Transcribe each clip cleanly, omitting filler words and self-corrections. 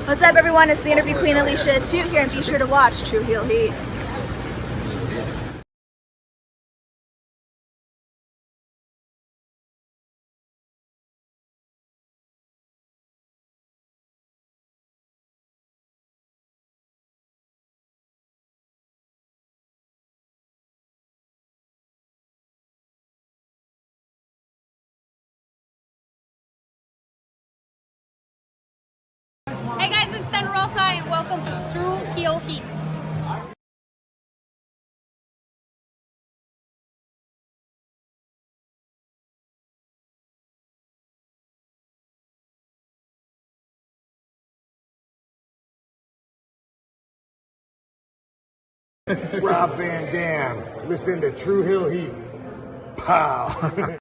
What's up, everyone? It's the interview queen Alicia Toot here, and be sure to watch True Heel Heat. Hey guys, it's Rosa and welcome to True Heel Heat. Rob Van Dam, listen to True Heel Heat. Pow!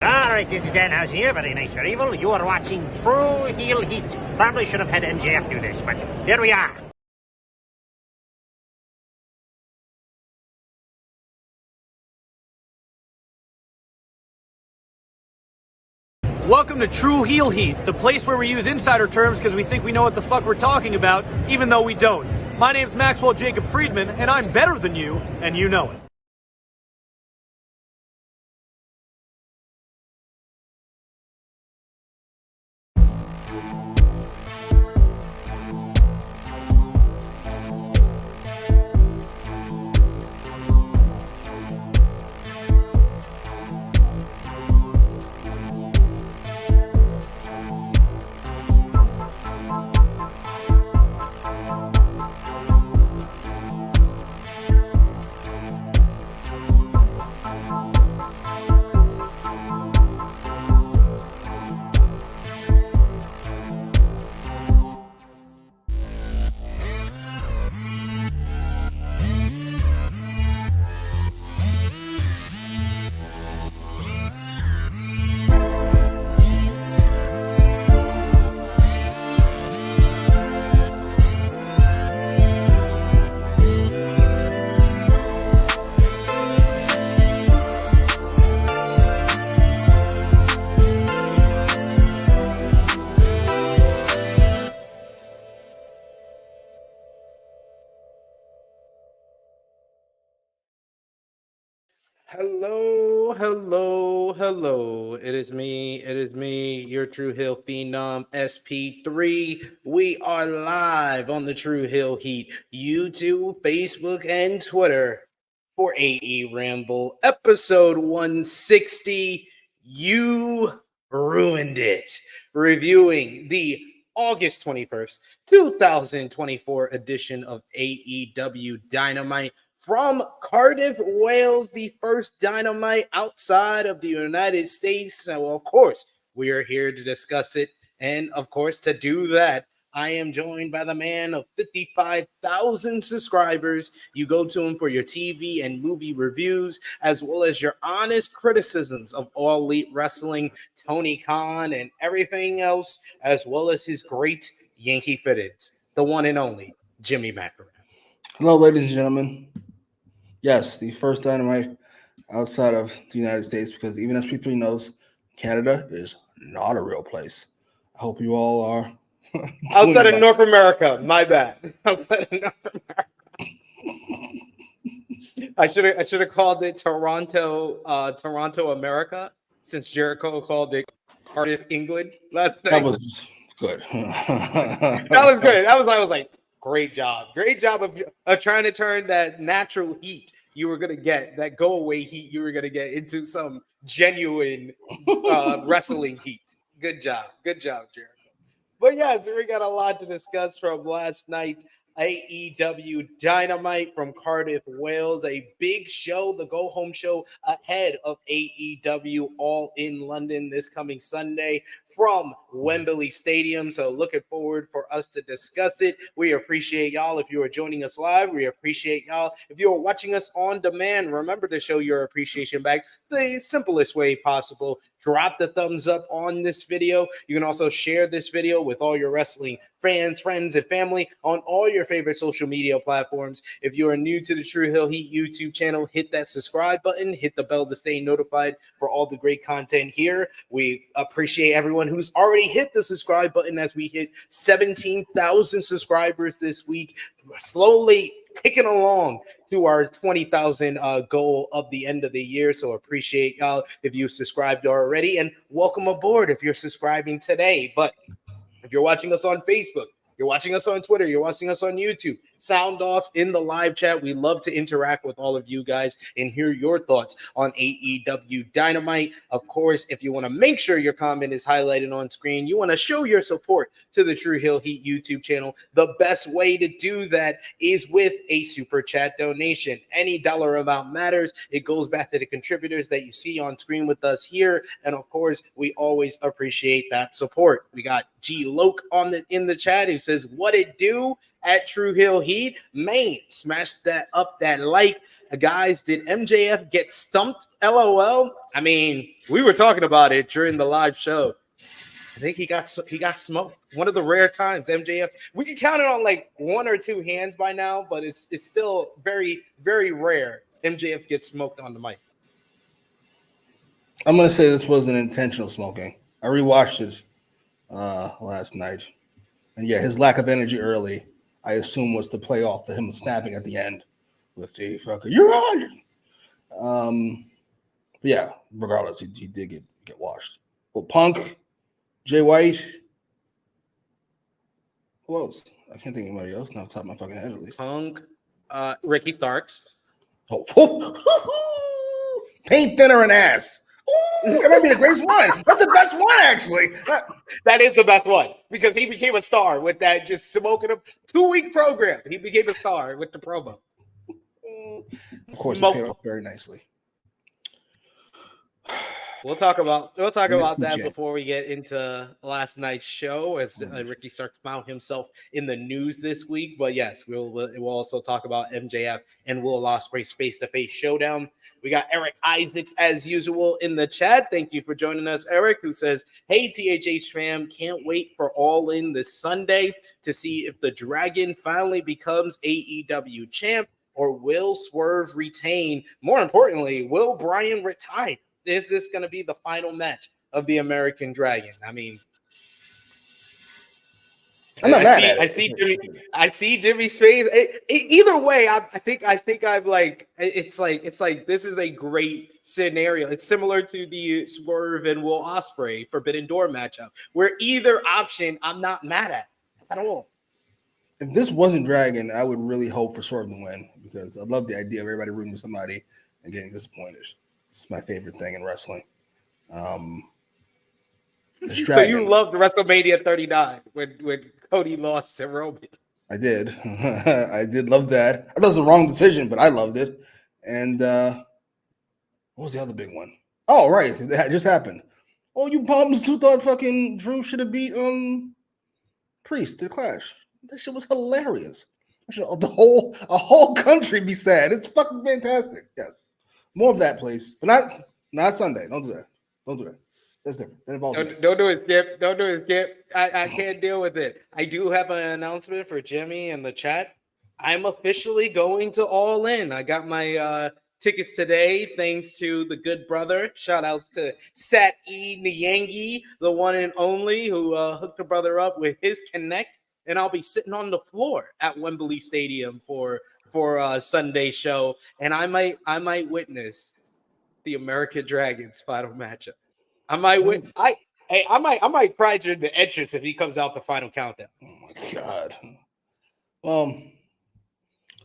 Alright, this is Danhausen here, very nice, very evil. You are watching True Heel Heat. Probably should have had MJF do this, but here we are. Welcome to True Heel Heat, the place where we use insider terms because we think we know what the fuck we're talking about, even though we don't. My name's Maxwell Jacob Friedman, and I'm better than you, and you know it. Hello. It is me, your True Hill Phenom, SP3. We are live on the True Hill Heat, YouTube, Facebook, and Twitter for AEWramble, episode 160. You ruined it. Reviewing the August 21st, 2024 edition of AEW Dynamite. From Cardiff, Wales, the first Dynamite outside of the United States. So, of course, we are here to discuss it. And, of course, to do that, I am joined by the man of 55,000 subscribers. You go to him for your TV and movie reviews, as well as your honest criticisms of All Elite Wrestling, Tony Khan, and everything else, as well as his great Yankee fitteds, the one and only Jimmy Macram. Hello, ladies and gentlemen. Yes, the first Dynamite outside of the United States, because even SP3 knows Canada is not a real place. I hope you all are. Outside of North America, my bad. Outside of North America. I should have called it Toronto, America, since Jericho called it Cardiff, England last night. That was good. That was good. I was like, great job of trying to turn that natural heat you were gonna get, that go away heat you were gonna get, into some genuine wrestling heat. Good job, Jericho. But yeah, so we got a lot to discuss from last night. AEW Dynamite from Cardiff, Wales, a big show, the go-home show ahead of AEW All in London this coming Sunday from Wembley Stadium. So looking forward for us to discuss it. We appreciate y'all if you are joining us live. We appreciate y'all if you are watching us on demand. Remember to show your appreciation back the simplest way possible. drop the thumbs up on this video. You can also share this video with all your wrestling fans, friends, and family on all your favorite social media platforms. If you are new to the True Hill Heat YouTube channel, hit that subscribe button, hit the bell to stay notified for all the great content here. We appreciate everyone who's already hit the subscribe button as we hit 17,000 subscribers this week, slowly ticking along to our 20,000 goal of the end of the year. So appreciate y'all if you subscribed already, and welcome aboard if you're subscribing today. But if you're watching us on Facebook, you're watching us on Twitter, you're watching us on YouTube, sound off in the live chat. We love to interact with all of you guys and hear your thoughts on AEW Dynamite. Of course, if you want to make sure your comment is highlighted on screen, you want to show your support to the True Hill Heat YouTube channel, the best way to do that is with a super chat donation. Any dollar amount matters. It goes back to the contributors that you see on screen with us here. And of course, we always appreciate that support. We got G Loke in the chat who says, what it do at True Hill Heat? Man, smash that up, that like. Guys, did MJF get stumped? LOL. I mean, we were talking about it during the live show. I think he got smoked. One of the rare times MJF, we can count it on like one or two hands by now, but it's still very, very rare MJF gets smoked on the mic. I'm gonna say this wasn't intentional smoking. I rewatched it last night, and yeah, his lack of energy early, I assume, was to play off to him snapping at the end with the fucker, you're on. Yeah, regardless, he did get washed. Well, Punk, Jay White, who else? I can't think of anybody else now off the top of my fucking head, at least. Punk, Ricky Starks. Oh, paint thinner and ass. Ooh, that might be the greatest one. That's the best one, actually. That is the best one because he became a star with that just smoking a 2-week program. He became a star with the promo. Of course, it paid off very nicely. We'll talk about that before we get into last night's show, as Ricky Starks found himself in the news this week. But yes, we'll also talk about MJF and Will Ospreay's face-to-face showdown. We got Eric Isaacs as usual in the chat. Thank you for joining us, Eric, who says, "Hey THH fam, can't wait for All In this Sunday to see if the Dragon finally becomes AEW champ, or will Swerve retain? More importantly, will Bryan retire? Is this going to be the final match of the American Dragon?" I mean, I'm not mad at it. I see Jimmy's face. Either way, I think I'm like, it's like this is a great scenario. It's similar to the Swerve and Will Ospreay Forbidden Door matchup, where either option I'm not mad at all. If this wasn't Dragon, I would really hope for Swerve to win, because I love the idea of everybody rooting for somebody and getting disappointed. It's my favorite thing in wrestling. So you loved WrestleMania 39 when Cody lost to Roman. I did. I did love that. I thought it was the wrong decision, but I loved it. And what was the other big one? Oh, right. That just happened. Oh, you bums who thought fucking Drew should have beat Priest at Clash. That shit was hilarious. A whole country be sad. It's fucking fantastic. Yes. More of that, please. But not Sunday. Don't do that. Don't do that. That's different. That involves don't do it, Skip. Don't do it, Skip. I can't deal with it. I do have an announcement for Jimmy in the chat. I'm officially going to All In. I got my tickets today, thanks to the good brother. Shout outs to Sat E Nyangi, the one and only, who hooked the brother up with his connect. And I'll be sitting on the floor at Wembley Stadium for a Sunday show, and I might witness the American Dragons final matchup. I might cry during the entrance if he comes out the final countdown. Oh my god.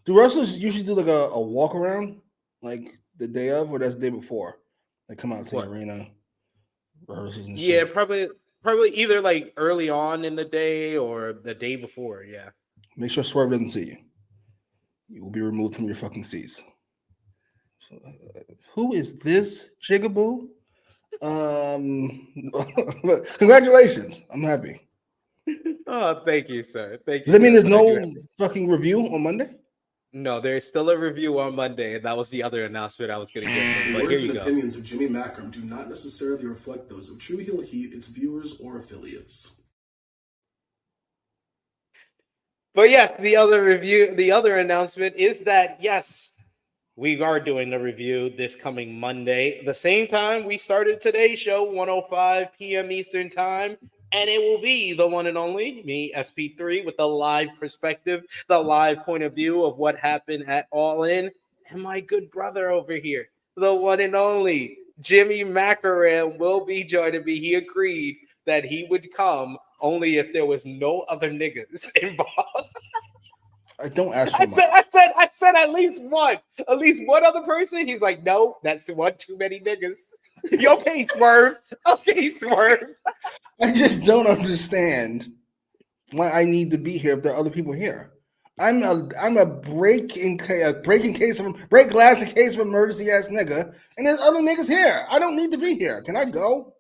Do wrestlers usually do like a walk around like the day of, or that's the day before? They come out to the arena, rehearsals and yeah, shit? probably either like early on in the day or the day before. Yeah. Make sure Swerve doesn't see you. You will be removed from your fucking seats. So, who is this Jigaboo? Congratulations. I'm happy. Oh, thank you, sir. Thank you. Does that mean there's no fucking review on Monday? No, there's still a review on Monday, and that was the other announcement I was going to give him. The But here words you and go. opinions of Jimmy Macram do not necessarily reflect those of True Heel Heat, its viewers, or affiliates. But yes, the other announcement is that yes, we are doing the review this coming Monday, the same time we started today's show, 1:05 p.m. Eastern Time. And it will be the one and only me, SP3, with the live perspective, the live point of view of what happened at All In, and my good brother over here, the one and only Jimmy Macram, will be joining me. He agreed that he would come only if there was no other niggas involved. I don't ask for I much. said at least one other person. He's like, no, that's one too many niggas. Okay, Swerve. Okay, Swerve. I just don't understand why I need to be here if there are other people here. I'm a break glass in case of emergency ass nigga, and there's other niggas here. I don't need to be here. Can I go?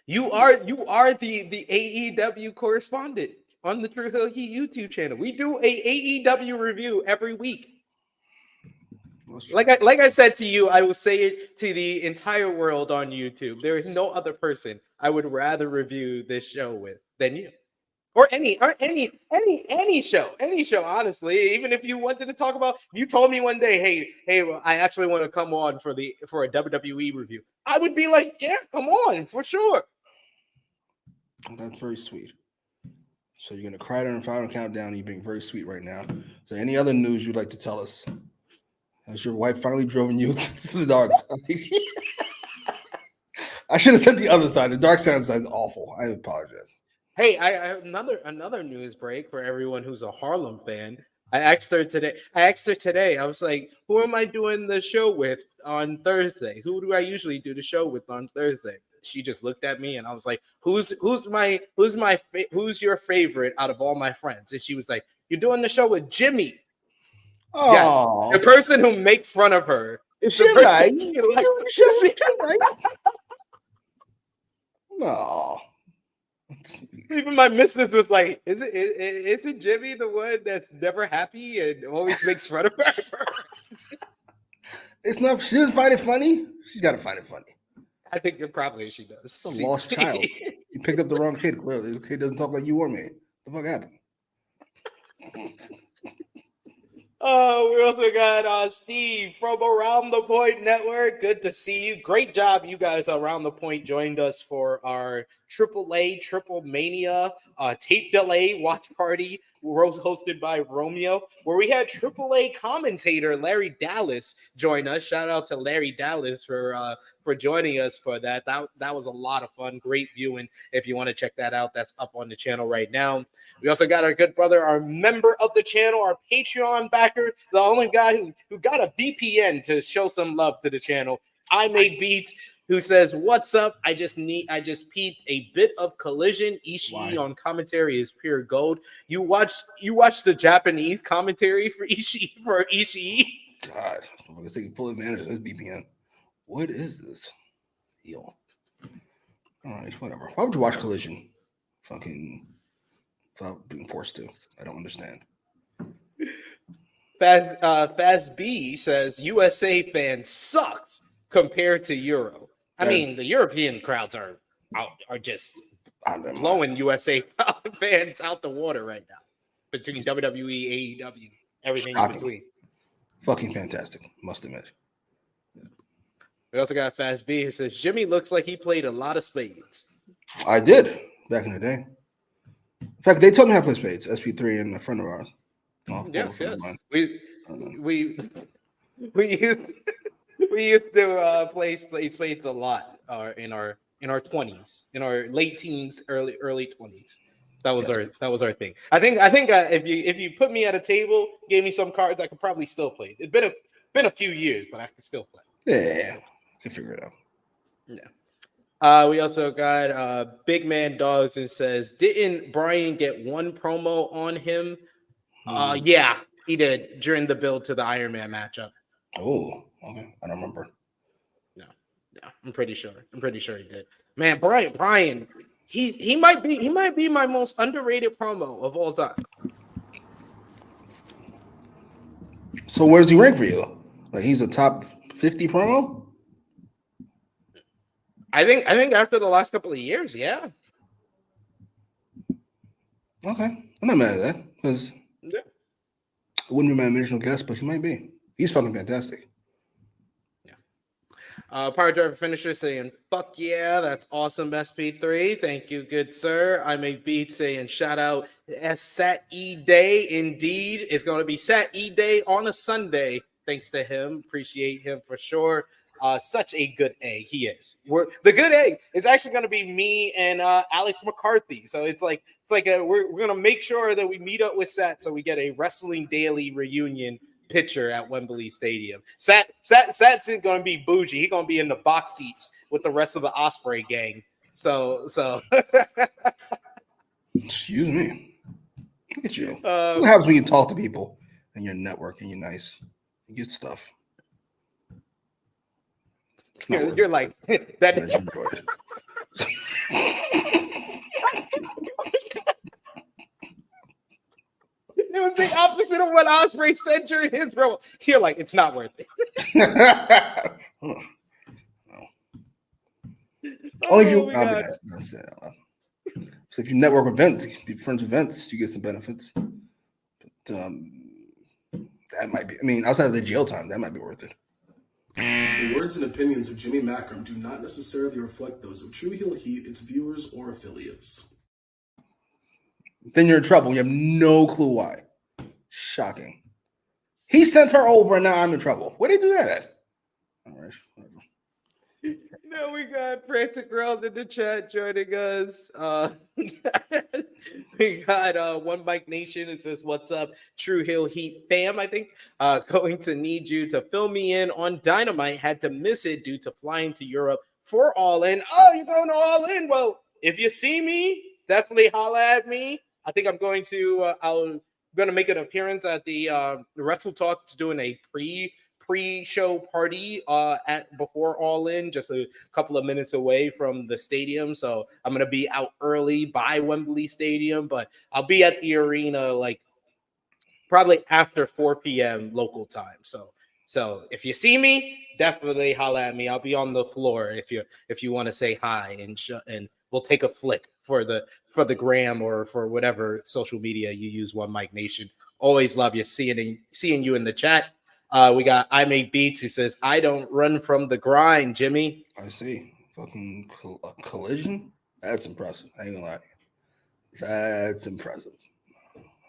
You are the AEW correspondent on the True Hill Heat YouTube channel. We do a AEW review every week. Like I said to you, I will say it to the entire world on YouTube. There is no other person I would rather review this show with than you, or any show, Honestly, even if you wanted to talk about, you told me one day, hey, well, I actually want to come on for a WWE review. I would be like, yeah, come on for sure. That's very sweet. So you're gonna cry during the final countdown. You're being very sweet right now. So any other news you'd like to tell us? Has your wife finally driven you to the dark side? I should have said the other side. The dark side is awful. I apologize. Hey, I have another news break for everyone who's a Harlem fan. I asked her today. I was like, "Who am I doing the show with on Thursday? Who do I usually do the show with on Thursday?" She just looked at me, and I was like, "Who's your favorite out of all my friends?" And she was like, "You're doing the show with Jimmy." Oh, yes, the person who makes fun of her is the person she likes. No. Even my missus was like, "Is it Jimmy the one that's never happy and always makes fun of her?" It's not. She doesn't find it funny. She's got to find it funny. I think probably she does. It's a lost child. You picked up the wrong kid. Clearly, this kid doesn't talk like you or me. What the fuck happened? Oh, we also got Steve from Around the Point Network. Good to see you. Great job, you guys around the point joined us for our AAA Triple Mania tape delay watch party hosted by Romeo, where we had AAA commentator Larry Dallas join us. Shout out to Larry Dallas for joining us for that. That was a lot of fun. Great viewing. If you want to check that out, that's up on the channel right now. We also got our good brother, our member of the channel, our Patreon backer, the only guy who got a VPN to show some love to the channel. I Made Beats, who says, "What's up? I just peeped a bit of Collision. Ishii on commentary is pure gold." You watched the Japanese commentary for Ishii? God, I'm taking full advantage of this VPN. What is this deal? All right, whatever. Why would you watch Collision? Fucking without being forced to. I don't understand. Faz B says USA fan sucks compared to Euro. I mean, the European crowds are just blowing USA fans out the water right now. Between WWE, AEW, everything in between. Fucking fantastic, must admit. We also got Fast B who says Jimmy looks like he played a lot of spades. I did back in the day. In fact, they told me how to play spades. SP3 and a friend of ours. Yes. We used to play spades a lot in our 20s, in our late teens, early 20s. That was our thing. I think if you put me at a table, gave me some cards, I could probably still play. It's been a few years, but I could still play. Yeah, I can figure it out. Yeah. We also got Big Man Dogs and says, didn't Brian get one promo on him? Yeah, he did during the build to the Iron Man matchup. Oh, okay. I don't remember. No, I'm pretty sure he did. Man, Brian, he might be my most underrated promo of all time. So where does he rank for you? Like he's a top 50 promo? I think after the last couple of years, yeah. Okay. I'm not mad at that because Yeah. I wouldn't be my original guess, but he might be. He's fucking fantastic. Power Driver Finisher saying, fuck yeah, that's awesome, SP3. Thank you, good sir. I Make Beats saying, shout out Sat E Day. Indeed, it's going to be Sat E Day on a Sunday. Thanks to him. Appreciate him for sure. Such a good egg he is. The good egg is actually going to be me and Alex McCarthy. So it's like we're going to make sure that we meet up with Sat so we get a Wrestling Daily reunion picture at Wembley Stadium. Sat's going to be bougie. He's going to be in the box seats with the rest of the Ospreay gang. So. Excuse me. Look at you. What happens when you talk to people and you're networking? You're nice. You get stuff. You're like that. It was the opposite of what Ospreay said during his promo. You're like, it's not worth it. Only if you. So if you network events, be friends with events, you get some benefits. But that might be. I mean, outside of the jail time, that might be worth it. The words and opinions of Jimmy Macram do not necessarily reflect those of True Heel Heat, its viewers, or affiliates. Then you're in trouble. You have no clue why. Shocking. He sent her over, and now I'm in trouble. Where did he do that at? All right, whatever. Now we got Frantic World in the chat joining us. We got One Mike Nation. It says, what's up, True Hill Heat fam? I think going to need you to fill me in on Dynamite. Had to miss it due to flying to Europe for All In. Oh, you're going to All In? Well, if you see me, definitely holla at me. I think I'm going to make an appearance at the Wrestle Talk, doing a pre-show party before All In, just a couple of minutes away from the stadium. So I'm gonna be out early by Wembley Stadium, but I'll be at the arena like probably after 4 p.m. local time. So if you see me, definitely holla at me. I'll be on the floor if you want to say hi, and we'll take a flick for the gram or for whatever social media you use. One Mike Nation. Always love you seeing you in the chat. We got I Make Beats who says, I don't run from the grind, Jimmy. I see. Fucking collision? That's impressive. I ain't gonna lie. That's impressive.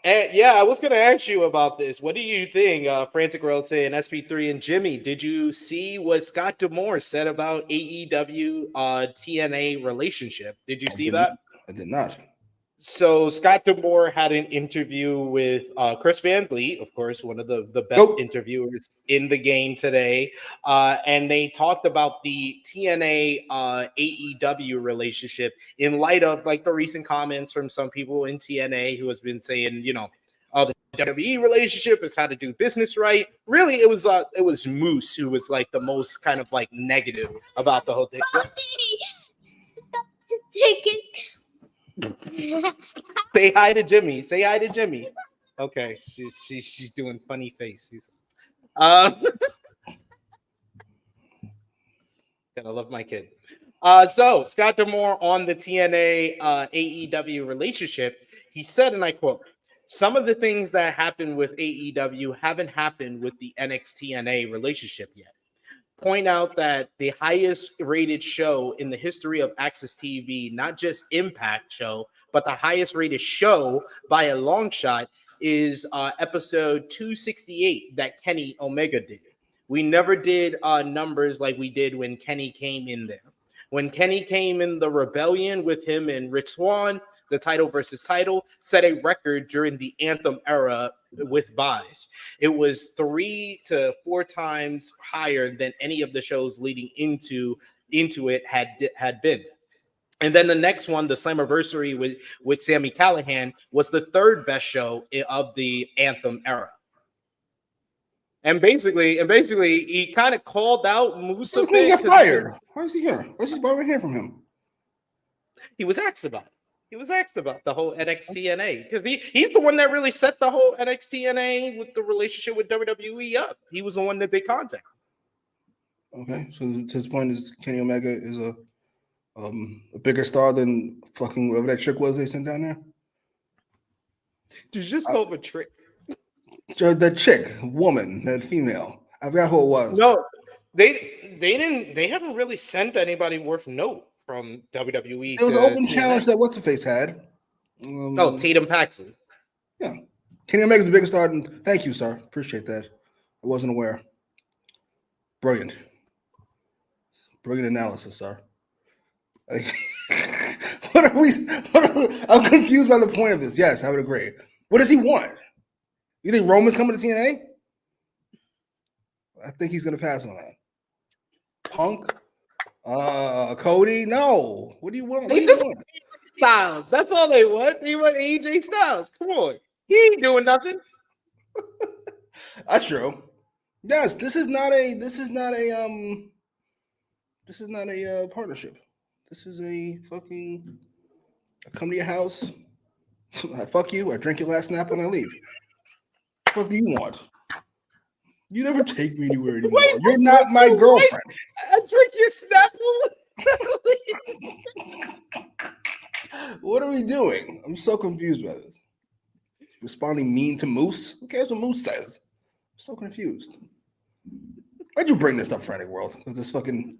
And yeah, I was going to ask you about this. What do you think? Frantic World saying SP3 and Jimmy, did you see what Scott D'Amore said about AEW TNA relationship? Did you see that? I did not. So Scott D'Amore had an interview with Chris Van Vliet, of course, one of the best interviewers in the game today. And they talked about the TNA AEW relationship in light of like the recent comments from some people in TNA who has been saying, the WWE relationship is how to do business right. Really, it was Moose who was like the most kind of like negative about the whole thing. Say hi to Jimmy. Say hi to Jimmy. Okay, she's doing funny faces. Gotta love my kid. So Scott D'Amore on the TNA AEW relationship, he said, and I quote, "Some of the things that happened with AEW haven't happened with the NXT-TNA relationship yet. Point out that the highest rated show in the history of Access TV, not just Impact show, but the highest rated show by a long shot is episode 268 that Kenny Omega did. We never did numbers like we did when Kenny came in there. When Kenny came in the Rebellion with him and Rich Swann, the title versus title set a record during the Anthem era with buys. It was 3 to 4 times higher than any of the shows leading into it had been. And then the next one, the Slammiversary with Sami Callihan, was the 3rd best show of the Anthem era. And basically, he kind of called out Moose a bit. Get fired. Why is he here? What's his brother hear from him? He was asked about it. He was asked about the whole NXT because he's the one that really set the whole NXT with the relationship with WWE up. He was the one that they contacted. Okay, so his point is Kenny Omega is a bigger star than fucking whoever that chick was they sent down there. Did you just call him a trick? The chick, woman, that female. I forgot who it was. No, they haven't really sent anybody worth note from WWE. It was an open challenge that what's the face had. Tatum Paxley. Yeah, Kenny Omega's the biggest star. Thank you, sir. Appreciate that. I wasn't aware. Brilliant analysis, sir. What are we? I'm confused by the point of this. Yes, I would agree. What does he want? You think Roman's coming to TNA? I think he's going to pass on that. Punk? Cody? No. What do you want? Styles. That's all they want. They want AJ Styles. Come on. He ain't doing nothing. That's true. Yes, this is not a partnership. This is a fucking I come to your house. I fuck you. I drink your last snap and I leave. What do you want? You never take me anywhere anymore. You're not my girlfriend. I drink your snap. What are we doing? I'm so confused by this. Responding mean to Moose? Who cares what Moose says? I'm so confused. Why'd you bring this up, Frantic World? This fucking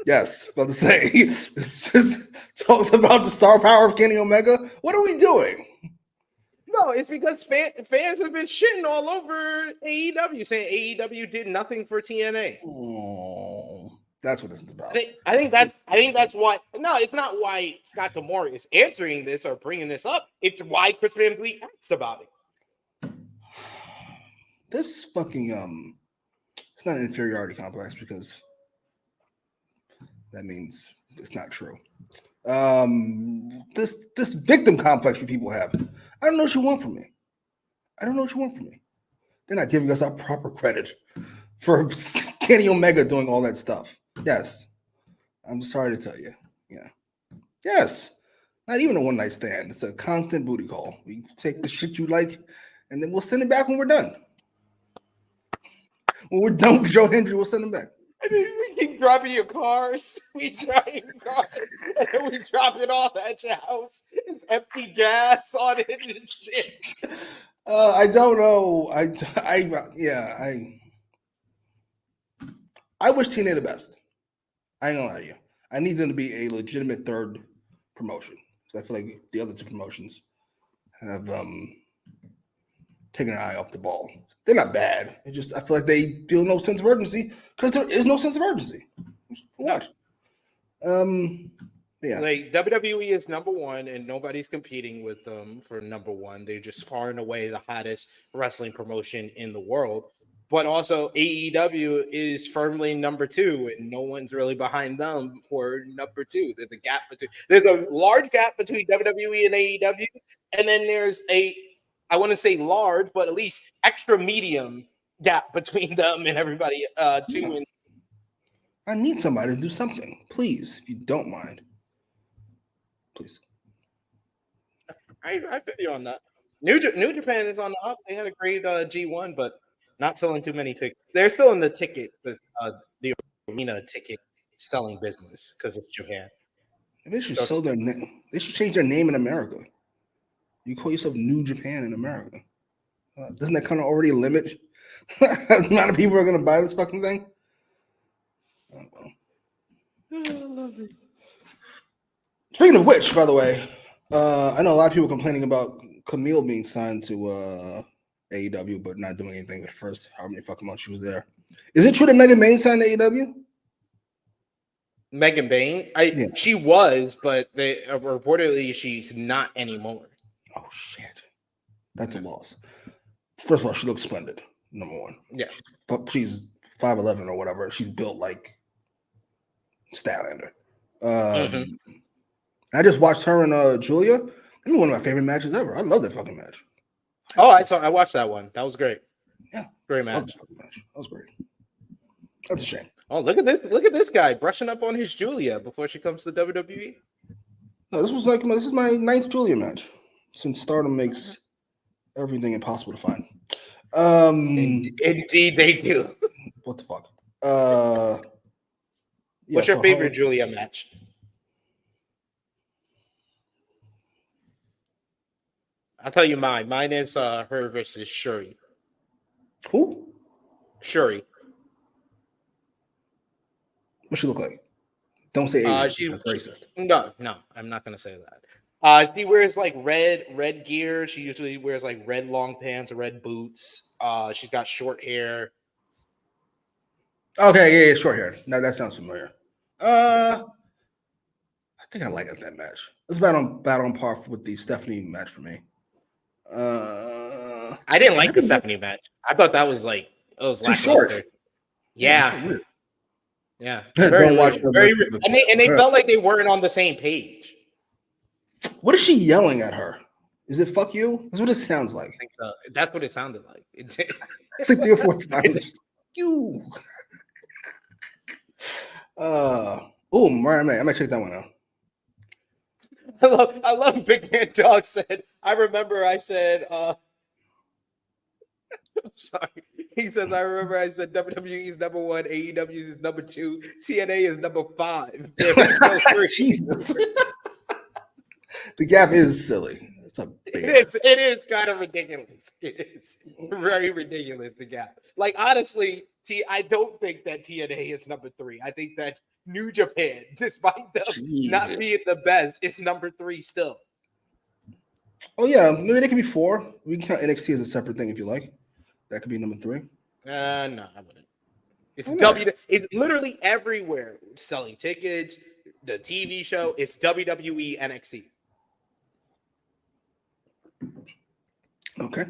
yes, about to say this just talks about the star power of Kenny Omega. What are we doing? No, it's because fans have been shitting all over AEW, saying AEW did nothing for TNA. Oh, that's what this is about. I think that's why. No, it's not why Scott D'Amore is answering this or bringing this up. It's why Chris Van Vliet asked about it. This fucking it's not an inferiority complex because that means it's not true. This victim complex you people have. I don't know what you want from me. They're not giving us our proper credit for Kenny Omega doing all that stuff. Yes. I'm sorry to tell you. Yeah. Yes. Not even a one-night stand. It's a constant booty call. We take the shit you like, and then we'll send it back when we're done. When we're done with Joe Hendry, we'll send them back. And then we keep dropping your cars. We drive your cars, and then we drop it off at your house. It's empty gas on it and shit. I don't know. I wish TNA the best. I ain't gonna lie to you. I need them to be a legitimate third promotion. So I feel like the other two promotions have taken an eye off the ball. They're not bad. I feel like they feel no sense of urgency because there is no sense of urgency. For what? Yeah. Like WWE is number one, and nobody's competing with them for number one. They're just far and away the hottest wrestling promotion in the world. But also AEW is firmly number two, and no one's really behind them for number two. There's a large gap between WWE and AEW, and then there's I wouldn't say large, but at least extra medium gap between them and everybody too. Yeah. I need somebody to do something, please, if you don't mind. Please. I feel you on that. New Japan is on the up. They had a great G1, but not selling too many tickets. They're still in the arena ticket selling business because it's Japan. They should sell their name. They should change their name in America. You call yourself New Japan in America. Doesn't that kind of already limit the amount of people who are going to buy this fucking thing? I love it. Speaking of which, by the way, I know a lot of people complaining about Camille being signed to AEW, but not doing anything at first. How many fucking months she was there? Is it true that Megan Bain signed to AEW? Megan Bain? She was, but they reportedly she's not anymore. Oh shit, that's a loss. First of all, she looks splendid. Number one, yeah, she's 5'11" or whatever. She's built like Statlander. I just watched her and Julia. That was one of my favorite matches ever. I love that fucking match. Oh, I watched that one. That was great. Yeah, great match. That was great. That's a shame. Oh, look at this! Look at this guy brushing up on his Julia before she comes to WWE. No, this is my 9th Julia match since Stardom makes everything impossible to find. Indeed, they do. What the fuck? What's your favorite Julia match? I'll tell you mine. Mine is her versus Shuri. Who? Shuri. What she look like? Don't say she's racist. No, I'm not gonna say that. She wears like red gear. She usually wears like red long pants, red boots. She's got short hair. Okay, yeah, short hair. Now that sounds familiar. I think I like that match. It's about on par with the Stephanie match for me. I didn't like the Stephanie match. I thought that was like it was too lackluster. short. Yeah. Yeah. Don't watch and they felt like they weren't on the same page. What is she yelling at her? Is it "fuck you"? That's what it sounds like. I think so. That's what it sounded like. It's like 3 or 4 times. You. Mariah May. I might check that one out. I love Big Man Dog said. I remember I said. I'm sorry. He says, I remember I said WWE is number 1, AEW is number 2, TNA is number 5. Jesus. The gap is silly. It is kind of ridiculous. It is very ridiculous, the gap. Like, honestly, I don't think that TNA is number 3. I think that New Japan, despite them not being the best, is number 3 still. Oh, yeah. Maybe they could be 4. We can count NXT as a separate thing if you like. That could be number 3. No, I wouldn't. It's literally everywhere. Selling tickets, the TV show. It's WWE NXT. Okay.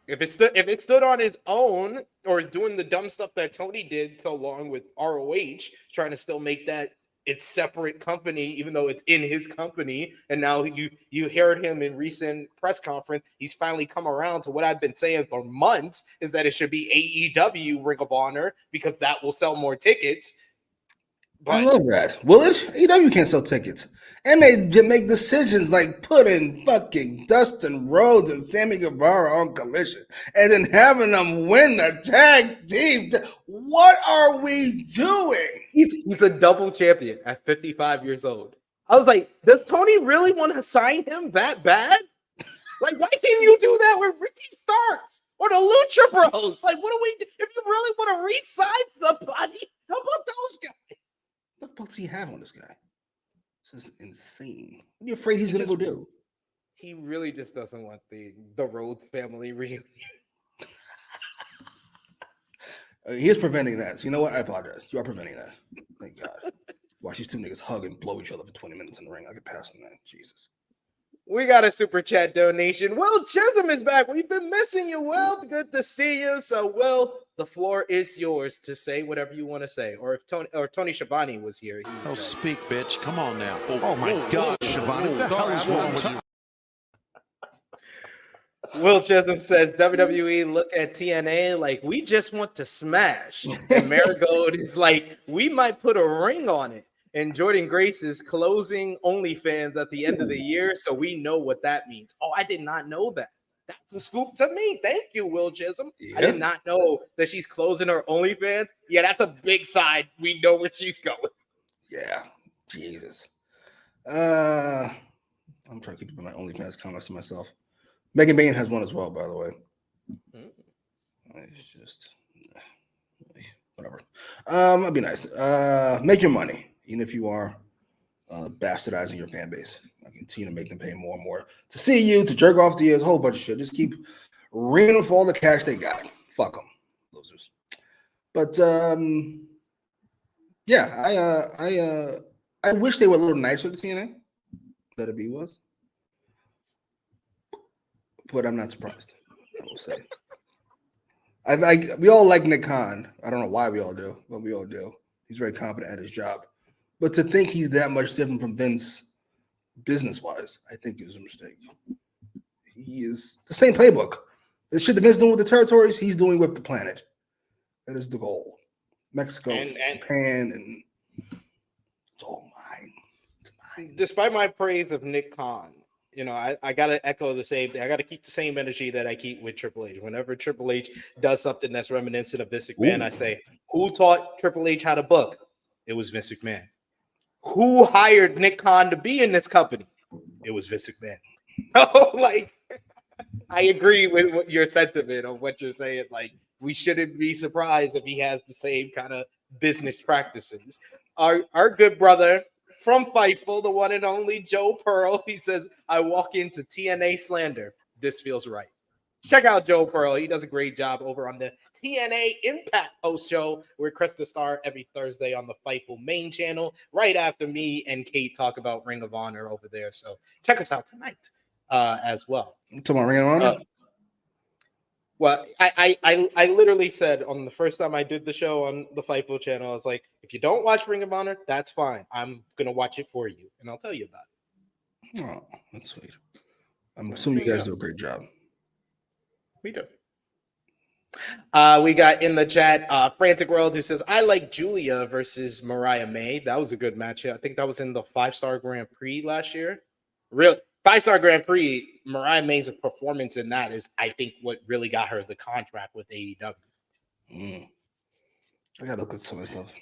If it stood on its own or is doing the dumb stuff that Tony did so long with ROH, trying to still make that its separate company, even though it's in his company, and now you heard him in recent press conference, he's finally come around to what I've been saying for months, is that it should be AEW Ring of Honor, because that will sell more tickets. But I love that. Will it? AEW can't sell tickets. And they make decisions like putting fucking Dustin Rhodes and Sammy Guevara on Collision and then having them win the tag team. What are we doing? He's a double champion at 55 years old. I was like, does Tony really want to sign him that bad? Like, why can't you do that with Ricky Starks or the Lucha Bros? Like, what do we do? If you really want to re-sign somebody, how about those guys? What the fuck does he have on this guy? This is insane. What are you afraid he's going to go do? He really just doesn't want the Rhodes family reunion. He is preventing that. So you know what? I apologize. You are preventing that. Thank God. Watch these two niggas hug and blow each other for 20 minutes in the ring. I could pass on that. Jesus. We got a super chat donation. Will Chisholm is back. We've been missing you, Will. Good to see you. So, Will, the floor is yours to say whatever you want to say. Or if Tony Schiavone was here, he would say. Speak, bitch. Come on now. Oh my God, Schiavone. What the hell is wrong with you? Will Chisholm says, WWE look at TNA like we just want to smash. And Marigold is like, we might put a ring on it. And Jordan Grace is closing OnlyFans at the end of the year, so we know what that means. Oh, I did not know that. That's a scoop to me. Thank you, Will Chisholm. Yeah. I did not know that she's closing her OnlyFans. Yeah, that's a big side. We know where she's going. Yeah, Jesus. I'm trying to keep my OnlyFans comments to myself. Megan Bain has one as well, by the way. It's just whatever. That'd be nice. Make your money. Even if you are bastardizing your fan base, I continue to make them pay more and more to see you, to jerk off the ears, a whole bunch of shit. Just keep ringing them for all the cash they got. Fuck them, losers. But yeah, I wish they were a little nicer to TNA. That it be was, but I'm not surprised. I will say. We all like Nick Khan. I don't know why we all do, but we all do. He's very competent at his job. But to think he's that much different from Vince business-wise, I think is a mistake. He is the same playbook. The shit that Vince doing with the territories, he's doing with the planet. That is the goal. Mexico, and Japan, and it's all mine. It's despite my praise of Nick Khan, I gotta echo the same thing. I gotta keep the same energy that I keep with Triple H. Whenever Triple H does something that's reminiscent of Vince McMahon, I say, who taught Triple H how to book? It was Vince McMahon. Who hired Nick Khan to be in this company? It was Vince McMahon. Oh, like, I agree with what your sentiment of what you're saying. Like, we shouldn't be surprised if he has the same kind of business practices. Our good brother from Fightful, the one and only Joe Pearl, he says, I walk into TNA slander. This feels right. Check out Joe Pearl. He does a great job over on the TNA Impact post show where Krista Star every Thursday on the Fightful main channel, right after me and Kate talk about Ring of Honor over there. So check us out tonight as well. You talking about Ring of Honor? Well, I literally said on the first time I did the show on the Fightful channel, I was like, if you don't watch Ring of Honor, that's fine. I'm going to watch it for you, and I'll tell you about it. Oh, that's sweet. I'm assuming you guys do a great job. We do. We got in the chat Frantic World who says, I like Julia versus Mariah May. That was a good match. I think that was in the 5-star Grand Prix last year. Real 5-star Grand Prix, Mariah May's performance in that is, I think, what really got her the contract with AEW. I gotta look at some of the stuff.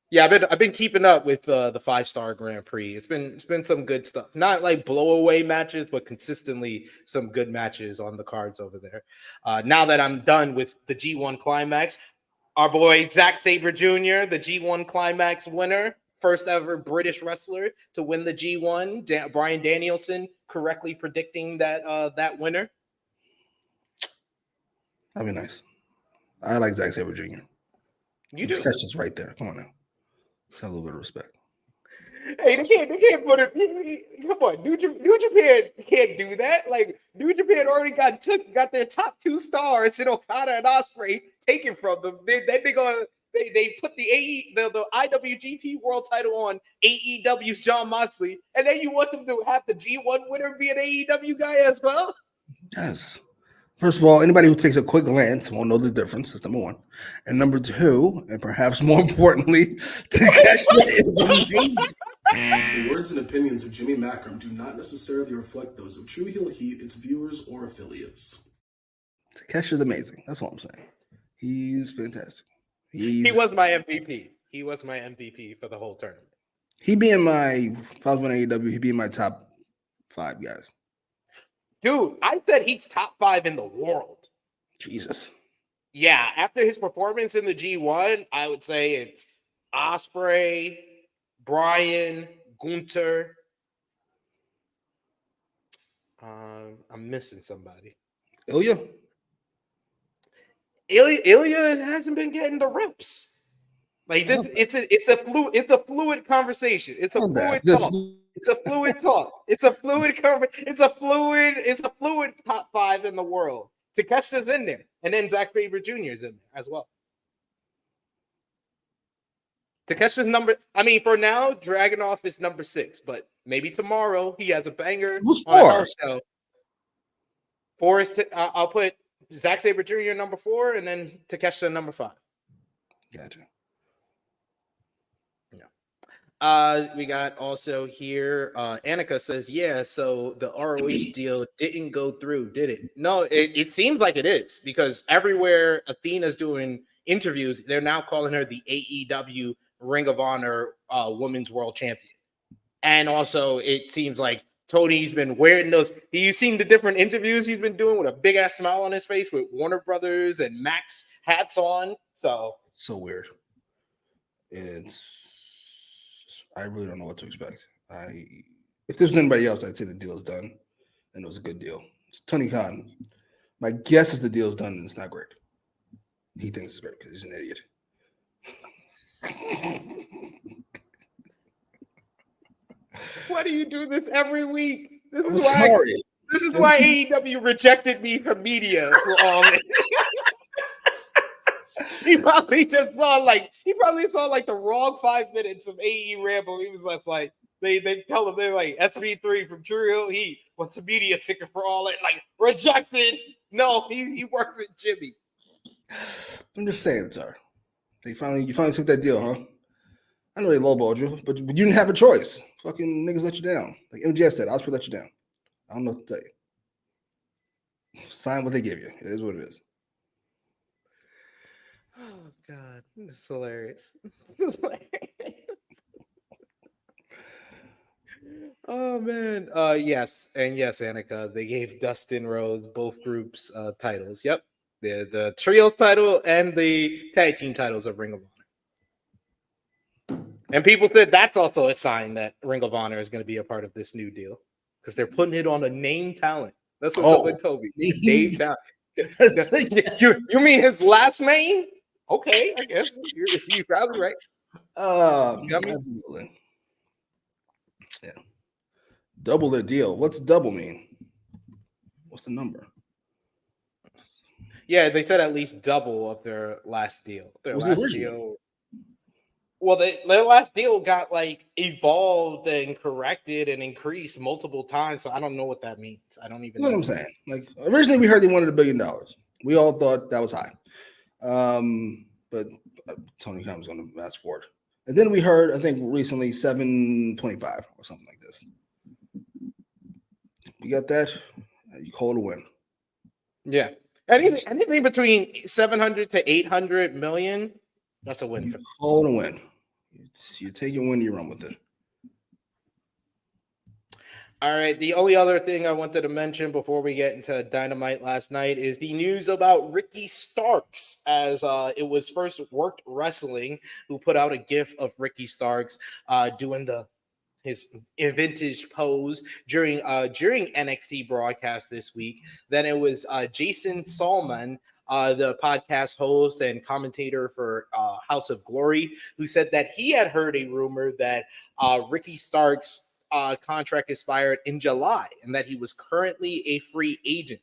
Yeah, I've been keeping up with the 5-star Grand Prix. It's been some good stuff. Not like blowaway matches, but consistently some good matches on the cards over there. Now that I'm done with the G1 Climax, our boy Zack Sabre Jr., the G1 Climax winner, first ever British wrestler to win the G1. Bryan Danielson correctly predicting that winner. That'd be nice. I like Zack Sabre Jr. You do. That's just right there. Come on now. Let's have a little bit of respect. Hey, they can't put it. Come on, New Japan can't do that. Like, New Japan already got their top 2 stars in Okada and Ospreay taken from them. They put the IWGP World Title on AEW's Jon Moxley, and then you want them to have the G1 winner be an AEW guy as well? Yes. First of all, anybody who takes a quick glance won't know the difference. That's number one. And number two, and perhaps more importantly, Takeshita is amazing. The words and opinions of Jimmy Macram do not necessarily reflect those of True Heel Heat, its viewers, or affiliates. Takeshi's amazing. That's all I'm saying. He's fantastic. He was my MVP. He was my MVP for the whole tournament. He'd be in my, if I was on AEW, he'd be in my top 5 guys. Dude, I said he's top 5 in the world. Jesus. Yeah, after his performance in the G1, I would say it's Ospreay, Bryan, Gunther. I'm missing somebody. Ilya hasn't been getting the reps. Like this, it's a fluid conversation. It's a fluid talk. It's a fluid talk. It's a fluid top 5 in the world. Takeshita's in there, and then Zack Sabre Jr. is in there as well. Takeshi's for now, Dragunov is number 6, but maybe tomorrow he has a banger. Who's on 4? a house show. 4 is I'll put Zack Sabre Jr. number 4, and then Takeshita number 5. Gotcha. We got also here, Annika says, yeah, so the ROH deal didn't go through, did it? No, it seems like it is, because everywhere Athena's doing interviews, they're now calling her the AEW Ring of Honor Women's World Champion. And also, it seems like Tony's been wearing those. You've seen the different interviews he's been doing with a big-ass smile on his face with Warner Brothers and Max hats on. So weird. I really don't know what to expect. If this was anybody else, I'd say the deal is done, and it was a good deal. It's Tony Khan. My guess is the deal is done, and it's not great. He thinks it's great because he's an idiot. Why do you do this every week? This is why AEW rejected me from media for all this. He probably saw the wrong 5 minutes of AEWramble. He was just like, they tell him, they're like, SP3 from True Heel Heat wants a media ticket for all it. Like, rejected. No, he works with Jimmy. I'm just saying, sir. You finally took that deal, huh? I know they lowballed you, but you didn't have a choice. Fucking niggas let you down. Like MJF said, Ospreay let you down. I don't know what to tell you. Sign what they give you. It is what it is. Oh God, it's hilarious. Oh man. Yes, and yes, Annika. They gave Dustin Rhodes both groups titles. Yep. The trios title and the tag team titles of Ring of Honor. And people said that's also a sign that Ring of Honor is going to be a part of this new deal because they're putting it on a name talent. That's what someone told me. Name talent. You mean his last name? Okay, I guess you're probably right. Absolutely. Yeah. Double the deal. What's double mean? What's the number? Yeah, they said at least double of their last deal. Their last deal. Well, their last deal got like evolved and corrected and increased multiple times. So I don't know what that means. I don't even know know what I'm saying. Like originally we heard they wanted $1 billion. We all thought that was high. But Tony Khan was going to ask for it. And then we heard, I think recently, 725 or something like this. You got that? You call it a win. Yeah. Anything between 700 to 800 million, that's a win. You call it a win. You take your win, you run with it. All right. The only other thing I wanted to mention before we get into Dynamite last night is the news about Ricky Starks, as it was first Worked Wrestling who put out a GIF of Ricky Starks doing his vintage pose during NXT broadcast this week. Then it was Jason Salmon, the podcast host and commentator for House of Glory, who said that he had heard a rumor that Ricky Starks' contract expired in July and that he was currently a free agent.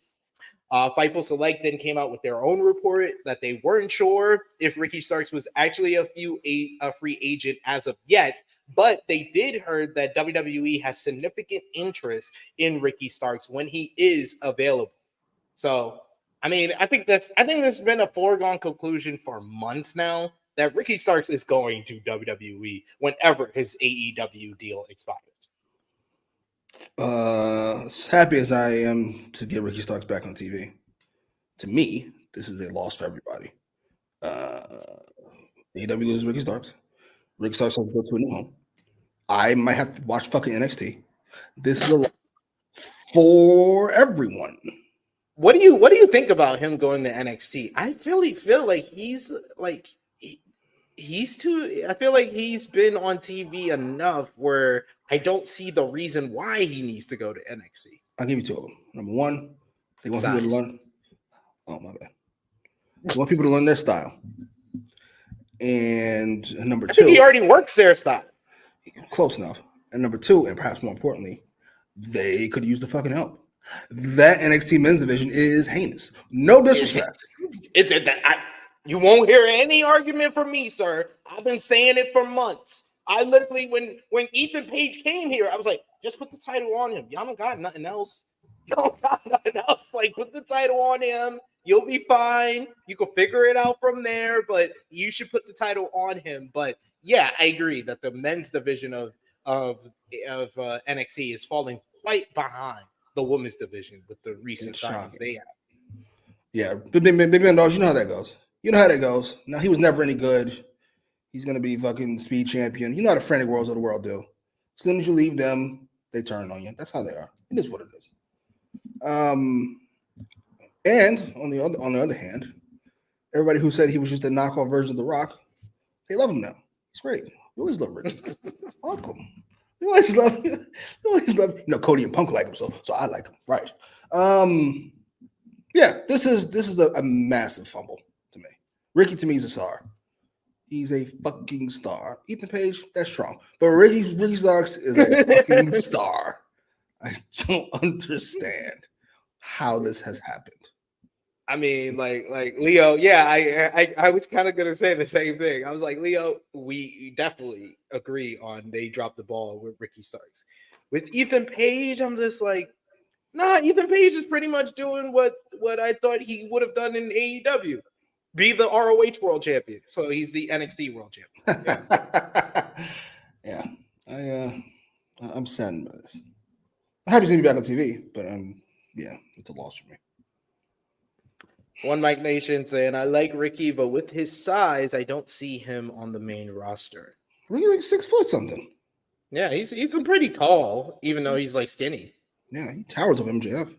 Fightful Select then came out with their own report that they weren't sure if Ricky Starks was actually a free agent as of yet, but they did heard that WWE has significant interest in Ricky Starks when he is available. So, I mean, I think there's been a foregone conclusion for months now that Ricky Starks is going to WWE whenever his AEW deal expires. As happy as I am to get Ricky Starks back on TV, to me, this is a loss for everybody. AEW loses Ricky Starks. Ricky Starks has to go to a new home. I might have to watch fucking NXT. This is a loss for everyone. What do you think about him going to NXT? I really feel like he's too. I feel like he's been on TV enough where I don't see the reason why he needs to go to NXT. I'll give you two of them. Number one, they want people to learn. Oh my bad. They want people to learn their style. And number two, I think he already works their style. Close enough. And number two, and perhaps more importantly, they could use the fucking help. That NXT men's division is heinous. No disrespect. You won't hear any argument from me, sir. I've been saying it for months. I literally, when Ethan Page came here, I was like, just put the title on him. Y'all don't got nothing else. Like, put the title on him. You'll be fine. You can figure it out from there, but you should put the title on him. But yeah, I agree that the men's division of NXT is falling quite behind the women's division with the recent signings they have. Yeah, but maybe you know how that goes. You know how that goes. Now, he was never any good. He's going to be fucking speed champion. You know how the frantic worlds of the world do. As soon as you leave them, they turn on you. That's how they are. It is what it is. And on the other hand, everybody who said he was just a knockoff version of The Rock, they love him now. He's great. We always love Ricky. Welcome. You always love him. You know, Cody and Punk like him, so I like him. Right. Yeah, this is a massive fumble to me. Ricky to me is a star. He's a fucking star. Ethan Page, that's strong. But Ricky Starks is a fucking star. I don't understand how this has happened. I mean, like Leo, yeah, I was kind of gonna say the same thing. I was like, Leo, we definitely agree on they dropped the ball with Ricky Starks. With Ethan Page, I'm just like, nah, Ethan Page is pretty much doing what I thought he would have done in AEW. Be the ROH world champion. So he's the NXT world champion. Yeah. Yeah, I'm saddened by this. I'm happy to see me back on TV, but yeah, it's a loss for me. One Mike Nation saying, I like Ricky, but with his size, I don't see him on the main roster. Ricky's like 6 foot something. Yeah, he's pretty tall, even though he's like skinny. Yeah, he towers over MJF.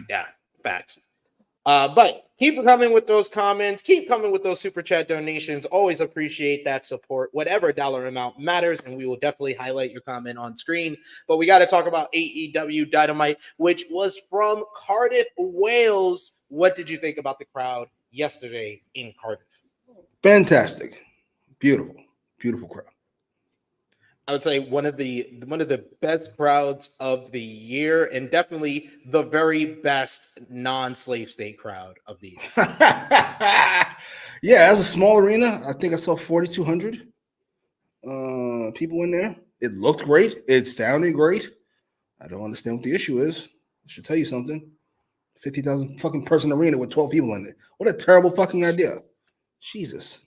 Yeah, facts. But keep coming with those comments. Keep coming with those super chat donations. Always appreciate that support. Whatever dollar amount matters, and we will definitely highlight your comment on screen. But we got to talk about AEW Dynamite, which was from Cardiff, Wales. What did you think about the crowd yesterday in Cardiff? Fantastic. Beautiful crowd. I would say one of the best crowds of the year, and definitely the very best non-slave state crowd of the year. Yeah, it was a small arena. I think I saw 4,200 people in there. It looked great. It sounded great. I don't understand what the issue is. I should tell you something. 50,000 fucking person arena with 12 people in it. What a terrible fucking idea. Jesus.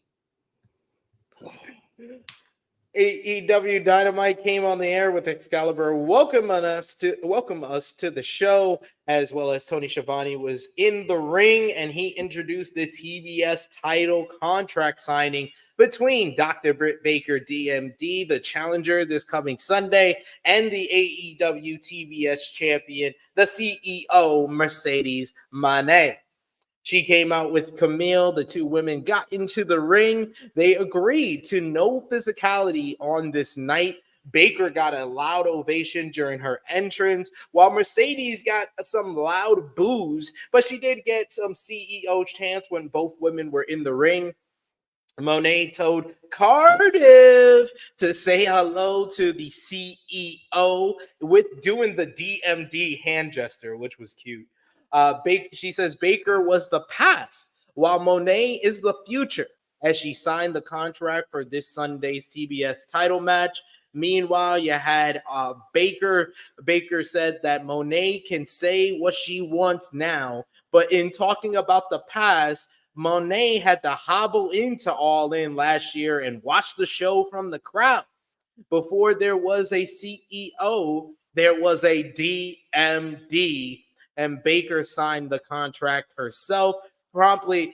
AEW Dynamite came on the air with Excalibur welcome us to the show, as well as Tony Schiavone was in the ring, and he introduced the TBS title contract signing between Dr. Britt Baker, DMD, the challenger this coming Sunday, and the AEW TBS champion, the CEO, Mercedes Moné. She came out with Camille. The two women got into the ring. They agreed to no physicality on this night. Baker got a loud ovation during her entrance, while Mercedes got some loud boos, but she did get some CEO chants when both women were in the ring. Moné told Cardiff to say hello to the CEO with doing the DMD hand gesture, which was cute. She says Baker was the past, while Moné is the future, as she signed the contract for this Sunday's TBS title match. Meanwhile, you had Baker. Baker said that Moné can say what she wants now, but in talking about the past, Moné had to hobble into All In last year and watch the show from the crowd. Before there was a CEO, there was a DMD, and Baker signed the contract herself. Promptly,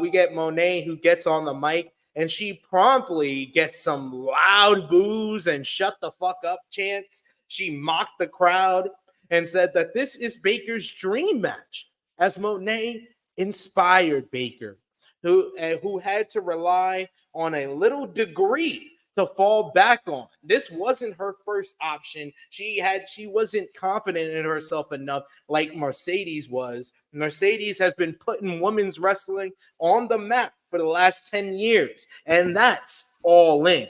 we get Moné, who gets on the mic, and she promptly gets some loud boos and shut the fuck up chants. She mocked the crowd and said that this is Baker's dream match, as Moné inspired Baker, who had to rely on a little degree to fall back on. This wasn't her first option. She wasn't confident in herself enough like Mercedes was. Mercedes has been putting women's wrestling on the map for the last 10 years, and that's All In.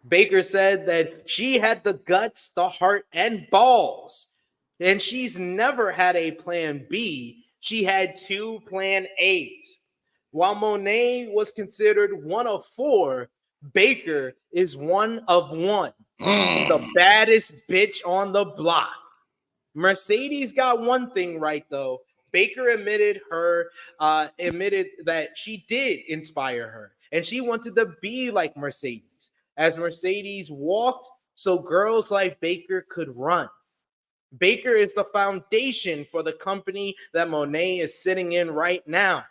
Baker said that she had the guts, the heart, and balls, and she's never had a plan B. She had 2 plan A's. While Moné was considered one of 4, Baker is one of 1. The baddest bitch on the block. Mercedes got one thing right, though. Baker admitted that she did inspire her, and she wanted to be like Mercedes. As Mercedes walked, so girls like Baker could run. Baker is the foundation for the company that Moné is sitting in right now.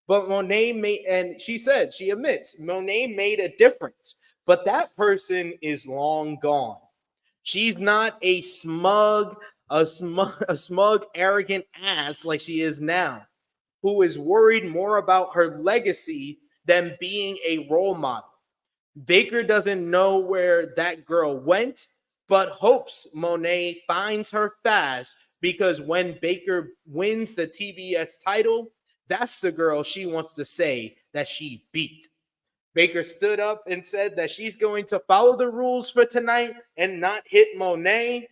But Moné she admits, Moné made a difference, but that person is long gone. She's not a smug, arrogant ass like she is now, who is worried more about her legacy than being a role model. Baker doesn't know where that girl went, but hopes Moné finds her fast, because when Baker wins the TBS title, that's the girl she wants to say that she beat. Baker stood up and said that she's going to follow the rules for tonight and not hit Moné,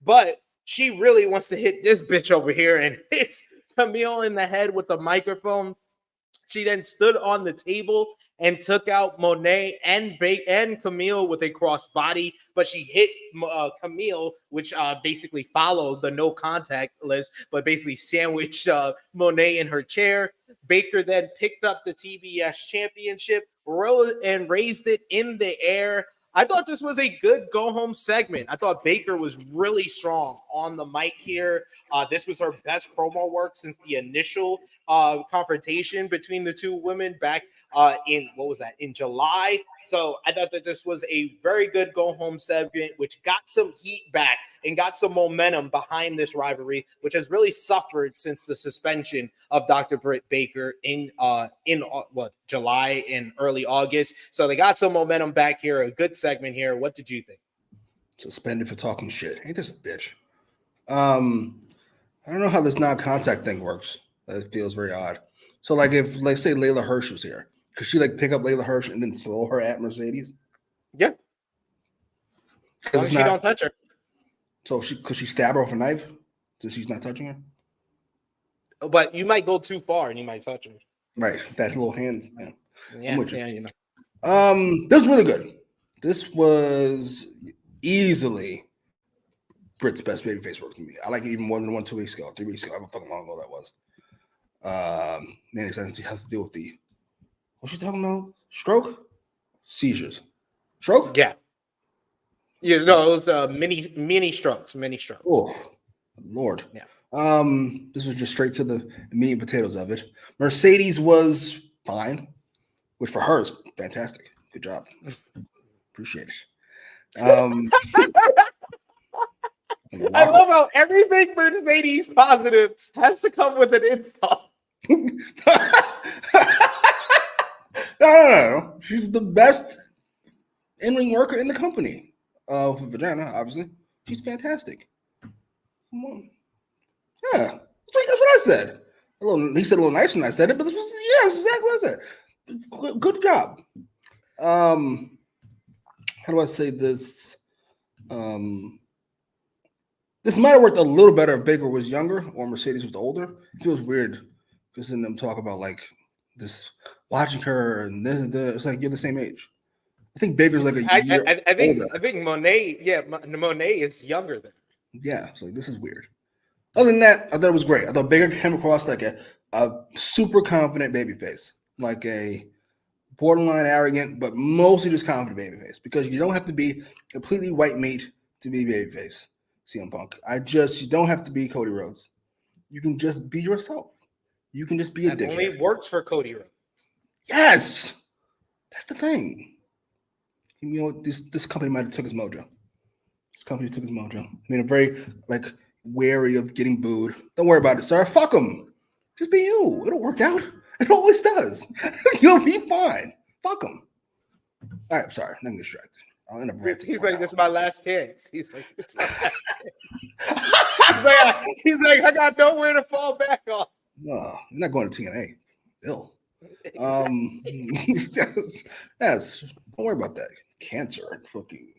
but she really wants to hit this bitch over here and hits Camille in the head with the microphone. She then stood on the table and took out Moné and Camille with a crossbody, but she hit Camille, which basically followed the no contact list, but basically sandwiched Moné in her chair. Baker then picked up the TBS championship, raised it in the air. I thought this was a good go-home segment. I thought Baker was really strong on the mic here. This was her best promo work since the initial confrontation between the two women back in July. So I thought that this was a very good go-home segment, which got some heat back and got some momentum behind this rivalry, which has really suffered since the suspension of Dr. Britt Baker in July and early August. So they got some momentum back here. A good segment here. What did you think? Suspended for talking shit. Ain't this a bitch? I don't know how this non-contact thing works. That feels very odd. So, like, if, like, say Layla Hirsch was here, could she, like, pick up Layla Hirsch and then throw her at Mercedes? Yeah. As she don't touch her. So, could she stab her with a knife since she's not touching her? But you might go too far and you might touch her. Right. That little hand. Yeah, you know. This was really good. This was easily Britt's best babyface work to me. I like it even more than 2 weeks ago, 3 weeks ago. I don't know how fucking long ago that was. Nanny says she has to deal with what's she talking about? Stroke? Seizures. Stroke? Yeah. Yeah, no, it was mini strokes. Oh, Lord. Yeah. This was just straight to the meat and potatoes of it. Mercedes was fine, which for her is fantastic. Good job. Appreciate it. I love how everything Mercedes positive has to come with an insult. No. She's the best in-ring worker in the company. For vagina, obviously. She's fantastic. Come on. Yeah. That's what I said. He said a little nicer than I said it, but that's exactly what I said. Good job. How do I say this? This might have worked a little better if Baker was younger or Mercedes was older. It feels weird because then them talk about like this, watching her, and it's like you're the same age. I think Baker's like a year older. I think Moné is younger than her. Yeah, so this is weird. Other than that, I thought it was great. I thought Baker came across like a super confident babyface, like a borderline arrogant, but mostly just confident babyface. Because you don't have to be completely white meat to be babyface. CM Punk. You don't have to be Cody Rhodes. You can just be yourself. You can just be a dickhead. Only works for Cody Rhodes. Yes, that's the thing. You know, this company might have took his mojo. This company took his mojo. I mean, I'm very wary of getting booed. Don't worry about it, sir. Fuck him. Just be you. It'll work out. It always does. You'll be fine. Fuck him. All right, I'm sorry. I'm distracted. I'll end up ranting. He's like, this is my last chance. He's like, it's my last chance. he's like, I got nowhere to fall back on. No, you're not going to TNA. Ill. Yes. Don't worry about that. Cancer and fucking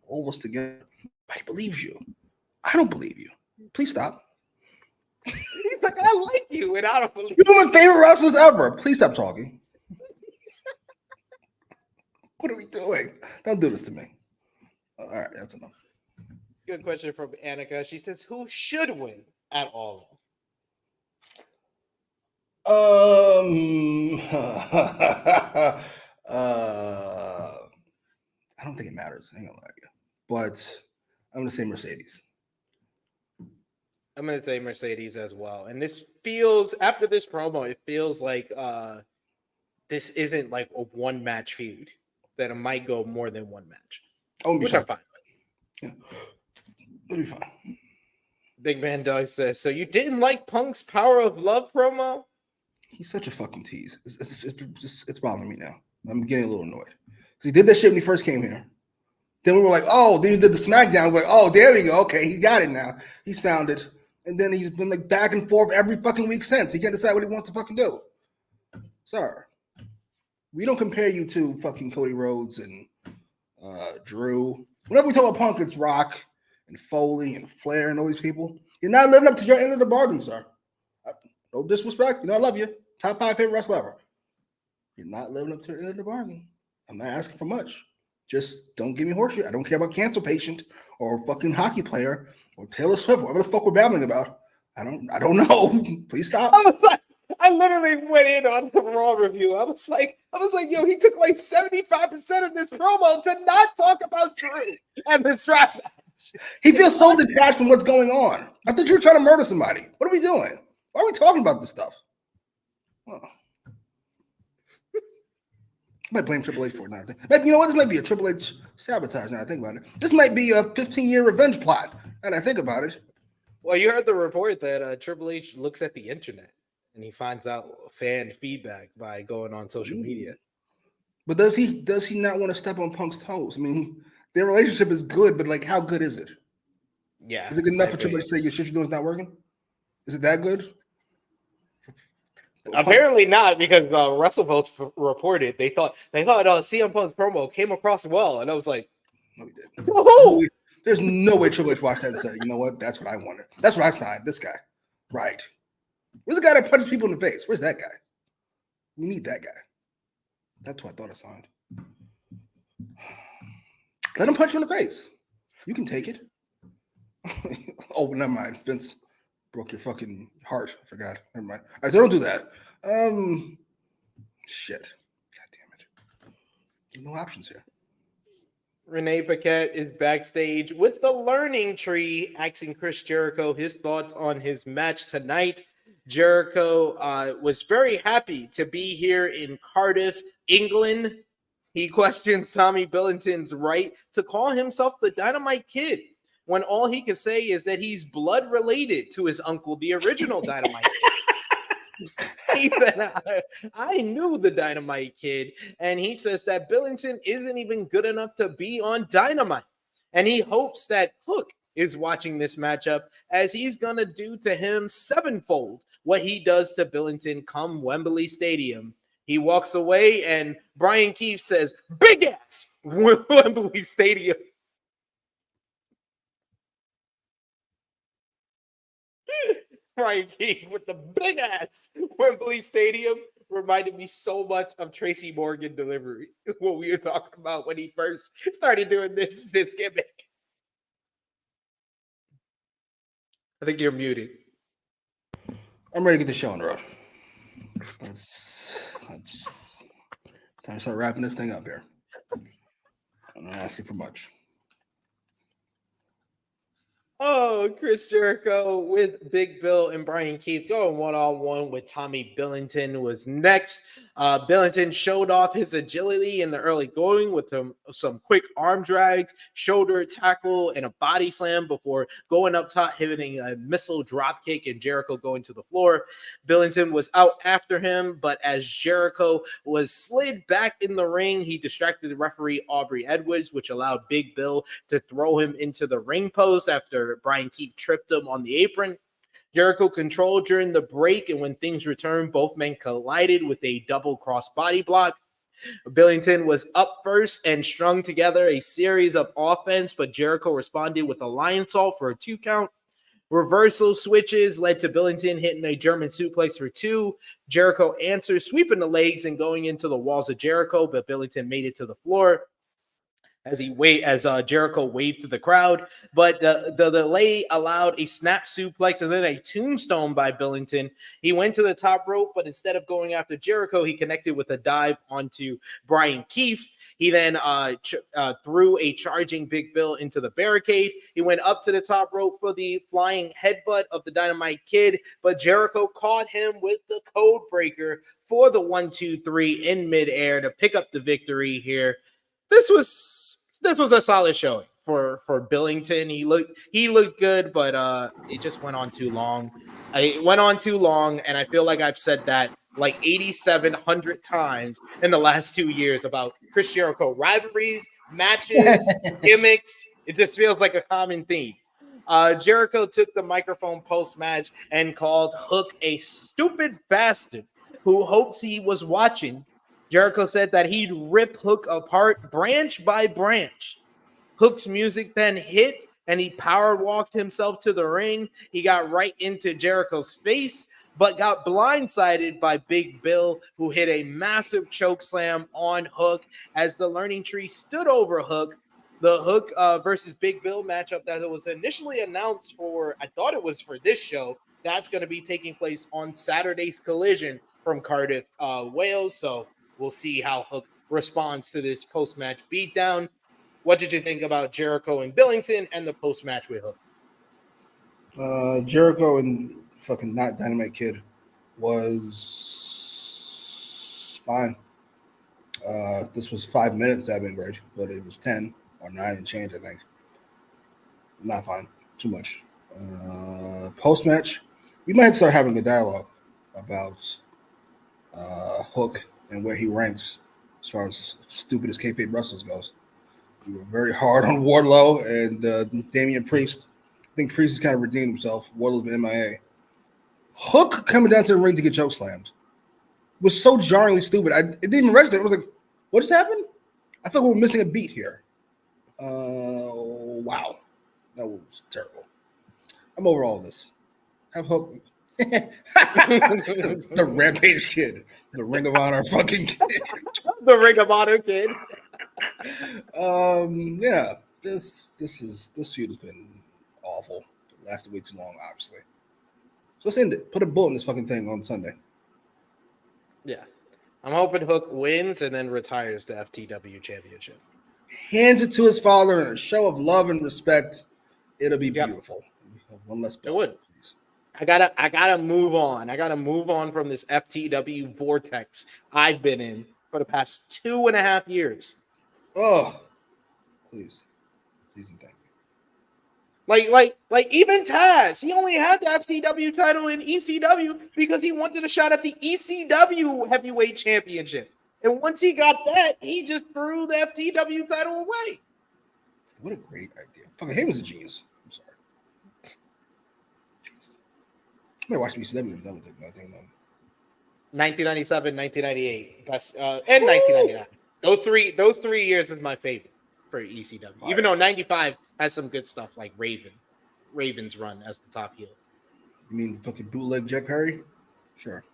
all of us together. I believe you. I don't believe you. Please stop. He's like, I like you, and I don't believe you. You're my favorite wrestlers ever. Please stop talking. What are we doing? Don't do this to me. All right, that's enough. Good question from Annika. She says, who should win at all? I don't think it matters. I ain't gonna lie to you. But I'm gonna say Mercedes. I'm gonna say Mercedes as well. And this feels, after this promo, it feels like this isn't like a one match feud. That it might go more than one match. Which I'm fine with. Yeah. It'll be fine. Big Man Doug says, so you didn't like Punk's Power of Love promo? He's such a fucking tease. It's bothering me now. I'm getting a little annoyed. Because he did that shit when he first came here. Then we were like, oh, then he did the SmackDown. We're like, oh, there we go. Okay, he got it now. He's found it. And then he's been like back and forth every fucking week since. He can't decide what he wants to fucking do. Sir, we don't compare you to fucking Cody Rhodes and Drew. Whenever we talk about Punk, it's Rock and Foley and Flair and all these people. You're not living up to your end of the bargain, sir. No disrespect. You know, I love you. Top 5 favorite wrestler ever. You're not living up to the end of the bargain. I'm not asking for much. Just don't give me horseshit. I don't care about Cancer Patient or fucking hockey player or Taylor Swift, whatever the fuck we're babbling about. I don't know. Please stop. I literally went in on the Raw review. I was like, yo, he took like 75% of this promo to not talk about Drew and the strap match. He feels so detached from what's going on. I thought you were trying to murder somebody. What are we doing? Why are we talking about this stuff? Oh. I might blame Triple H for it now. Maybe, you know what? This might be a Triple H sabotage now I think about it. This might be a 15-year revenge plot now I think about it. Well, you heard the report that Triple H looks at the internet and he finds out fan feedback by going on social media. But does he not want to step on Punk's toes? I mean, their relationship is good, but like, how good is it? Yeah. Is it good enough for Triple H to say your shit you're doing is not working? Is it that good? Apparently not, because WrestlePost reported they thought CM Punk's promo came across well, and I was like, no, he didn't. Whoa! There's no way Triple H watched that and said, you know what? That's what I wanted. That's what I signed. This guy, right? Where's the guy that punches people in the face? Where's that guy? We need that guy. That's what I thought I signed. Let him punch you in the face. You can take it. Oh, never mind. Vince broke your fucking heart. I forgot. Never mind. All right, so don't do that. Shit. God damn it. There's no options here. Renee Paquette is backstage with the Learning Tree, asking Chris Jericho his thoughts on his match tonight. Jericho was very happy to be here in Cardiff, England. He questions Tommy Billington's right to call himself the Dynamite Kid, when all he can say is that he's blood related to his uncle, the original Dynamite Kid. He said, I knew the Dynamite Kid, and he says that Billington isn't even good enough to be on Dynamite. And he hopes that Hook is watching this matchup, as he's going to do to him sevenfold what he does to Billington come Wembley Stadium. He walks away, and Brian Keefe says, big ass Wembley Stadium. Brian Keefe with the big ass Wembley Stadium reminded me so much of Tracy Morgan delivery, what we were talking about when he first started doing this gimmick. I think you're muted. I'm ready to get the show on the road. Let's time to start wrapping this thing up here. I'm not asking for much. Oh, Chris Jericho with Big Bill and Brian Keefe going one-on-one with Tommy Billington was next. Billington showed off his agility in the early going with some quick arm drags, shoulder tackle, and a body slam before going up top, hitting a missile drop kick and Jericho going to the floor. Billington was out after him, but as Jericho was slid back in the ring, he distracted the referee Aubrey Edwards, which allowed Big Bill to throw him into the ring post after Brian Keefe tripped him on the apron. Jericho controlled during the break, and when things returned, both men collided with a double cross body block. Billington was up first and strung together a series of offense, but Jericho responded with a lion salt for a 2 count. Reversal switches led to Billington hitting a German suplex for 2. Jericho answered, sweeping the legs and going into the walls of Jericho, but Billington made it to the floor as Jericho waved to the crowd, but the delay allowed a snap suplex and then a tombstone by Billington. He went to the top rope, but instead of going after Jericho, he connected with a dive onto Brian Keefe. He then threw a charging Big Bill into the barricade. He went up to the top rope for the flying headbutt of the Dynamite Kid, but Jericho caught him with the code breaker for the 1-2-3 in midair to pick up the victory here. This was a solid showing for Billington. He looked good, but it just went on too long. It went on too long, and I feel like I've said that like 8,700 times in the last 2 years about Chris Jericho rivalries, matches, gimmicks. It just feels like a common theme. Jericho took the microphone post-match and called Hook a stupid bastard who hopes he was watching. Jericho said that he'd rip Hook apart branch by branch. Hook's music then hit, and he power walked himself to the ring. He got right into Jericho's face, but got blindsided by Big Bill, who hit a massive choke slam on Hook as the Learning Tree stood over Hook. The Hook versus Big Bill matchup that was initially announced for, I thought it was for this show, That's going to be taking place on Saturday's Collision from Cardiff, Wales. So we'll see how Hook responds to this post-match beatdown. What did you think about Jericho and Billington and the post-match with Hook? Jericho and fucking not Dynamite Kid was fine. This was 5 minutes that had been great, but it was 10 or 9 and change, I think. Not fine. Too much. Post-match, we might start having a dialogue about Hook and where he ranks as far as stupid as kayfabe wrestlers goes. We were very hard on Wardlow and Damian Priest. I think Priest has kind of redeemed himself. Wardlow's been MIA. Hook coming down to the ring to get choke slammed was so jarringly stupid. It didn't even register. I was like, what just happened? I thought we were missing a beat here. Wow. That was terrible. I'm over all this. Have Hook. The Rampage Kid. The Ring of Honor fucking kid. The Ring of Honor kid. Yeah. This feud has been awful. It lasted way too long, obviously. So let's end it. Put a bullet in this fucking thing on Sunday. Yeah. I'm hoping Hook wins and then retires the FTW championship. Hands it to his father in a show of love and respect. It'll be beautiful. One less belt, it would. Please. I gotta move on. I gotta move on from this FTW vortex I've been in for the past 2.5 years. Oh, please and thank you. Like even Taz, he only had the FTW title in ECW because he wanted a shot at the ECW heavyweight championship. And once he got that, he just threw the FTW title away. What a great idea. Fucking him was a genius. I'm sorry. Jesus. I might watch ECW and done with it. 1997, 1998, best, and 1999. Those three years is my favorite for ECW. Even though 95 has some good stuff like Raven's run as the top heel. You mean fucking bootleg Jack Perry? Sure.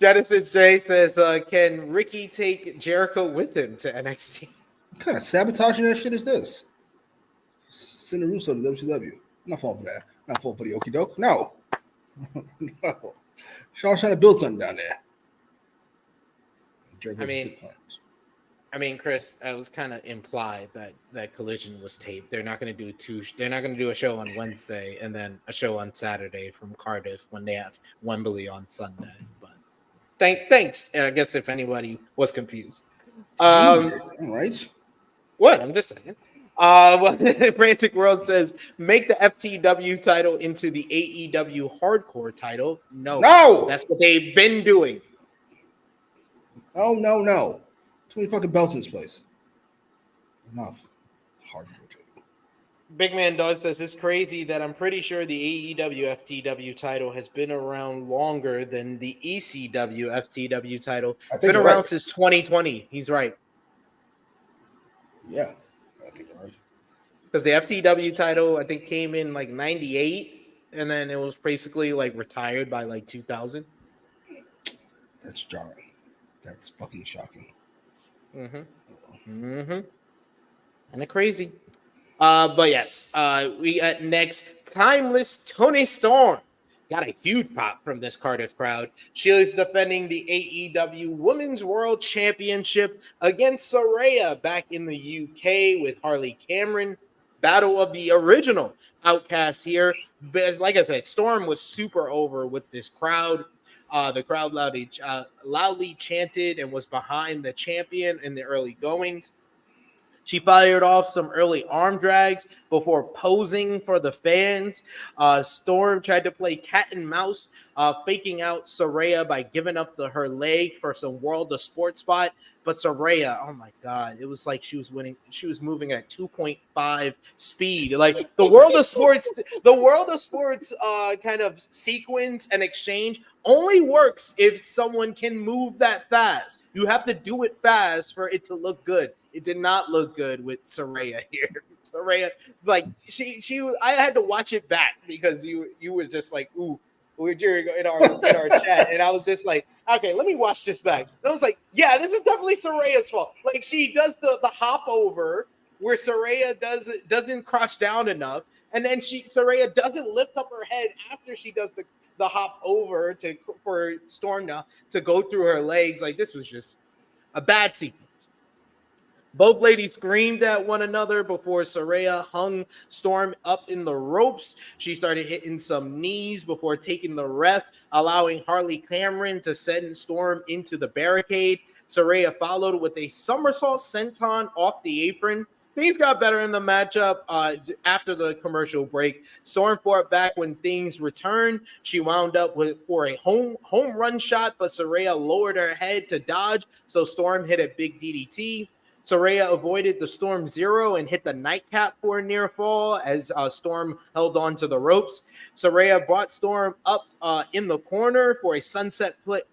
Genesis J says, can Ricky take Jericho with him to NXT? What kind of sabotaging that shit is this? Send Russo to WCW. I'm not falling for that. Not falling for the okie doke. No. No. Sean's trying to build something down there. I mean, Chris, it was kind of implied that Collision was taped. They're not going to do They're not going to do a show on Wednesday and then a show on Saturday from Cardiff when they have Wembley on Sunday. But thanks. I guess if anybody was confused. Jesus, all right. What? I'm just saying. Frantic World says, make the FTW title into the AEW Hardcore title. No. That's what they've been doing. Oh, no. Too many fucking belts in this place. Enough. Hardcore. Big Man Dog says, it's crazy that I'm pretty sure the AEW FTW title has been around longer than the ECW FTW title. It's been around since 2020. He's right. Yeah, I think you're right. Because the FTW title, I think, came in like 98, and then it was basically like retired by like 2000. That's jarring. That's fucking shocking. Kind of crazy. But yes, we got next Timeless Toni Storm. Got a huge pop from this Cardiff crowd. She is defending the AEW Women's World Championship against Saraya back in the UK with Harley Cameron. Battle of the original Outcasts here. But like I said, Storm was super over with this crowd. The crowd loudly chanted and was behind the champion in the early goings. She fired off some early arm drags before posing for the fans. Storm tried to play cat and mouse, faking out Saraya by giving up her leg for some World of Sport spot. But Saraya, oh my God, it was like she was winning. She was moving at 2.5 speed. Like the World of Sports kind of sequence and exchange only works if someone can move that fast. You have to do it fast for it to look good. It did not look good with Saraya here. Saraya, like I had to watch it back because you were just like, ooh, we were in our chat, and I was just like, okay, let me watch this back. And I was like, yeah, this is definitely Saraya's fault. Like she does the hop over where Saraya doesn't crouch down enough. And then Saraya doesn't lift up her head after she does the hop over for Storm to go through her legs. Like, this was just a bad sequence. Both ladies screamed at one another before Saraya hung Storm up in the ropes. She started hitting some knees before taking the ref, allowing Harley Cameron to send Storm into the barricade. Saraya followed with a somersault senton off the apron. Things got better in the matchup after the commercial break. Storm fought back when things returned. She wound up for a home run shot, but Saraya lowered her head to dodge, so Storm hit a big DDT. Saraya avoided the Storm Zero and hit the nightcap for a near fall as Storm held on to the ropes. Saraya brought Storm up in the corner for a sunset flip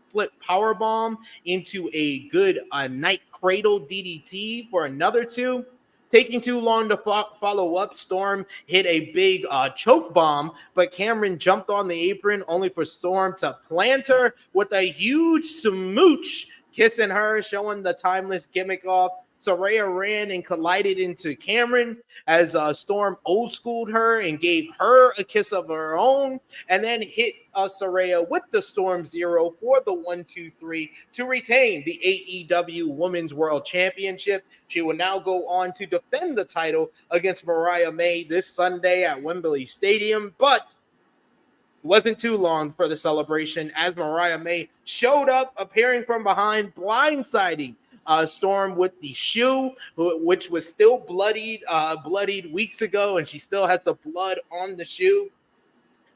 powerbomb into a good night cradle DDT for another 2. Taking too long to follow up, Storm hit a big choke bomb, but Cameron jumped on the apron only for Storm to plant her with a huge smooch, kissing her, showing the timeless gimmick off. Saraya ran and collided into Cameron as Storm old-schooled her and gave her a kiss of her own, and then hit Saraya with the Storm Zero for the 1-2-3 to retain the AEW Women's World Championship. She will now go on to defend the title against Mariah May this Sunday at Wembley Stadium, but it wasn't too long for the celebration as Mariah May showed up, appearing from behind, blindsiding Storm with the shoe, which was still bloodied weeks ago, and she still has the blood on the shoe.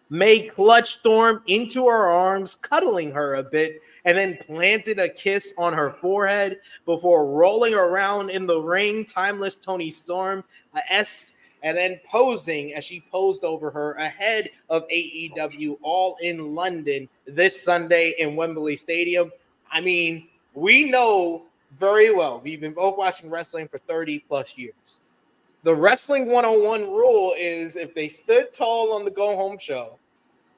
May clutched Storm into her arms, cuddling her a bit, and then planted a kiss on her forehead before rolling around in the ring. Timeless Toni Storm, and then posing as she posed over her ahead of AEW All in London this Sunday in Wembley Stadium. I mean, we know very well, we've been both watching wrestling for 30 plus years. The Wrestling 101 rule is if they stood tall on the go home show,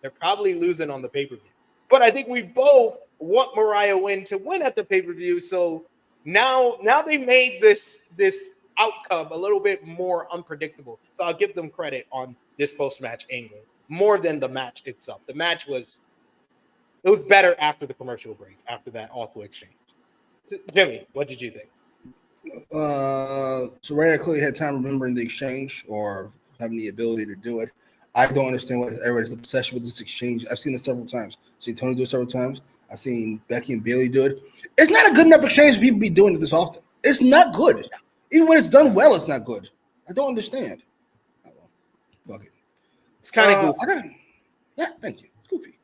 they're probably losing on the pay-per-view. But I think we both want Mariah to win at the pay-per-view. So now they made this outcome a little bit more unpredictable. So I'll give them credit on this post-match angle more than the match itself. The match was better after the commercial break, after that awful exchange. Jimmy, what did you think? Saraya clearly had time remembering the exchange or having the ability to do it. I don't understand what everybody's obsession with this exchange. I've seen it several times. I've seen Toni do it several times. I've seen Becky and Bayley do it. It's not a good enough exchange for people to be doing it this often. It's not good. Even when it's done well, it's not good. I don't understand. Oh, well, fuck it. It's kind of goofy. Yeah, thank you. It's goofy.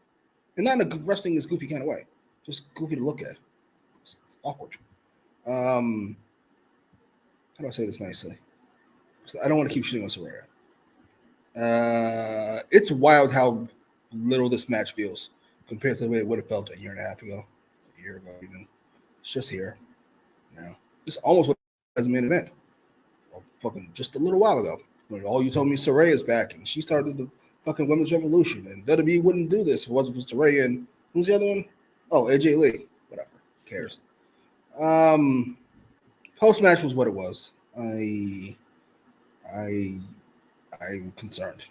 And not in a wrestling is goofy kind of way. Just goofy to look at. It's awkward. How do I say this nicely? I don't want to keep shitting on Saraya. It's wild how little this match feels compared to the way it would have felt a year and a half ago, a year ago even. It's just here now. This almost as a main event. Or fucking just a little while ago. When all you told me Saraya's back and she started the fucking women's revolution and WWE wouldn't do this if it wasn't for Saraya and who's the other one? Oh, AJ Lee. Whatever. Who cares? Post match was what it was. I'm concerned.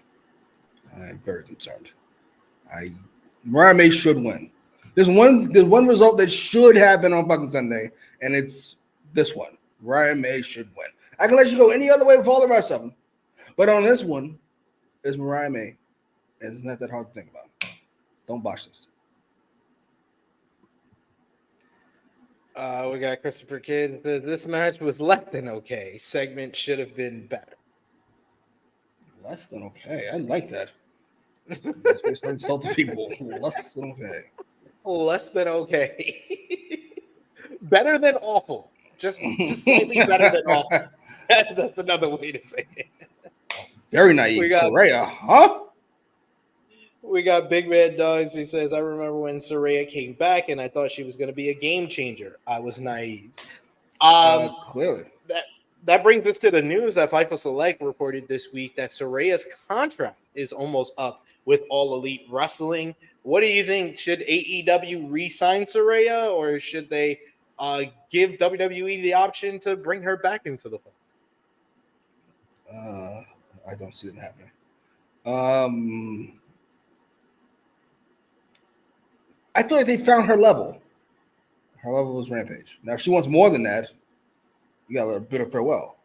I'm very concerned. Mariah May should win. There's one result that should happen on fucking Sunday, and it's this one. Mariah May should win. I can let you go any other way with all the rest of them, but on this one, it's Mariah May, and it's not that hard to think about. Don't botch this. We got Christopher Kidd. This match was less than okay. Segment should have been better. Less than okay. I like that. That's why I start insulting people. Less than okay. Less than okay. Better than awful. Just slightly better than awful. That's another way to say it. Very naive. Saraya, huh? We got Big Red Dogs. He says, I remember when Saraya came back and I thought she was going to be a game changer. I was naive. Clearly. That brings us to the news that Fightful Select reported this week that Saraya's contract is almost up with All Elite Wrestling. What do you think? Should AEW re-sign Saraya, or should they give WWE the option to bring her back into the fold? I don't see it happening. I feel like they found her level. Her level was Rampage. Now, if she wants more than that, you got to let her bid her farewell.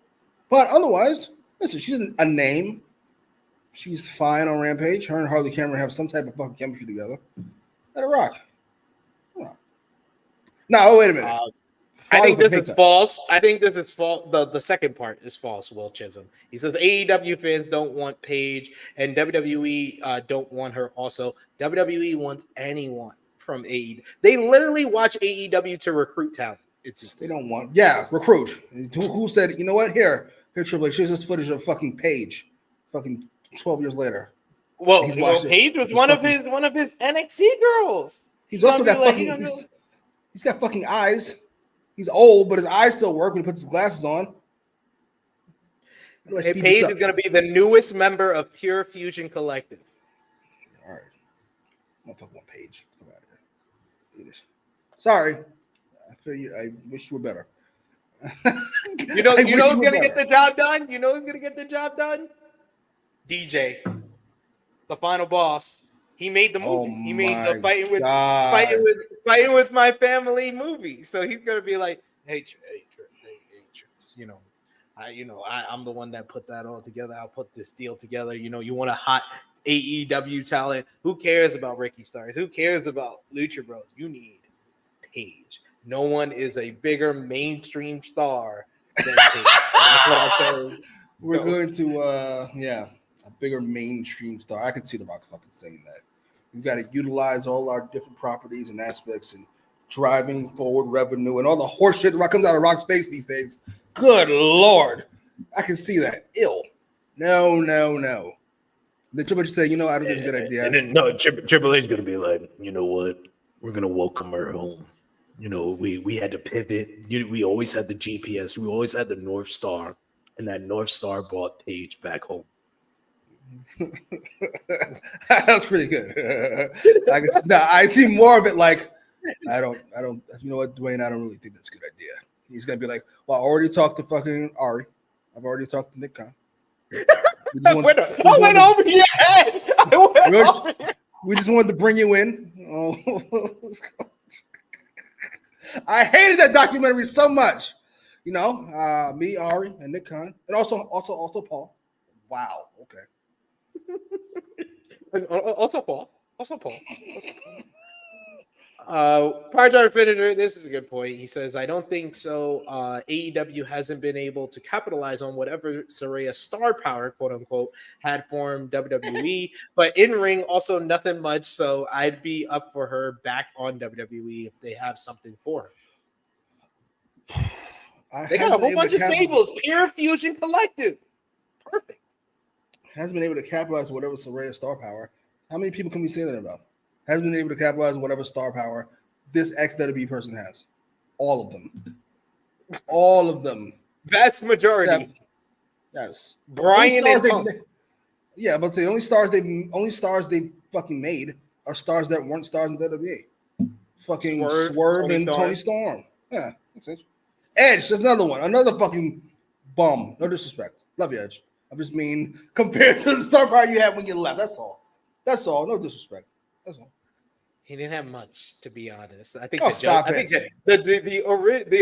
But otherwise, listen, she's a name. She's fine on Rampage. Her and Harley Cameron have some type of fucking chemistry together. Let her rock. No, wait a minute. I think this is false. I think this is false. The second part is false, Will Chisholm. He says AEW fans don't want Paige and WWE don't want her also. WWE wants anyone from AEW. They literally watch AEW to recruit talent. They don't want, recruit. Who said, you know what? Here Triple H, here's this footage of fucking Paige, fucking 12 years later. Well, Paige was one of his NXT girls. He's also got he's got fucking eyes. He's old, but his eyes still work when he puts his glasses on. Paige is going to be the newest member of Pure Fusion Collective. All right. I'm not fucking one Paige. Fuck out of here. Sorry. I feel you. I wish you were better. you know who's going to get the job done? You know who's going to get the job done? DJ. The final boss. He made the movie. He made the fighting with my family movie. So he's gonna be like, hey, I'm the one that put that all together. I'll put this deal together. You want a hot AEW talent? Who cares about Ricky Starks? Who cares about Lucha Bros? You need Paige. No one is a bigger mainstream star than Paige. That's what I'm saying. We're going to a bigger mainstream star. I can see the Rock fucking saying that. We've got to utilize all our different properties and aspects and driving forward revenue and all the horse shit that comes out of Rock's face these days. Good Lord. I can see that. No. The Triple H say, I don't think it's a good idea. And then, Triple H is going to be like, you know what? We're going to welcome her home. We had to pivot. We always had the GPS. We always had the North Star. And that North Star brought Paige back home. That's pretty good. I see more of it like I don't. You know what, Dwayne? I don't really think that's a good idea. He's gonna be like, well, I already talked to fucking Ari. I've already talked to Nick Khan. I went over your head. We just wanted to bring you in. I hated that documentary so much. Me, Ari, and Nick Khan, and also Paul. Wow. Okay. Also Paul. Power Driver Finisher, this is a good point. He says, I don't think so. AEW hasn't been able to capitalize on whatever Saraya star power, quote unquote, had formed WWE, but in ring, also nothing much. So I'd be up for her back on WWE if they have something for her. They got a whole bunch of stables. Pure Fusion Collective. Perfect. Hasn't been able to capitalize on whatever Saraya star power. How many people can we say that about? Hasn't been able to capitalize on whatever star power this ex-WWE person has. All of them. Vast majority. Yes. Brian and Punk. Yeah, but the only stars they fucking made are stars that weren't stars in WWE. Fucking Swerve and Tony Storm. Yeah, that's it. Edge, there's another one. Another fucking bum. No disrespect. Love you, Edge. I just mean compared to the star power you had when you left. That's all. No disrespect. That's all. He didn't have much, to be honest. I think the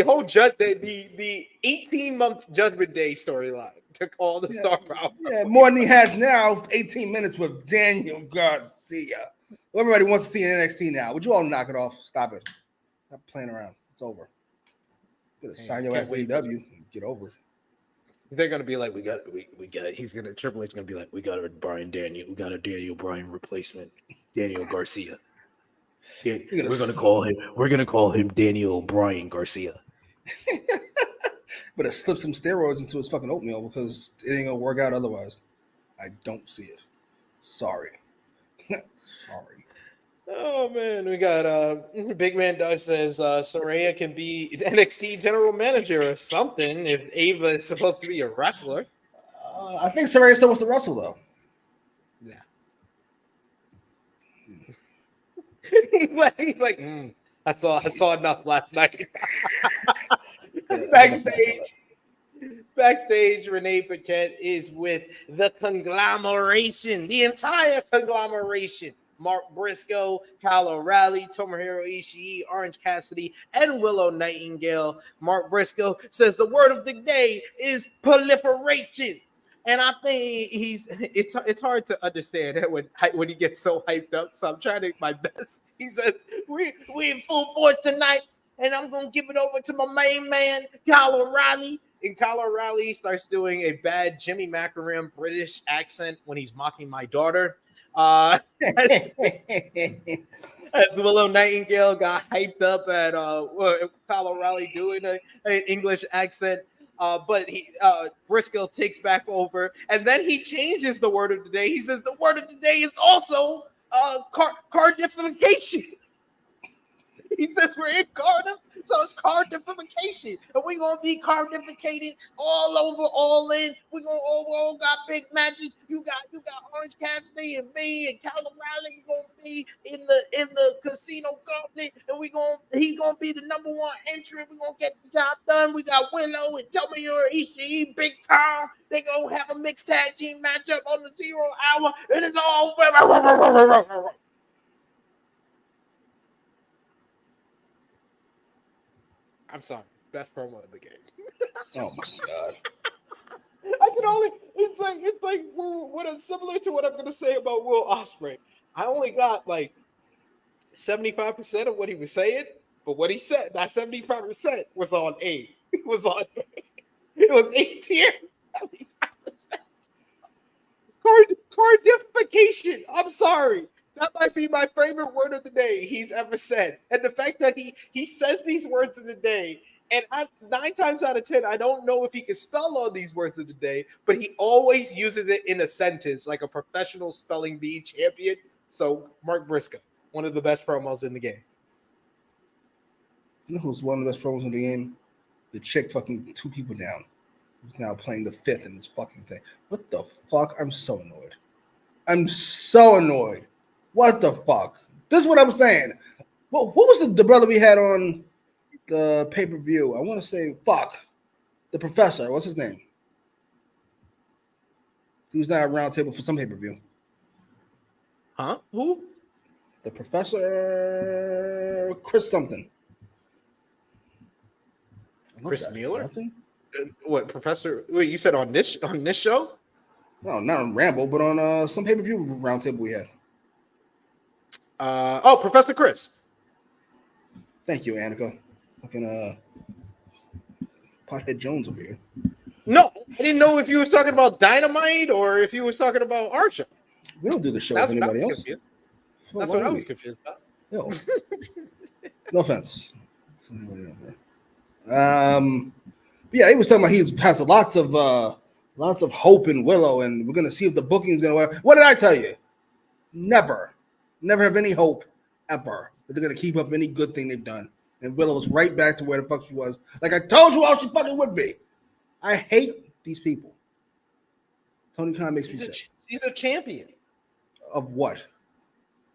whole the 18-month Judgment Day storyline took all the star power. Yeah, more than he has now. 18 minutes with Daniel Garcia. Everybody wants to see NXT now. Would you all knock it off? Stop it. Stop playing around. It's over. Sign your ass to AEW. Get over it. They're gonna be like, we got it. Triple H is gonna be like, we got a Daniel Bryan replacement, Daniel Garcia. We're gonna call him Daniel Bryan Garcia. But slip some steroids into his fucking oatmeal because it ain't gonna work out otherwise. I don't see it. Sorry. Oh man, we got Big Man Doug says Saraya can be NXT general manager or something if Ava is supposed to be a wrestler. I think Saraya still wants to wrestle though. Yeah. He's like, I saw enough last night. Backstage. Backstage, Renee Paquette is with the Conglomeration, the entire Conglomeration. Mark Briscoe, Kyle O'Reilly, Tomohiro Ishii, Orange Cassidy, and Willow Nightingale. Mark Briscoe says the word of the day is proliferation. And I think it's hard to understand when he gets so hyped up. So I'm trying to my best. He says, we in full force tonight, and I'm gonna give it over to my main man, Kyle O'Reilly. And Kyle O'Reilly starts doing a bad Jimmy Macram British accent when he's mocking my daughter. As Willow Nightingale got hyped up at Kyle O'Reilly doing an English accent. But Briscoe takes back over, and then he changes the word of the day. He says the word of the day is also Cardiffication. He says we're in Cardiff, so it's Cardiffication, and we're gonna be Cardificating all over, all in. We all got big matches. You got Orange Cassidy and me and Kyle O'Reilly. We're gonna be in the casino gauntlet, and he's gonna be the number one entrant. We're gonna get the job done. We got Willow and Tomohiro Ishii, Big Tom. They gonna have a mixed tag team matchup on the 0 hour, and it's all. I'm sorry. Best promo of the game. Oh my god. It's like what is similar to what I'm gonna say about Will Ospreay. I only got like 75% of what he was saying, but what he said, that 75% was on A. It was on A. It was A tier. 75%. Cardification. I'm sorry. That might be my favorite word of the day he's ever said. And the fact that he says these words of the day, and 9 times out of 10, I don't know if he can spell all these words of the day, but he always uses it in a sentence like a professional spelling bee champion. So Mark Briscoe, one of the best promos in the game. You know who's one of the best promos in the game? The chick fucking 2 people down. Who's now playing the 5th in this fucking thing. What the fuck? I'm so annoyed. What the fuck? This is what I'm saying. Well, who was the brother we had on the pay-per-view? I want to say, the professor. What's his name? He was not at round table for some pay-per-view. Huh? Who? The professor, Chris something. Chris Mueller? Nothing? What, Professor? Wait, you said on this show? No, not on Ramble, but on some pay-per-view round table we had. Professor Chris. Thank you, Annika. Fucking Pothead Jones over here. No, I didn't know if you was talking about Dynamite or if you was talking about our show. We don't do the show with anybody else. That's what I was confused about. No, no offense. Yeah, he was talking about he has lots of hope in Willow, and we're gonna see if the booking is gonna work. What did I tell you? Never have any hope ever that they're gonna keep up any good thing they've done. And Willow's right back to where the fuck she was. Like I told you how she fucking would be. I hate these people. Tony Khan makes me sick. She's a champion. Of what?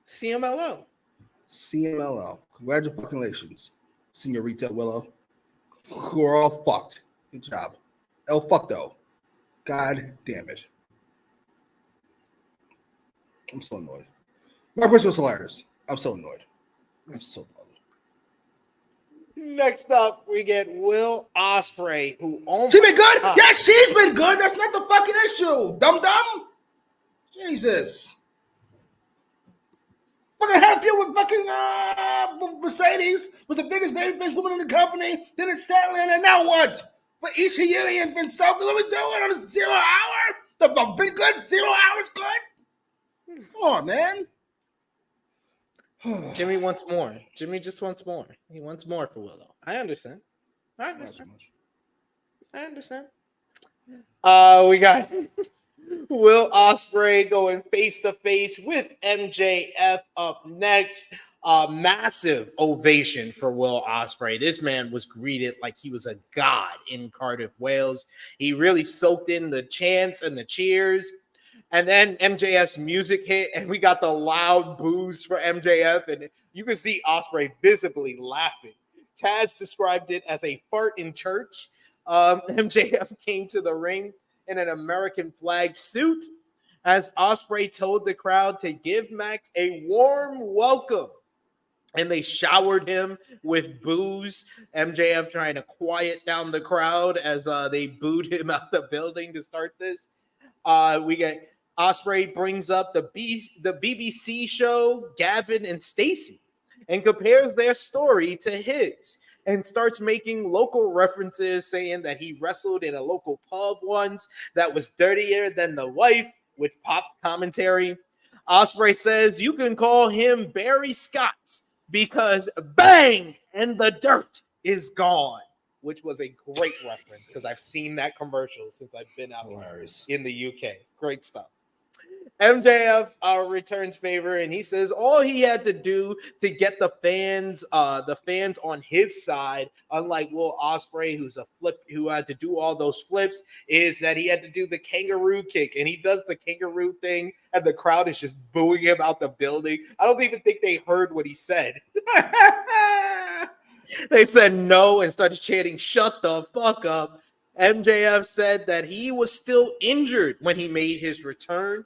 CMLL. Congratulations, Senorita Willow. Who are all fucked. Good job. El fuckdo. God damn it. I'm so annoyed. My Briscoe's hilarious. I'm so annoyed. I'm so bothered. Next up, we get Will Ospreay, who she been good? Yeah, she's been good. That's not the fucking issue. Dumb. Jesus. Fucking had a feud with fucking Mercedes, was the biggest babyface woman in the company. Then it's Statlander, and now what? For Ishii and Ben Stokes, what are we doing on a 0 hour? The been good 0 hours good? Come on, man. Jimmy wants more. Jimmy just wants more. He wants more for Willow. I understand. I understand. We got Will Ospreay going face to face with MJF up next. Massive ovation for Will Ospreay. This man was greeted like he was a god in Cardiff, Wales. He really soaked in the chants and the cheers. And then MJF's music hit, and we got the loud boos for MJF, and you can see Ospreay visibly laughing. Taz described it as a fart in church. MJF came to the ring in an American flag suit as Ospreay told the crowd to give Max a warm welcome. And they showered him with booze. MJF trying to quiet down the crowd as they booed him out the building to start this. We get Ospreay brings up the BBC show Gavin and Stacey and compares their story to his and starts making local references, saying that he wrestled in a local pub once that was dirtier than the wife, with pop commentary. Ospreay says you can call him Barry Scott because bang and the dirt is gone, which was a great reference because I've seen that commercial since I've been out in the UK. Great stuff. MJF returns favor, and he says all he had to do to get the fans on his side, unlike Will Ospreay, who had to do all those flips, is that he had to do the kangaroo kick, and he does the kangaroo thing, and the crowd is just booing him out the building. I don't even think they heard what he said. They said no and started chanting, "Shut the fuck up." MJF said that he was still injured when he made his return,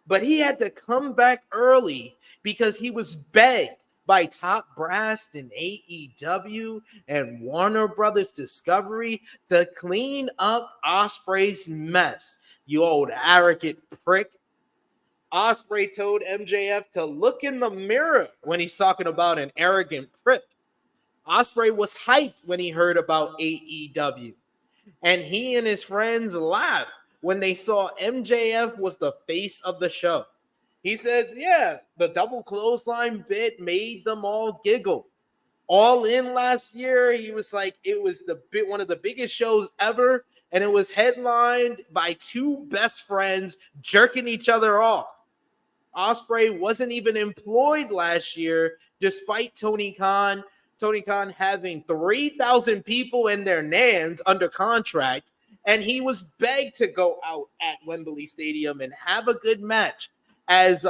but he had to come back early because he was begged by top brass in AEW and Warner Brothers Discovery to clean up Ospreay's mess. You old arrogant prick. Ospreay told MJF to look in the mirror when he's talking about an arrogant prick. Ospreay was hyped when he heard about AEW, and he and his friends laughed when they saw MJF was the face of the show. He says, yeah, the double clothesline bit made them all giggle. All In last year, he was like, it was one of the biggest shows ever, and it was headlined by two best friends jerking each other off. Ospreay wasn't even employed last year, despite Tony Khan having 3,000 people and their nans under contract, and he was begged to go out at Wembley Stadium and have a good match, as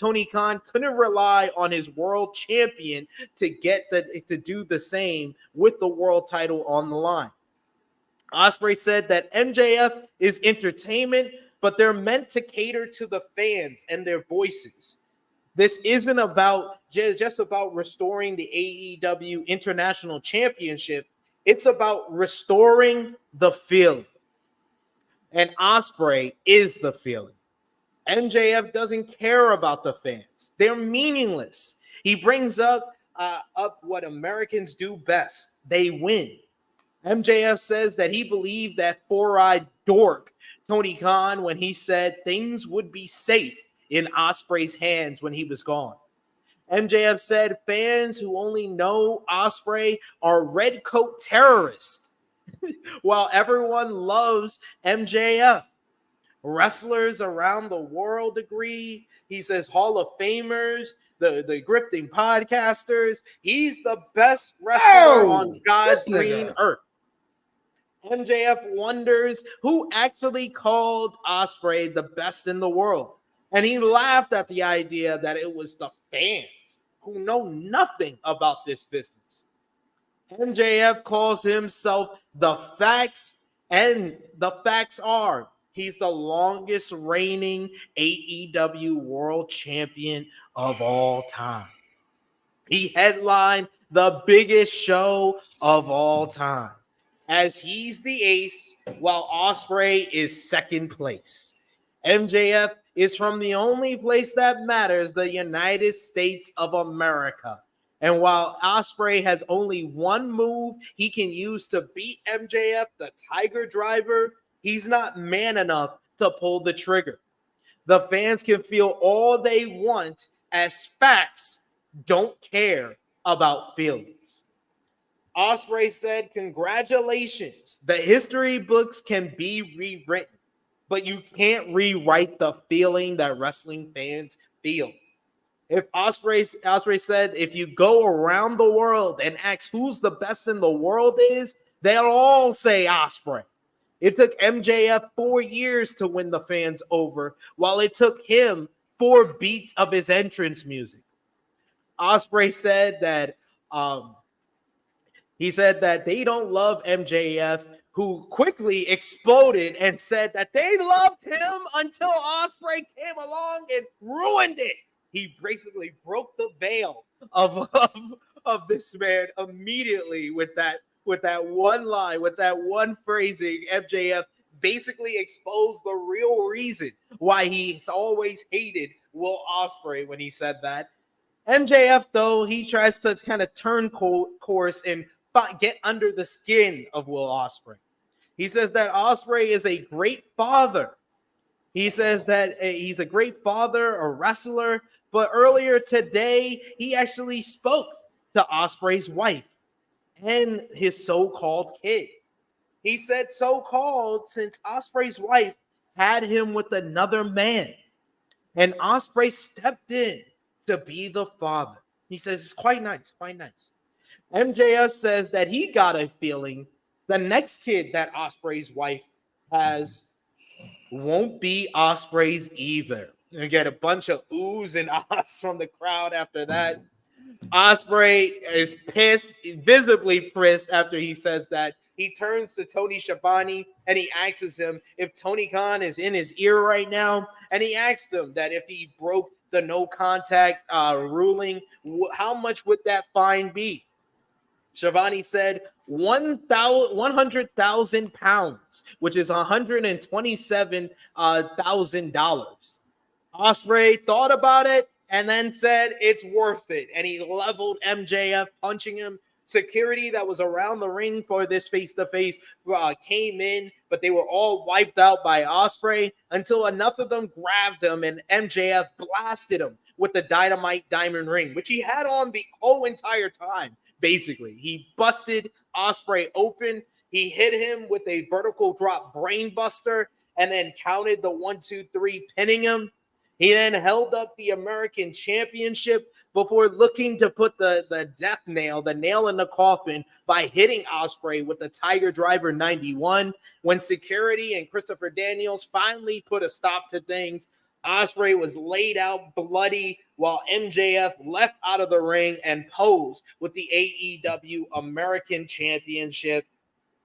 Tony Khan couldn't rely on his world champion to do the same with the world title on the line. Ospreay said that MJF is entertainment, but they're meant to cater to the fans and their voices. This isn't about just about restoring the AEW International Championship. It's about restoring the feeling. And Ospreay is the feeling. MJF doesn't care about the fans. They're meaningless. He brings up what Americans do best. They win. MJF says that he believed that four-eyed dork Tony Khan when he said things would be safe in Ospreay's hands when he was gone. MJF said fans who only know Ospreay are red coat terrorists, while everyone loves MJF. Wrestlers around the world agree. He says Hall of Famers, the grifting podcasters, he's the best wrestler on God's green earth. MJF wonders who actually called Ospreay the best in the world. And he laughed at the idea that it was the fans who know nothing about this business. MJF calls himself the facts, and the facts are he's the longest reigning AEW world champion of all time. He headlined the biggest show of all time, as he's the ace while Ospreay is second place. MJF is from the only place that matters, the United States of America. And while Ospreay has only one move he can use to beat MJF, the Tiger Driver, he's not man enough to pull the trigger. The fans can feel all they want, as facts don't care about feelings. Ospreay said, congratulations. The history books can be rewritten, but you can't rewrite the feeling that wrestling fans feel. If Ospreay said, if you go around the world and ask who's the best in the world is, they'll all say Ospreay. It took MJF 4 years to win the fans over, while it took him 4 beats of his entrance music. Ospreay said that He said that they don't love MJF, who quickly exploded and said that they loved him until Ospreay came along and ruined it. He basically broke the veil of this man immediately with that one line, with that one phrasing. MJF basically exposed the real reason why he's always hated Will Ospreay when he said that. MJF, though, he tries to kind of turn course and get under the skin of Will Ospreay. He says that Ospreay is a great father. He says that he's a great father, a wrestler, but earlier today, he actually spoke to Ospreay's wife and his so-called kid. He said so-called since Ospreay's wife had him with another man, and Ospreay stepped in to be the father. He says it's quite nice, quite nice. MJF says that he got a feeling the next kid that Ospreay's wife has won't be Ospreay's either. You get a bunch of oohs and ahs from the crowd after that. Ospreay is pissed, visibly pissed after he says that. He turns to Tony Schiavone and he asks him if Tony Khan is in his ear right now. And he asked him that if he broke the no contact ruling, how much would that fine be? Schiavone said 100,000 pounds, which is $127,000. Ospreay thought about it and then said it's worth it. And he leveled MJF, punching him. Security that was around the ring for this face-to-face came in, but they were all wiped out by Ospreay until enough of them grabbed him and MJF blasted him with the Dynamite Diamond Ring, which he had on the whole entire time. Basically, he busted Ospreay open. He hit him with a vertical drop brainbuster and then counted the 1, 2, 3, pinning him. He then held up the American Championship before looking to put the death nail, the nail in the coffin, by hitting Ospreay with the Tiger Driver 91. When security and Christopher Daniels finally put a stop to things, Ospreay was laid out bloody while MJF left out of the ring and posed with the AEW American Championship.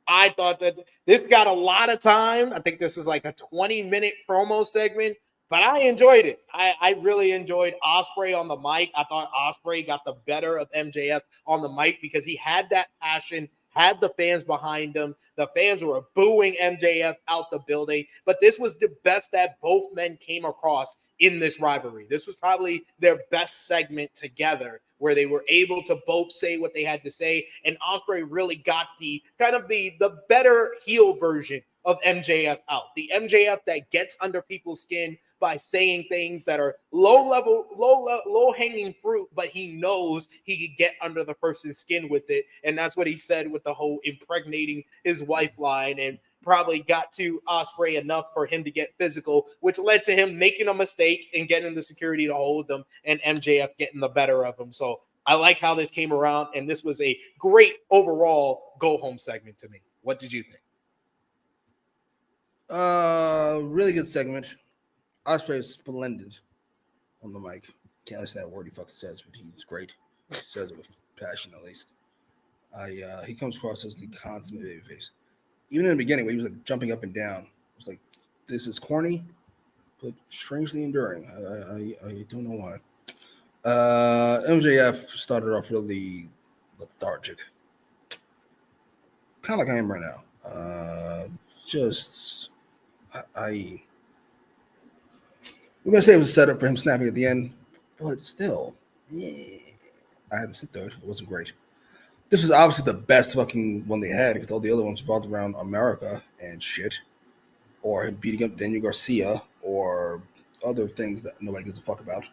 I thought that this got a lot of time. I think this was like a 20-minute promo segment, but I enjoyed it. I really enjoyed Ospreay on the mic. I thought Ospreay got the better of MJF on the mic because he had that passion, had the fans behind him. The fans were booing MJF out the building, but this was the best that both men came across in this rivalry. This was probably their best segment together, where they were able to both say what they had to say, and Ospreay really got the kind of the better heel version of MJF out. The MJF that gets under people's skin by saying things that are low hanging fruit, but he knows he could get under the person's skin with it. And that's what he said with the whole impregnating his wife line, and probably got to Ospreay enough for him to get physical, which led to him making a mistake and getting the security to hold him and MJF getting the better of him. So I like how this came around, and this was a great overall go-home segment to me. What did you think? Really good segment. Ospreay is splendid on the mic. Can't understand that word he fucking says, but he's great. He says it with passion, at least. He comes across as the consummate babyface. Even in the beginning, when he was like jumping up and down, it was like, this is corny, but strangely enduring. I don't know why. MJF started off really lethargic, kind of like I am right now. We're gonna say it was a setup for him snapping at the end, but still, I had to sit there. It wasn't great. This was obviously the best fucking one they had, because all the other ones revolved around America and shit, or him beating up Daniel Garcia, or other things that nobody gives a fuck about.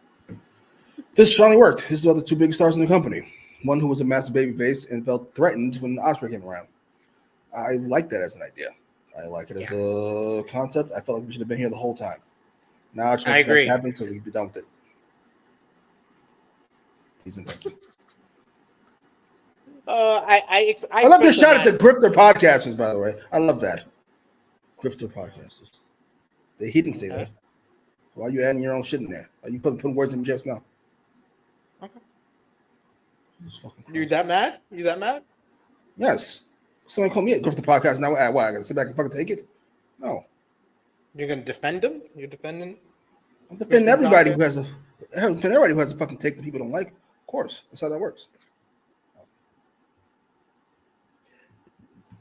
This finally worked. This is about the two big stars in the company. One who was a massive babyface and felt threatened when Ospreay came around. I like that as an idea. I like it as a concept. I felt like we should have been here the whole time. Now it's going to happen, so we can be done with it. I love your shout at the Grifter podcasters, by the way. I love that. Grifter podcasters. He didn't say that. Why are you adding your own shit in there? Are you putting words in Jeff's mouth? Okay. You that mad? Yes. Someone called me a go for the podcast. Now, why? I got to sit back and fucking take it? No. You're gonna defend him? You're defending? I'm defending everybody who has a fucking take that people don't like. Of course, that's how that works.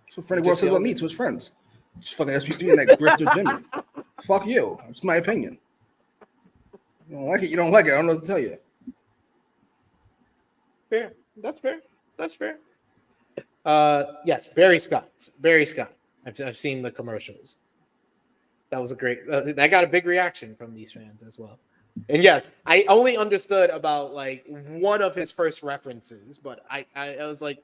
That's what Freddie World says about me to his friends. Just fucking SP3 and that grifter Jimmy. Fuck you. It's my opinion. You don't like it. You don't like it. I don't know what to tell you. Fair. That's fair. That's fair. Yes, Barry Scott. Barry Scott. I've seen the commercials. That was a great. That got a big reaction from these fans as well. And yes, I only understood about like one of his first references, but I was like,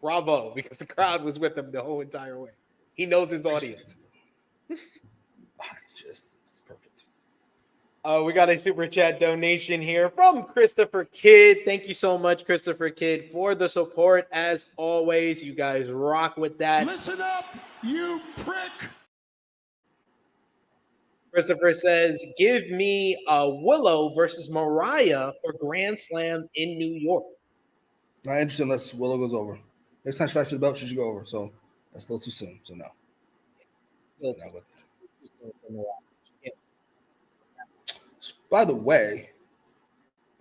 bravo, because the crowd was with him the whole entire way. He knows his audience. It's perfect. We got a super chat donation here from Christopher Kidd. Thank you so much, Christopher Kidd, for the support. As always, you guys rock with that. Listen up, you prick. Christopher says, give me Willow versus Mariah for Grand Slam in New York. Not interested unless Willow goes over. Next time she fights for the belt, she should go over. So that's a little too soon. So no. Not with it. By the way,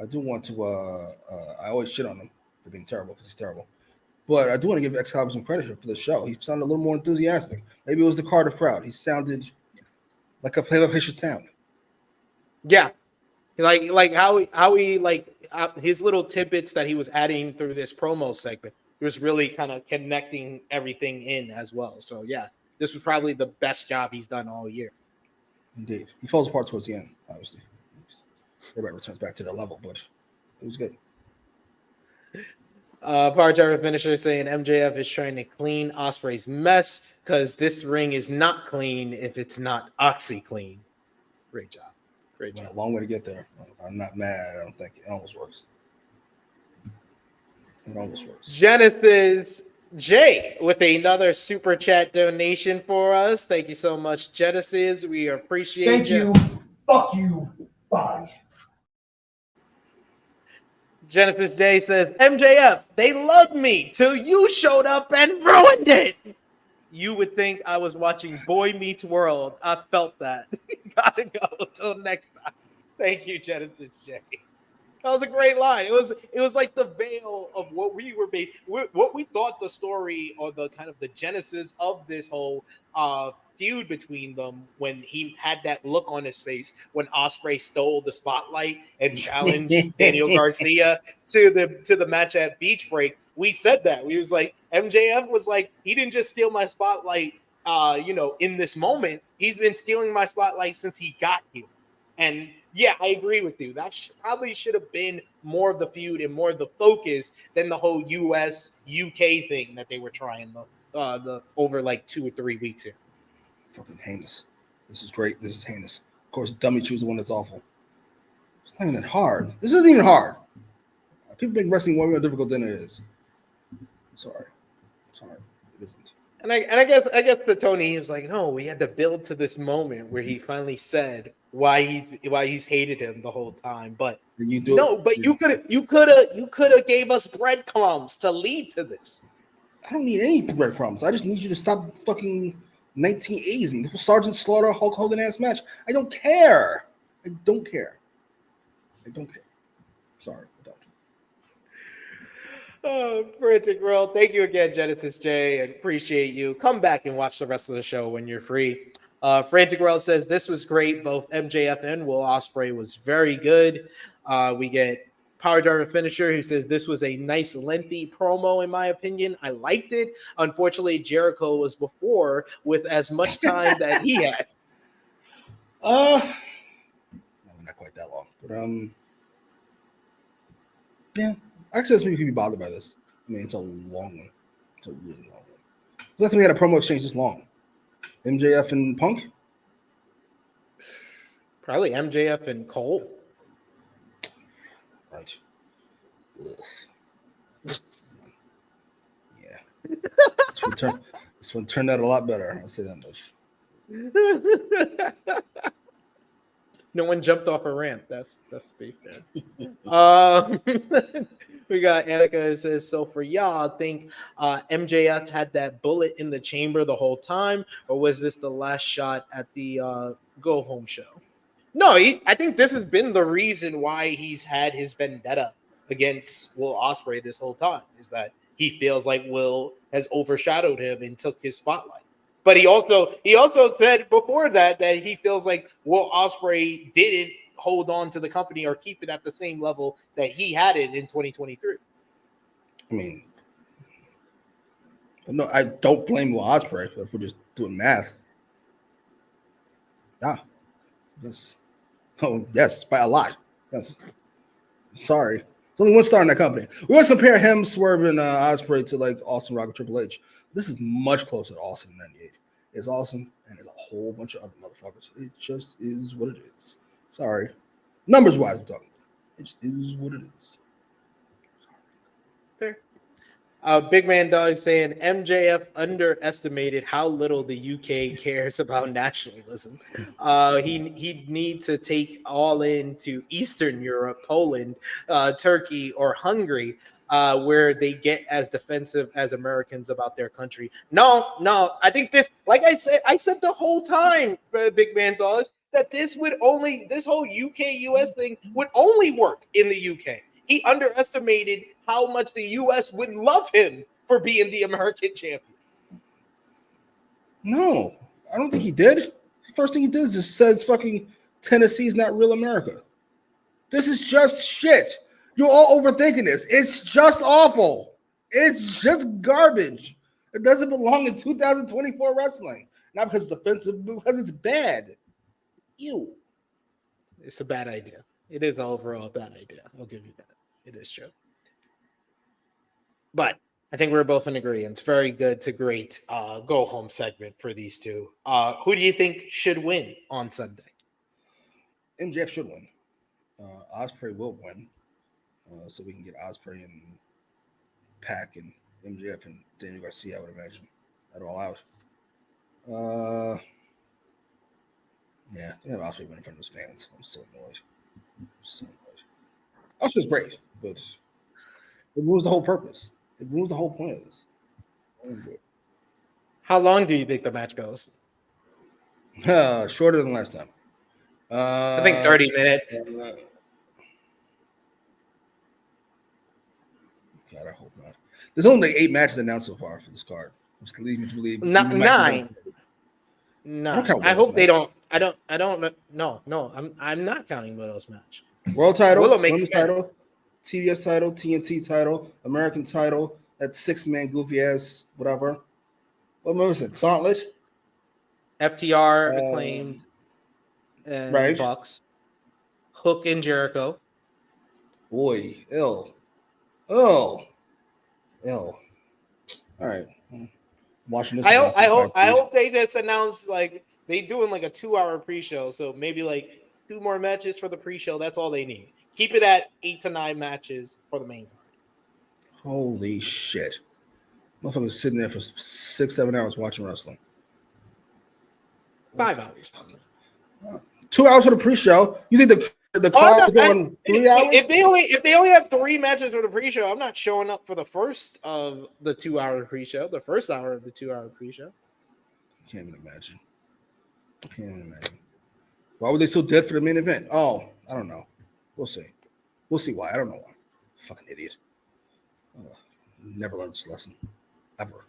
I do want to I always shit on him for being terrible because he's terrible. But I do want to give Excalibur some credit for the show. He sounded a little more enthusiastic. Maybe it was the Cardiff crowd. He sounded like a play-by-play should sound. Yeah. Like how he his little tidbits that he was adding through this promo segment. He was really kind of connecting everything in as well. So yeah, this was probably the best job he's done all year. Indeed. He falls apart towards the end, obviously. Everybody returns back to their level, but it was good. Power Driver finisher saying MJF is trying to clean Osprey's mess because this ring is not clean if it's not OxyClean. Great job. Great job. A long way to get there. I'm not mad. I don't think it almost works. It almost works. Genesis J with another super chat donation for us. Thank you so much, Genesis. We appreciate Thank you. Fuck you. Bye. Genesis J says, MJF, they loved me till you showed up and ruined it. You would think I was watching Boy Meets World. I felt that. Gotta go till next time. Thank you, Genesis J. That was a great line. It was like the veil of what we were being, what we thought the story or the kind of the genesis of this whole feud between them when he had that look on his face when Ospreay stole the spotlight and challenged Daniel Garcia to the match at Beach Break. We said that. We was like, MJF was like, he didn't just steal my spotlight in this moment. He's been stealing my spotlight since he got here. And yeah, I agree with you. That probably should have been more of the feud and more of the focus than the whole US UK thing that they were trying the over like 2 or 3 weeks here. Fucking heinous. This is great. This is heinous. Of course, dummy choose the one that's awful. It's not even that hard. This isn't even hard. People make wrestling way more difficult than it is. Sorry, it isn't. And I guess the Tony was like, no, we had to build to this moment where he finally said why he's hated him the whole time. But you could have gave us breadcrumbs to lead to this. I don't need any breadcrumbs. I just need you to stop fucking 1980s and Sergeant Slaughter Hulk Hogan ass match. I don't care. I don't care. Sorry, I don't. Frantic World, thank you again, Genesis J, and appreciate you. Come back and watch the rest of the show when you're free. Frantic World says this was great. Both MJF and Will Ospreay was very good. We get Power Driver Finisher who says this was a nice lengthy promo in my opinion. I liked it. Unfortunately, Jericho was before with as much time that he had. Not quite that long, but yeah. Actually, maybe you could be bothered by this. I mean, it's a long one. It's a really long one. Last time we had a promo exchange this long. MJF and Punk? Probably MJF and Cole. Right. Yeah. This one turned out a lot better. I'll say that much. No one jumped off a ramp. That's to be fair. We got Annika who says, so for y'all, think MJF had that bullet in the chamber the whole time, or was this the last shot at the go home show? No, I think this has been the reason why he's had his vendetta against Will Ospreay this whole time, is that he feels like Will has overshadowed him and took his spotlight. But he also said before that he feels like Will Ospreay didn't hold on to the company or keep it at the same level that he had it in 2023. I mean, no, I don't blame Will Ospreay if we're just doing math. Yes. Oh, yes, by a lot. Yes. Sorry. There's only one star in that company. We always compare him, Swerve, and Ospreay to like Austin Rock or Triple H. This is much closer to Austin in 98. It's awesome, and there's a whole bunch of other motherfuckers. It just is what it is. Sorry. Numbers-wise, I'm talking. It just is what it is. Fair. Big Man Dog saying MJF underestimated how little the UK cares about nationalism. He needs to take all into Eastern Europe, Poland, Turkey, or Hungary, where they get as defensive as Americans about their country. No. I think this, like I said the whole time, Big Man Dog, that this whole UK-US thing would only work in the UK. He underestimated how much the U.S. would love him for being the American champion. No, I don't think he did. The first thing he did is just says fucking Tennessee's not real America. This is just shit. You're all overthinking this. It's just awful. It's just garbage. It doesn't belong in 2024 wrestling. Not because it's offensive, but because it's bad. Ew. It's a bad idea. It is an overall bad idea. I'll give you that. It is true. But I think we're both in agreement. It's very good to great go home segment for these two. Who do you think should win on Sunday? MJF should win. Ospreay will win. So we can get Ospreay and Pac and MJF and Daniel Garcia, I would imagine. That all out. Yeah, they have Ospreay win in front of his fans. I'm so annoyed. Ospreay's great, but it ruins the whole purpose. It ruins the whole point of this. How long do you think the match goes? Shorter than last time. I think 30 minutes. God, I hope not. There's only like 8 matches announced so far for this card, which leads me to believe 9. No, I hope they don't. I don't. No. I'm not counting Willow's match. World title, women's title, TBS title, TNT title, American title. That 6-man goofy ass whatever. What was it? Gauntlet. FTR, Acclaimed, and Bucks. Hook and Jericho. Boy, ill. All right. Watching this. I hope they just announce like they doing like a 2-hour pre-show, so maybe like 2 more matches for the pre-show. That's all they need. Keep it at 8 to 9 matches for the main card. Holy shit! Motherfuckers sitting there for 6-7 hours watching wrestling. 5 hours. 2 hours for the pre-show. You think the card is going 3 hours? If they only have 3 matches for the pre-show, I'm not showing up for the first of the 2-hour pre-show. The first hour of the 2-hour pre-show. Can't even imagine. Why were they so dead for the main event? Oh, I don't know. We'll see. We'll see why. I don't know why. Fucking idiot. Never learned this lesson. Ever.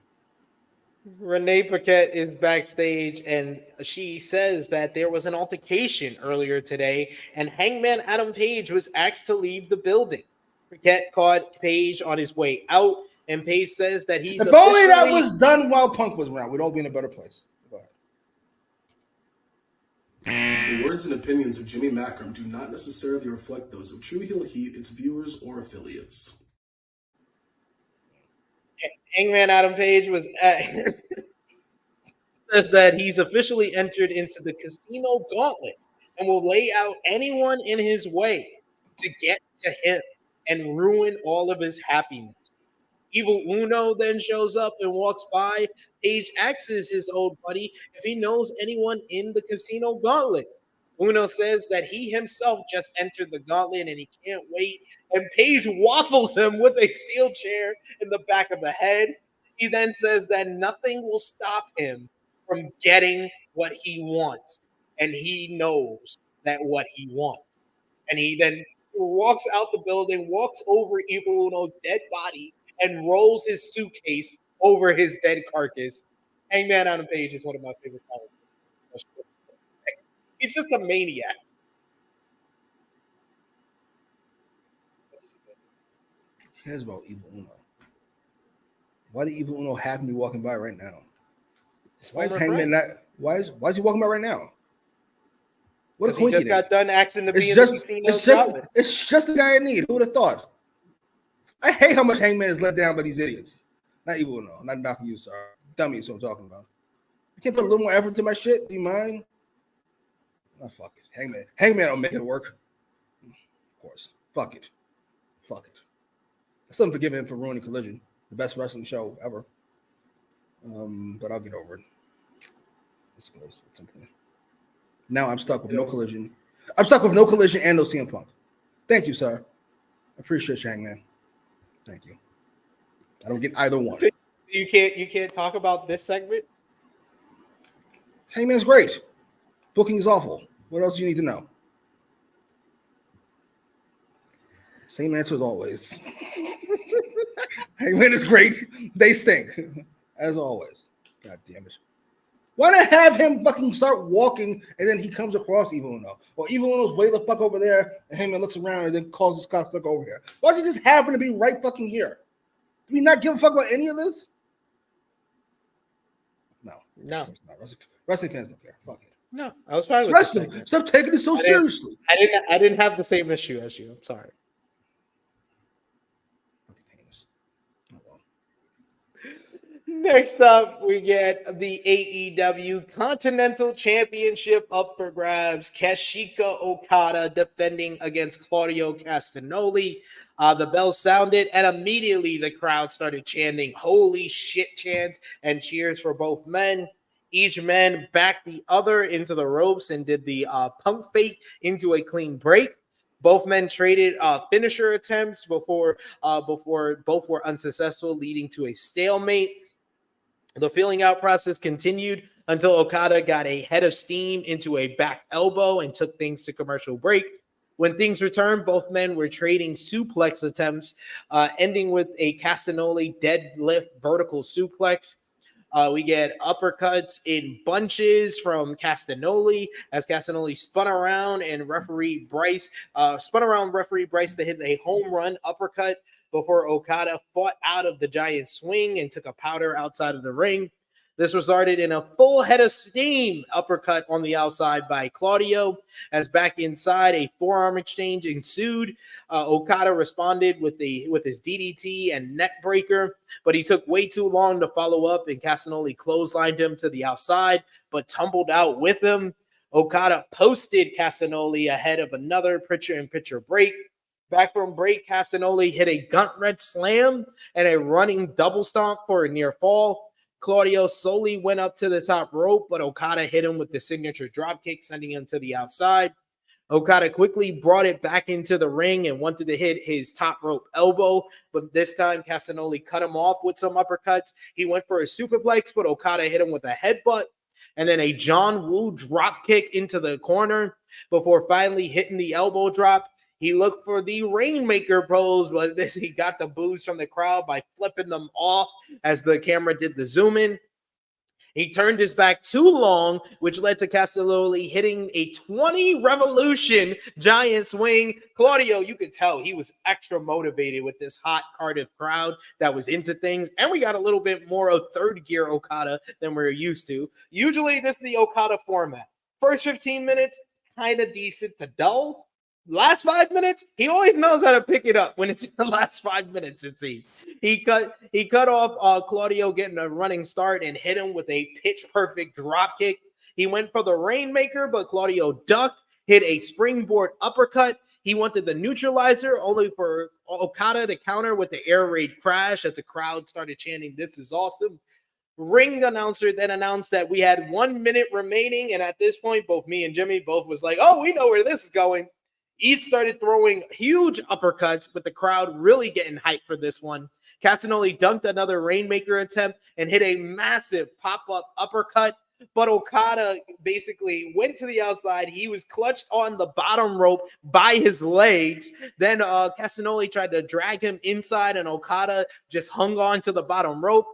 Renee Paquette is backstage, and she says that there was an altercation earlier today, and Hangman Adam Page was asked to leave the building. Paquette caught Page on his way out, and Page says that he's if only that was done while Punk was around, we'd all be in a better place. Go ahead. The words and opinions of Jimmy Macram do not necessarily reflect those of True Heel Heat, its viewers, or affiliates. Hangman Adam Page was says that he's officially entered into the casino gauntlet and will lay out anyone in his way to get to him and ruin all of his happiness. Evil Uno then shows up and walks by. Page asks his old buddy if he knows anyone in the casino gauntlet. Uno says that he himself just entered the gauntlet and he can't wait. And Page waffles him with a steel chair in the back of the head. He then says that nothing will stop him from getting what he wants. And he knows that what he wants. And he then walks out the building, walks over Evil Uno's dead body, and rolls his suitcase over his dead carcass. Hangman Adam Page is one of my favorite characters. He's just a maniac. Who cares about Evil Uno? Why did Evil Uno happen to be walking by right now? Why is Hangman not? Why is he walking by right now? What a coincidence! He just got done asking to be in the casino. It's just the guy I need. Who would have thought? I hate how much Hangman is let down by these idiots. Not Evil Uno. I'm not knocking you, sir. Dummy is what I'm talking about. You can't put a little more effort into my shit. Do you mind? Oh, fuck it. Hangman will make it work. Of course. Fuck it. I still forgive him for ruining Collision, the best wrestling show ever. But I'll get over it. I suppose at some point. Now I'm stuck with no Collision. I'm stuck with no Collision and no CM Punk. Thank you, sir. I appreciate you, Hangman. Thank you. I don't get either one. You can't talk about this segment? Hangman's great. Booking is awful. What else do you need to know? Same answer as always. Hangman is great. They stink. As always. God damn it. Why not have him fucking start walking and then he comes across Evil Uno? Or Evil Uno's way the fuck over there and Hangman looks around and then calls his cocksucker over here. Why does he just happen to be right fucking here? Do we not give a fuck about any of this? No. Wrestling fans don't care. Fuck it. No, I was fine with wrestling. Stop taking it so seriously. I didn't have the same issue as you. I'm sorry. Next up, we get the AEW Continental Championship up for grabs. Kazuchika Okada defending against Claudio Castagnoli. The bell sounded, and immediately the crowd started chanting "Holy shit" chants and cheers for both men. Each man backed the other into the ropes and did the pump fake into a clean break. Both men traded finisher attempts before both were unsuccessful, leading to a stalemate. The feeling out process continued until Okada got a head of steam into a back elbow and took things to commercial break. When things returned, both men were trading suplex attempts, ending with a Castagnoli deadlift vertical suplex. We get uppercuts in bunches from Castagnoli as Castagnoli spun around referee Bryce to hit a home run uppercut before Okada fought out of the giant swing and took a powder outside of the ring. This resulted in a full head of steam uppercut on the outside by Claudio. As back inside, a forearm exchange ensued. Okada responded with his DDT and neck breaker, but he took way too long to follow up, and Castagnoli clotheslined him to the outside, but tumbled out with him. Okada posted Castagnoli ahead of another picture-in-picture break. Back from break, Castagnoli hit a gauntlet slam and a running double stomp for a near fall. Claudio slowly went up to the top rope, but Okada hit him with the signature dropkick, sending him to the outside. Okada quickly brought it back into the ring and wanted to hit his top rope elbow, but this time Castagnoli cut him off with some uppercuts. He went for a superplex, but Okada hit him with a headbutt and then a John Woo dropkick into the corner before finally hitting the elbow drop. He looked for the Rainmaker pose, but he got the boos from the crowd by flipping them off as the camera did the zoom in. He turned his back too long, which led to Castagnoli hitting a 20 revolution giant swing. Claudio, you could tell he was extra motivated with this hot Cardiff crowd that was into things. And we got a little bit more of third gear Okada than we're used to. Usually this is the Okada format. First 15 minutes, kind of decent to dull. Last 5 minutes, he always knows how to pick it up when it's in the last 5 minutes, it seems. He cut off Claudio getting a running start and hit him with a pitch-perfect dropkick. He went for the Rainmaker, but Claudio ducked, hit a springboard uppercut. He wanted the neutralizer, only for Okada to counter with the air raid crash as the crowd started chanting, "This is awesome." ring announcer then announced that we had 1 minute remaining, and at this point, both me and Jimmy both was like, "Oh, we know where this is going." Each started throwing huge uppercuts, with the crowd really getting hyped for this one. Castagnoli dunked another Rainmaker attempt and hit a massive pop-up uppercut, but Okada basically went to the outside. He was clutched on the bottom rope by his legs. Then Castagnoli tried to drag him inside, and Okada just hung on to the bottom rope.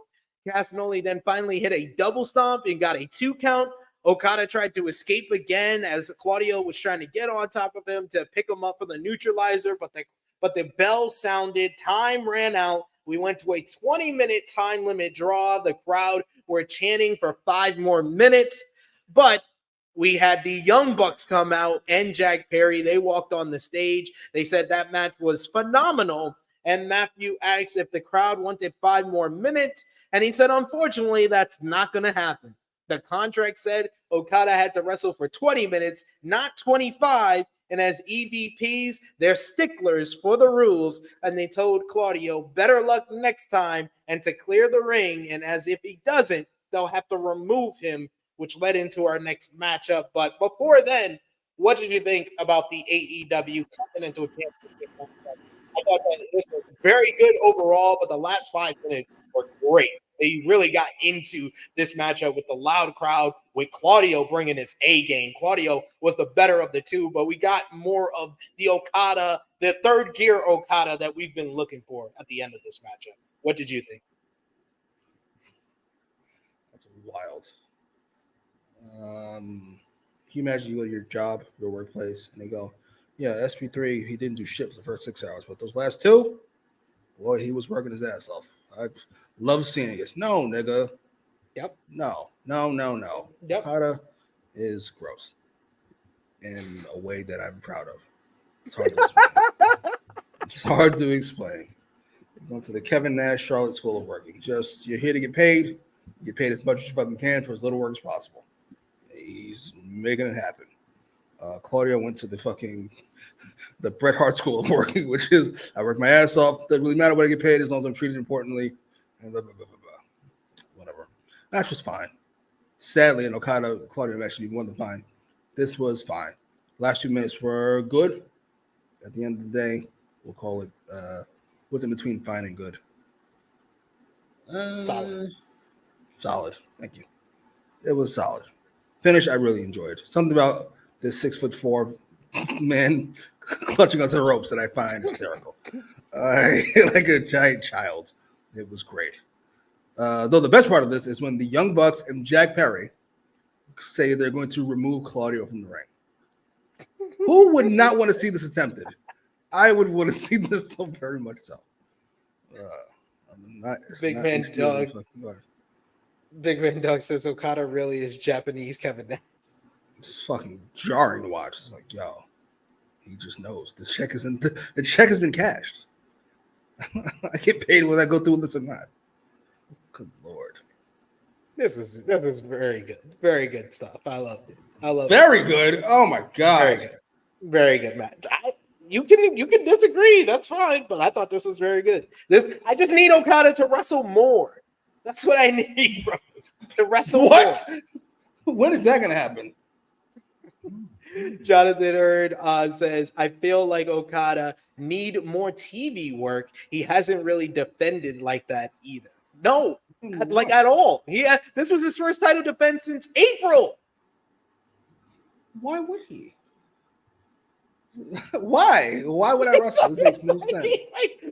Castagnoli then finally hit a double stomp and got a 2 count. Okada tried to escape again as Claudio was trying to get on top of him to pick him up for the neutralizer, but the bell sounded. Time ran out. We went to a 20-minute time limit draw. The crowd were chanting for 5 more minutes, but we had the Young Bucks come out and Jack Perry. They walked on the stage. They said that match was phenomenal, and Matthew asked if the crowd wanted 5 more minutes, and he said, unfortunately, that's not going to happen. The contract said Okada had to wrestle for 20 minutes, not 25. And as EVPs, they're sticklers for the rules. And they told Claudio, better luck next time and to clear the ring. And as if he doesn't, they'll have to remove him, which led into our next matchup. But before then, what did you think about the AEW Continental Championship? I thought that this was very good overall, but the last 5 minutes were great. They really got into this matchup with the loud crowd, with Claudio bringing his A game. Claudio was the better of the two, but we got more of the Okada, the third gear Okada that we've been looking for at the end of this matchup. What did you think? That's wild. Can you imagine you go to your job, your workplace, and they go, yeah, SP3, he didn't do shit for the first 6 hours, but those last 2, boy, he was working his ass off. I love seeing it. No, nigga. Yep. No. Yep. Okada is gross in a way that I'm proud of. It's hard to explain. It's hard to explain. Going to the Kevin Nash Charlotte School of Working. Just, you're here to get paid. Get paid as much as you fucking can for as little work as possible. He's making it happen. Claudio went to the Bret Hart School of Working, which is I work my ass off. Doesn't really matter what I get paid as long as I'm treated importantly. And blah, blah, blah, blah, blah. Whatever. Match was fine. Sadly, and Claudio actually won the fine. This was fine. Last 2 minutes were good. At the end of the day, we'll call it what's in between fine and good. Solid. Thank you. It was solid. Finish I really enjoyed. Something about this 6'4" man clutching onto the ropes that I find hysterical. Like a giant child. It was great. Though the best part of this is when the Young Bucks and Jack Perry say they're going to remove Claudio from the ring. Who would not want to see this attempted? I would want to see this so very much so. Big Man Doug says Okada really is Japanese Kevin Nash. It's fucking jarring to watch. It's like, yo, he just knows the check has been cashed. I get paid whether I go through with this or not. Good Lord. This was very good. Very good stuff. I loved it. Very good. Oh my God. Very good match. You can disagree. That's fine. But I thought this was very good. I just need Okada to wrestle more. That's what I need from him. To wrestle more. When is that gonna happen? Jonathan Hurd says, I feel like Okada need more TV work. He hasn't really defended like that either. No, like at all. This was his first title defense since April. Why would he? Why? Why would I wrestle? This makes no sense.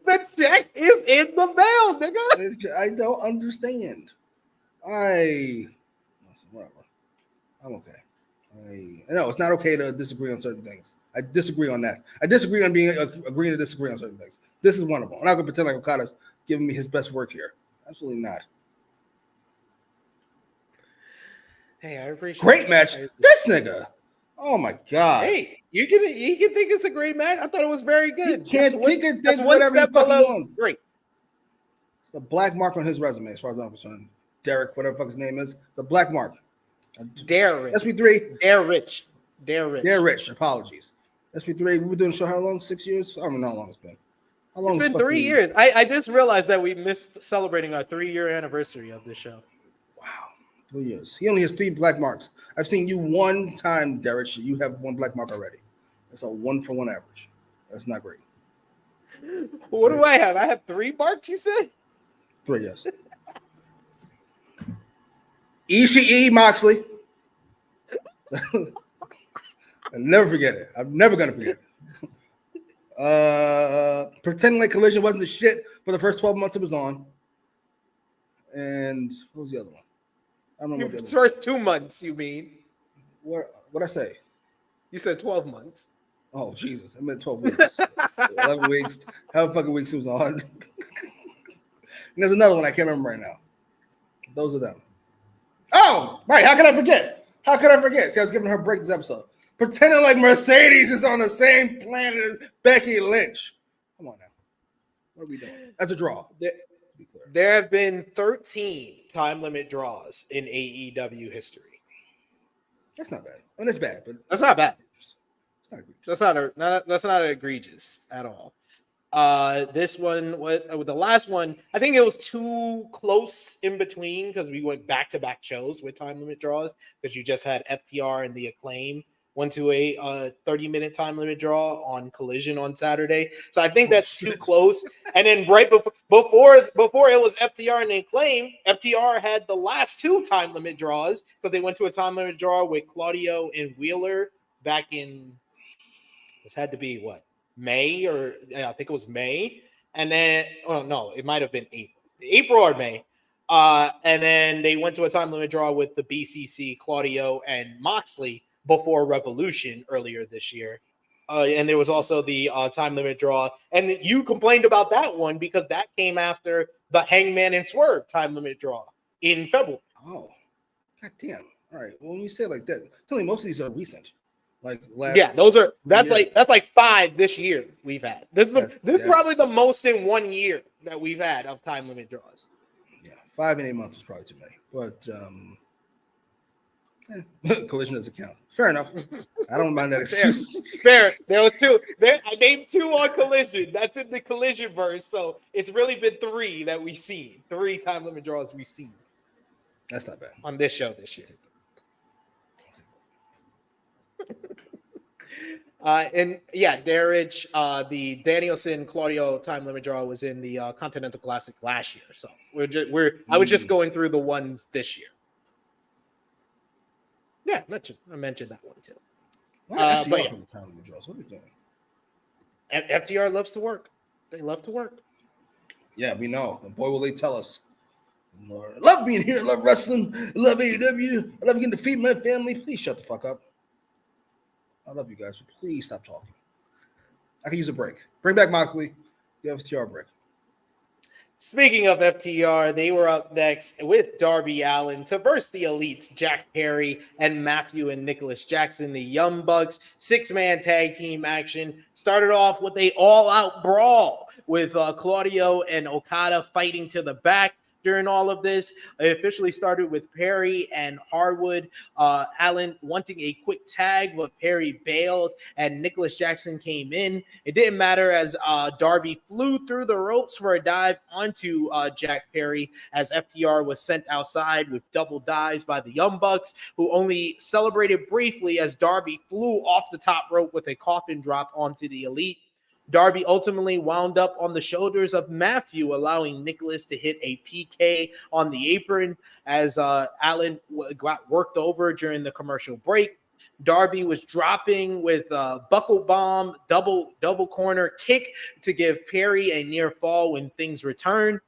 The check is in the mail, nigga. I don't understand. Whatever. I'm okay. No, it's not okay to disagree on certain things. I disagree on that. I disagree on agreeing to disagree on certain things. This is one of them. I'm not going to pretend like Okada's giving me his best work here. Absolutely not. Hey, I appreciate great match. This nigga. Oh my God. Hey, you can think it's a great match. I thought it was very good. He can think whatever he fucking wants. Great. It's a black mark on his resume, as far as I'm concerned. Derek, whatever the fuck his name is. It's a black mark. Dare SP3. Dare Rich. Apologies. SP3. We've been doing the show how long? 6 years? I don't know how long it's been. How long? It's been 3 years. I just realized that we missed celebrating our 3-year anniversary of this show. 4 years. He only has 3 black marks. I've seen you one time, Derek. You have 1 black mark already. That's a 1-for-1 average. That's not great. What do I have? I have 3 marks, you said? 3, yes. Ishii Moxley. I'll never forget it. I'm never going to forget it. Pretending like Collision wasn't the shit for the first 12 months it was on. And what was the other one? I don't know. The first 2 months, you mean? What'd I say? You said 12 months. Oh, Jesus. I meant 12 weeks. 11 weeks. How fucking weeks it was on. And there's another one I can't remember right now. Those are them. Oh, right. How could I forget? See, I was giving her a break this episode. Pretending like Mercedes is on the same planet as Becky Lynch. Come on now. What are we doing? That's a draw. There have been 13 time limit draws in AEW history. That's not bad. I mean, it's bad, but that's not bad. It's not egregious. That's not egregious at all. This one was the last one. I think it was too close in between because we went back-to-back shows with time limit draws because you just had FTR and the Acclaim went to a 30-minute time limit draw on Collision on Saturday. So I think that's too close. And then right before it was FTR and the Acclaim, FTR had the last 2 time limit draws because they went to a time limit draw with Claudio and Wheeler back in, this had to be what? May or I think it was May. And then, oh no, it might have been April or May. And then they went to a time limit draw with the BCC, Claudio and Moxley before Revolution earlier this year. And there was also the time limit draw. And you complained about that one because that came after the Hangman and Swerve time limit draw in February. Oh, God damn. All right. Well, when you say it like that, tell me most of these are recent. Like last that's like 5 this year we've had. This is probably the most in 1 year that we've had of time limit draws. Yeah, 5 in 8 months is probably too many. But Collision doesn't count. Fair enough. I don't mind that excuse. Fair. There was 2. I named 2 on Collision. That's in the Collision verse. So it's really been 3 that we've seen. 3 time limit draws we've seen. That's not bad On this show this year. And yeah, Darridge, the Danielson Claudio time limit draw was in the Continental Classic last year. So I was just going through the ones this year. Yeah, I mentioned that one too. But yeah. The time limit draws. What are we doing? FTR loves to work. They love to work. Yeah, we know. And boy, will they tell us. I love being here. I love wrestling. I love AEW. I love getting to feed my family. Please shut the fuck up. I love you guys, but please stop talking. I can use a break. Bring back Moxley. The FTR break. Speaking of FTR, they were up next with Darby Allin to verse the Elites, Jack Perry and Matthew and Nicholas Jackson, the Young Bucks. 6-man tag team action. Started off with a all-out brawl with Claudio and Okada fighting to the back. During all of this, it officially started with Perry and Harwood. Allen wanting a quick tag, but Perry bailed and Nicholas Jackson came in. It didn't matter as Darby flew through the ropes for a dive onto Jack Perry as FTR was sent outside with double dives by the Young Bucks, who only celebrated briefly as Darby flew off the top rope with a coffin drop onto the Elite. Darby ultimately wound up on the shoulders of Matthew, allowing Nicholas to hit a PK on the apron as Allen got worked over during the commercial break. Darby was dropping with a buckle bomb, double corner kick to give Perry a near fall when things returned.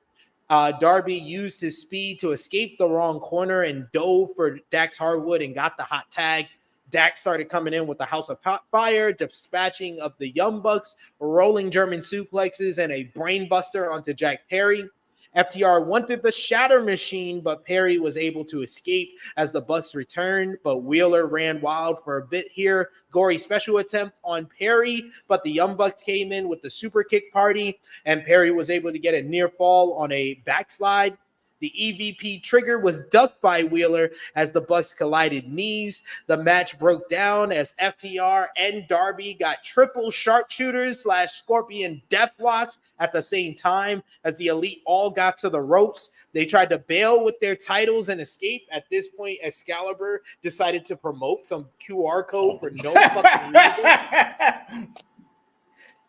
Darby used his speed to escape the wrong corner and dove for Dax Harwood and got the hot tag. Dax started coming in with the House of Fire, dispatching of the Young Bucks, rolling German suplexes, and a brainbuster onto Jack Perry. FTR wanted the Shatter Machine, but Perry was able to escape as the Bucks returned, but Wheeler ran wild for a bit here. Gory special attempt on Perry, but the Young Bucks came in with the super kick party, and Perry was able to get a near fall on a backslide. The EVP trigger was ducked by Wheeler as the Bucks collided knees. The match broke down as FTR and Darby got triple sharpshooters / scorpion deathlocks at the same time as the Elite all got to the ropes. They tried to bail with their titles and escape. At this point, Excalibur decided to promote some QR code for no fucking reason.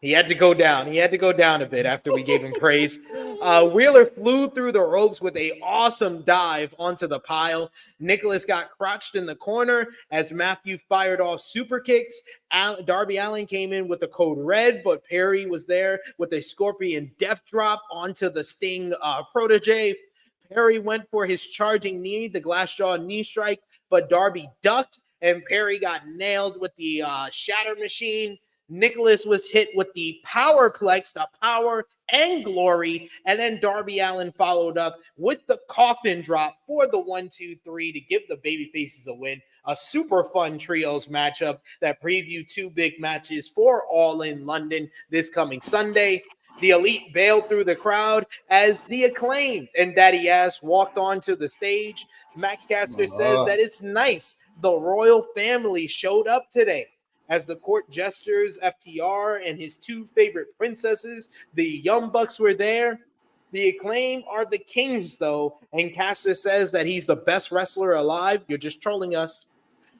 He had to go down. He had to go down a bit after we gave him praise. Wheeler flew through the ropes with an awesome dive onto the pile. Nicholas got crouched in the corner as Matthew fired off super kicks. Darby Allin came in with the code red, but Perry was there with a scorpion death drop onto the Sting protege. Perry went for his charging knee, the glass jaw knee strike, but Darby ducked, and Perry got nailed with the shatter machine. Nicholas was hit with the powerplex, the power and glory, and then Darby Allin followed up with the coffin drop for the 1-2-3 to give the babyfaces a win. A super fun trios matchup that previewed 2 big matches for All in London this coming Sunday. The Elite bailed through the crowd as the Acclaimed and Daddy Ass walked onto the stage. Max Caster says that it's nice the royal family showed up today. As the court gestures, FTR and his 2 favorite princesses, the Young Bucks, were there. The Acclaim are the kings, though, and Caster says that he's the best wrestler alive. You're just trolling us.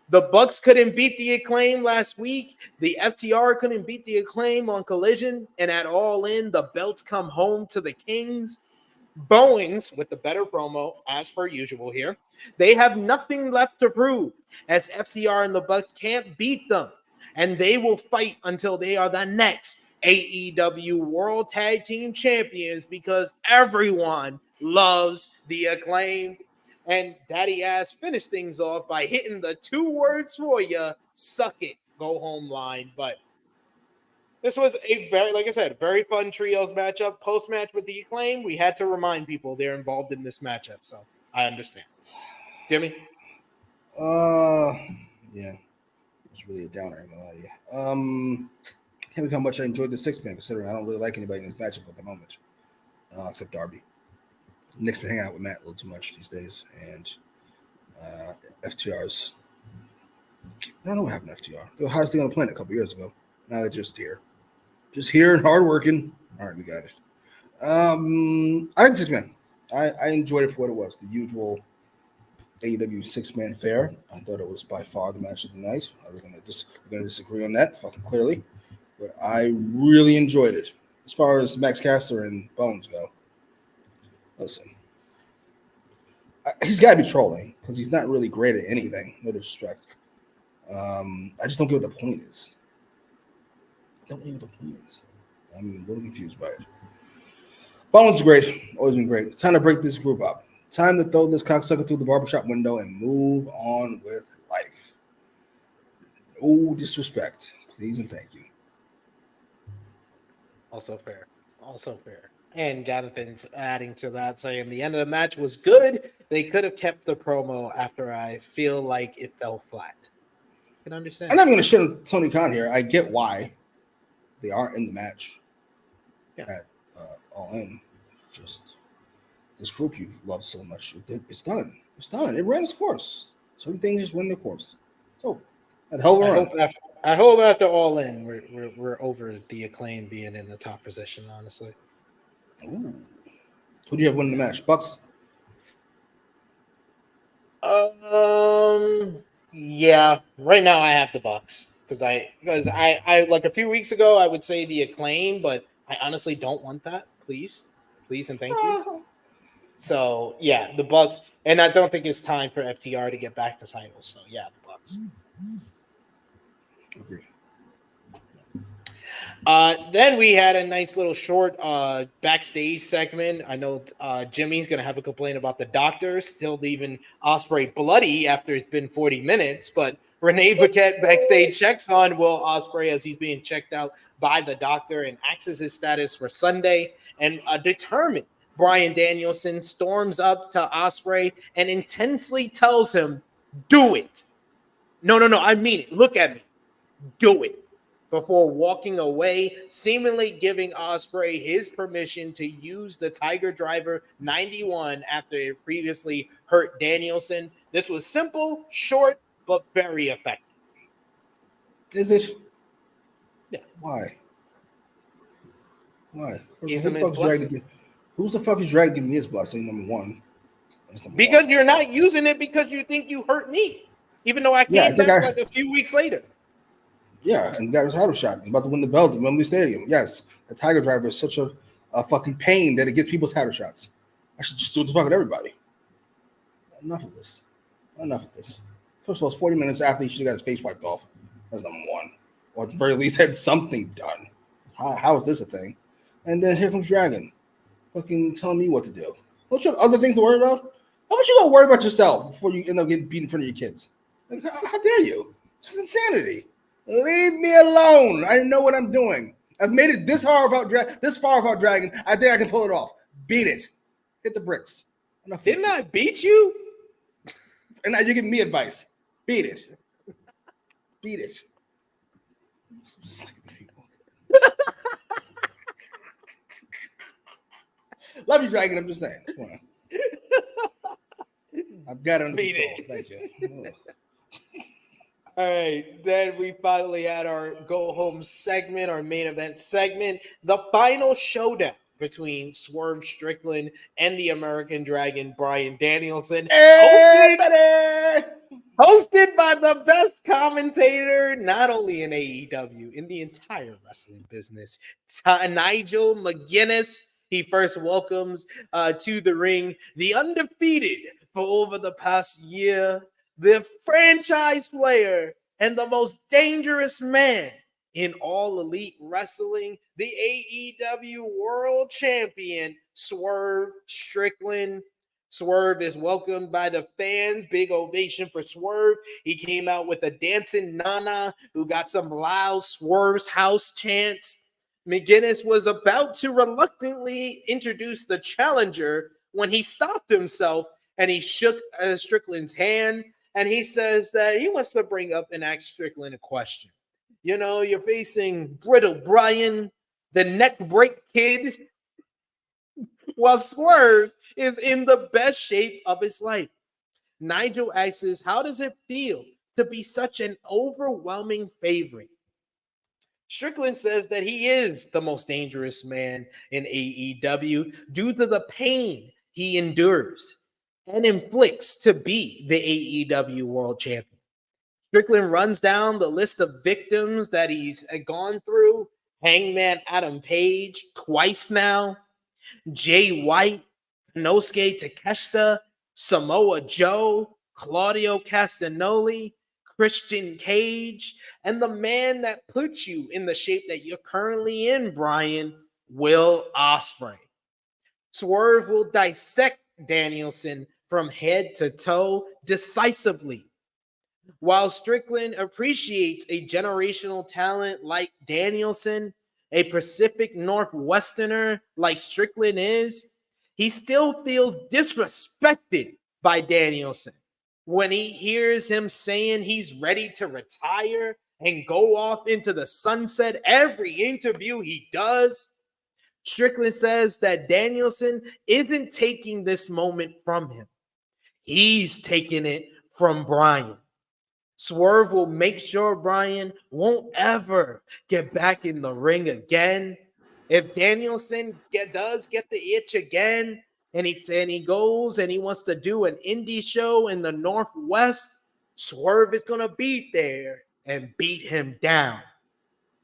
The Bucks couldn't beat the Acclaim last week. The FTR couldn't beat the Acclaim on Collision, and at All In, the belts come home to the kings. Bowens with the better promo, as per usual here. They have nothing left to prove, as FTR and the Bucks can't beat them. And they will fight until they are the next AEW World Tag Team Champions because everyone loves the Acclaimed. And Daddy Ass finished things off by hitting the 2 words for you, suck it, go home line. But this was a very, like I said, very fun trios matchup. Post-match with the Acclaim, we had to remind people they're involved in this matchup. So I understand. Jimmy? Yeah. It's really a downer, I ain't gonna lie to you. Can't believe how much I enjoyed the 6-man, considering I don't really like anybody in this matchup at the moment, except Darby. Nick's been hanging out with Matt a little too much these days, and FTR's. I don't know what happened to FTR. They were the highest thing on the planet a couple years ago. Now they're just here and hardworking. All right, we got it. I like the 6-man. I enjoyed it for what it was, the usual AEW 6-man fair. I thought it was by far the match of the night. We're gonna disagree on that fucking clearly, but I really enjoyed it. As far as Max Caster and Bones go, listen, he's got to be trolling because he's not really great at anything. No disrespect. I just don't get what the point is. I don't get what the point is. I'm a little confused by it. Bones is great. Always been great. Time to break this group up. Time to throw this cocksucker through the barbershop window and move on with life. No disrespect. Please and thank you. Also fair. And Jonathan's adding to that, saying the end of the match was good. They could have kept the promo after I feel like it fell flat. I can understand. I'm not going to shit on Tony Khan here. I get why they aren't in the match at All In. Just this group you've loved so much. It's done. It's done. It ran its course. Certain things just run their course. So, that hell of a run. I hope after All In, we're over the Acclaim being in the top position, honestly. Ooh. Who do you have winning the match? Bucks? Yeah. Right now I have the Bucks. Because I like a few weeks ago I would say the Acclaim, but I honestly don't want that. Please and thank you. So yeah, the Bucks, and I don't think it's time for FTR to get back to titles. So yeah, the Bucks. Agreed. Then we had a nice little short backstage segment. I know Jimmy's gonna have a complaint about the doctor still leaving Ospreay bloody after it's been 40 minutes, but Renee Paquette backstage checks on Will Ospreay as he's being checked out by the doctor and axes his status for Sunday. And determined Bryan Danielson storms up to Ospreay and intensely tells him, "Do it." No, I mean it. Look at me. Do it. before walking away, seemingly giving Ospreay his permission to use the Tiger Driver 91 after it previously hurt Danielson. This was simple, short, but very effective. Is it? Yeah. Why? Gives him his blessing. Who's the fuck is dragging me his blessing? Number one. Because you're not using it because you think you hurt me, even though I came back like a few weeks later. Yeah, and got his title shot. He's about to win the belt at Wembley Stadium. Yes, the Tiger Driver is such a fucking pain that it gets people title shots. I should just do the fuck with everybody. Enough of this. First of all, it's 40 minutes after he should have got his face wiped off. That's number one. Or at the very least, had something done. How is this a thing? And then here comes Dragon, fucking telling me what to do. Don't you have other things to worry about? How about you go worry about yourself before you end up getting beat in front of your kids? Like, how dare you? This is insanity. Leave me alone. I know what I'm doing. I've made it this far about Dragon. I think I can pull it off. Beat it. Hit the bricks. Didn't I beat you? And now you're giving me advice. Beat it. Beat it. I'm so sick of people. Love you, Dragon. I'm just saying. Come on. I've got it under control. Thank you. All right, then we finally had our go home segment, our main event segment, the final showdown between Swerve Strickland and the American Dragon Bryan Danielson, hosted by the best commentator, not only in AEW, in the entire wrestling business, Nigel McGuinness. He first welcomes to the ring the undefeated for over the past year, the franchise player and the most dangerous man in all elite wrestling, the AEW World Champion, Swerve Strickland. Swerve is welcomed by the fans. Big ovation for Swerve. He came out with a dancing Nana who got some loud Swerve's house chants. McGuinness was about to reluctantly introduce the challenger when he stopped himself and he shook Strickland's hand. And he says that he wants to bring up and ask Strickland a question. You know, you're facing Britt O'Brien, the neck break kid, while Swerve is in the best shape of his life. Nigel asks, how does it feel to be such an overwhelming favorite? Strickland says that he is the most dangerous man in AEW due to the pain he endures and inflicts to be the AEW World Champion. Strickland runs down the list of victims that he's gone through. Hangman Adam Page twice now. Jay White, Nosuke Takeshita, Samoa Joe, Claudio Castagnoli, Christian Cage, and the man that put you in the shape that you're currently in, Brian, Will Ospreay. Swerve will dissect Danielson from head to toe decisively. While Strickland appreciates a generational talent like Danielson, a Pacific Northwesterner like Strickland is, he still feels disrespected by Danielson when he hears him saying he's ready to retire and go off into the sunset every interview he does. Strickland says that Danielson isn't taking this moment from him. He's taking it from Bryan. Swerve will make sure Bryan won't ever get back in the ring again. If Danielson does get the itch again, and he goes and he wants to do an indie show in the Northwest, Swerve is going to be there and beat him down.